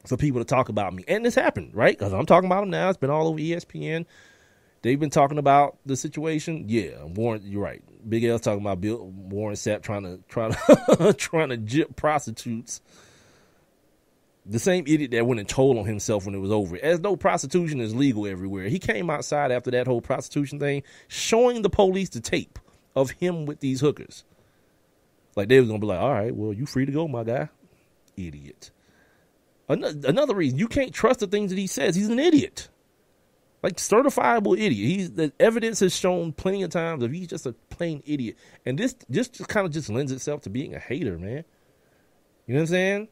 for people to talk about me? And this happened, right? Because I'm talking about him now. It's been all over ESPN. They've been talking about the situation. Yeah, Warren, you're right. Big L's talking about Warren Sapp trying to gyp prostitutes. The same idiot that went and told on himself when it was over. As though prostitution is legal everywhere. He came outside after that whole prostitution thing, showing the police the tape of him with these hookers. Like, they was going to be like, all right, well, you free to go, my guy. Idiot. Another reason, you can't trust the things that he says. He's an idiot. Like, certifiable idiot. The evidence has shown plenty of times that he's just a plain idiot. And this just kind of just lends itself to being a hater, man. You know what I'm saying?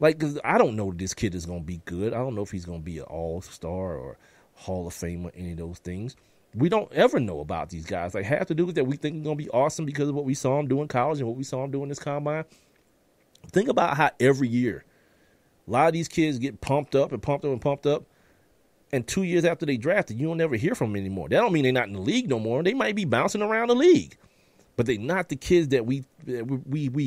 Like, 'cause I don't know if this kid is going to be good. I don't know if he's going to be an all-star or Hall of Fame or any of those things. We don't ever know about these guys. Like, half the dudes that we think are going to be awesome because of what we saw him do in college and what we saw him do in this combine. Think about how every year a lot of these kids get pumped up and pumped up and pumped up. And 2 years after they drafted, you don't ever hear from them anymore. That don't mean they're not in the league no more. They might be bouncing around the league. But they're not the kids that we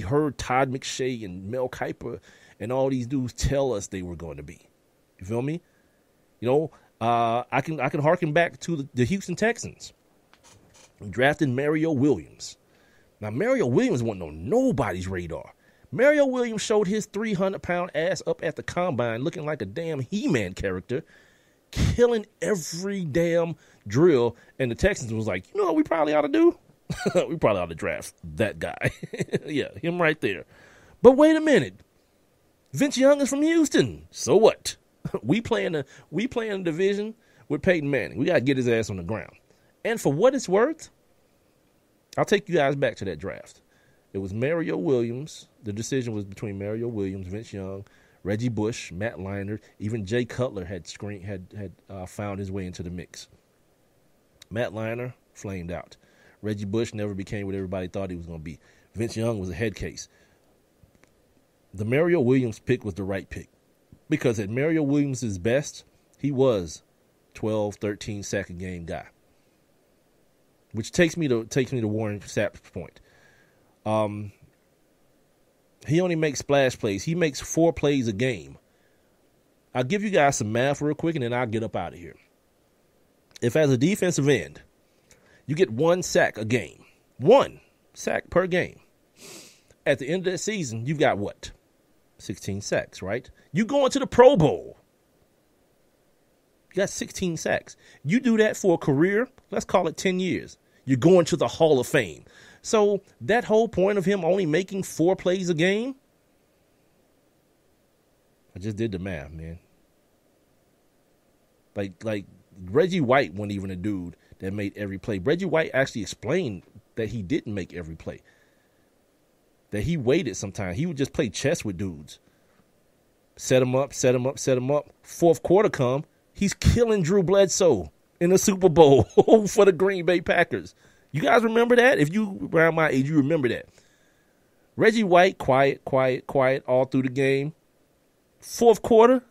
heard Todd McShay and Mel Kiper and all these dudes tell us they were going to be. You feel me? I can harken back to the Houston Texans. Drafted Mario Williams. Now, Mario Williams wasn't on nobody's radar. Mario Williams showed his 300-pound ass up at the combine looking like a damn He-Man character, killing every damn drill. And the Texans was like, you know what we probably ought to do? We probably ought to draft that guy. Yeah, him right there. But wait a minute. Vince Young is from Houston. So what? We playing a division with Peyton Manning. We got to get his ass on the ground. And for what it's worth, I'll take you guys back to that draft. It was Mario Williams. The decision was between Mario Williams, Vince Young, Reggie Bush, Matt Leinart. Even Jay Cutler had found his way into the mix. Matt Leinart flamed out. Reggie Bush never became what everybody thought he was going to be. Vince Young was a head case. The Mario Williams pick was the right pick because at Mario Williams' best, he was 12, 13 sack a game guy. Which takes me to Warren Sapp's point. He only makes splash plays. He makes 4 plays a game. I'll give you guys some math real quick and then I'll get up out of here. If as a defensive end, you get 1 sack a game, 1 sack per game. At the end of that season, you've got what? 16 sacks, right? You go into the Pro Bowl. You got 16 sacks. You do that for a career, let's call it 10 years. You're going to the Hall of Fame. So that whole point of him only making 4 plays a game, I just did the math, man. Like Reggie White wasn't even a dude that made every play. Reggie White actually explained that he didn't make every play. That he waited sometimes. He would just play chess with dudes. Set him up. Fourth quarter come, he's killing Drew Bledsoe in the Super Bowl for the Green Bay Packers. You guys remember that? If you around my age, you remember that. Reggie White, quiet all through the game. Fourth quarter,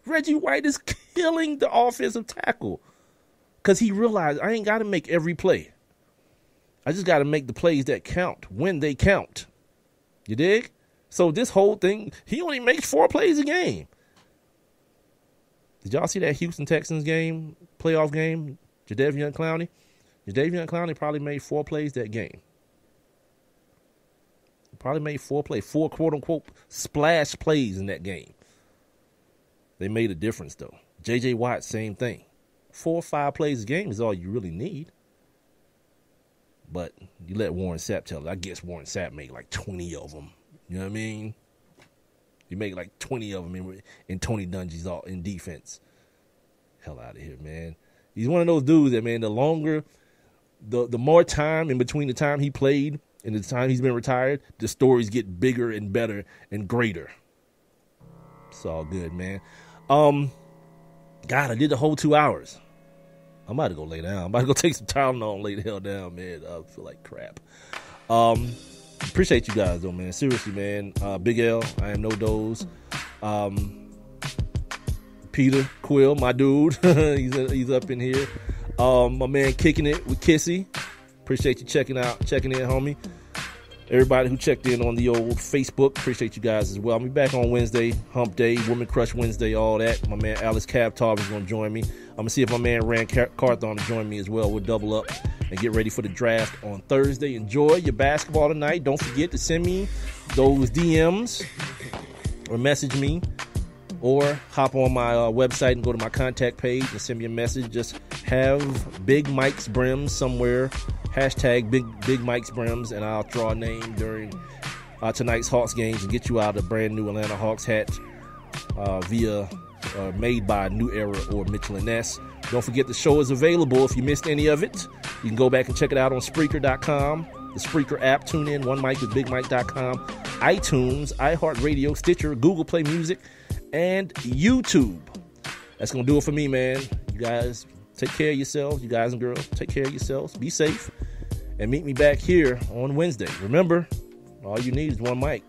Reggie White is killing the offensive tackle because he realized I ain't got to make every play. I just got to make the plays that count when they count. You dig? So this whole thing, he only makes 4 plays a game. Did y'all see that Houston Texans game, playoff game? Jadeveon Clowney probably made 4 plays that game. Probably made 4 plays, 4 quote-unquote splash plays in that game. They made a difference, though. J.J. Watt, same thing. 4 or 5 plays a game is all you really need. But you let Warren Sapp tell it. I guess Warren Sapp made like 20 of them. You know what I mean? You make like 20 of them in Tony Dungy's all in defense. Hell out of here, man. He's one of those dudes that, man, the longer, the more time in between the time he played and the time he's been retired, the stories get bigger and better and greater. It's all good, man. God, I did the whole 2 hours. I'm about to go lay down. I'm about to go take some Tylenol and lay the hell down, man. I feel like crap. Appreciate you guys, though, man. Seriously, man. Big L, I am no doze. Peter Quill, my dude. he's up in here. My man Kicking It with Kissy. Appreciate you checking in, homie. Everybody who checked in on the old Facebook, appreciate you guys as well. I'll be back on Wednesday, Hump Day, Woman Crush Wednesday, all that. My man Alice Cabtar is going to join me. I'm going to see if my man Rand Carthon will join me as well. We'll double up and get ready for the draft on Thursday. Enjoy your basketball tonight. Don't forget to send me those DMs or message me or hop on my website and go to my contact page and send me a message. Just have Big Mike's Brims somewhere. Hashtag Big Mike's Brims, and I'll draw a name during tonight's Hawks games and get you out a brand new Atlanta Hawks hat via made by New Era or Mitchell & Ness. Don't forget the show is available if you missed any of it. You can go back and check it out on Spreaker.com, the Spreaker app, tune in, OneMikeWithBigMike.com, iTunes, iHeartRadio, Stitcher, Google Play Music, and YouTube. That's going to do it for me, man. You guys take care of yourselves. You guys and girls, take care of yourselves. Be safe. And meet me back here on Wednesday. Remember, all you need is one mic.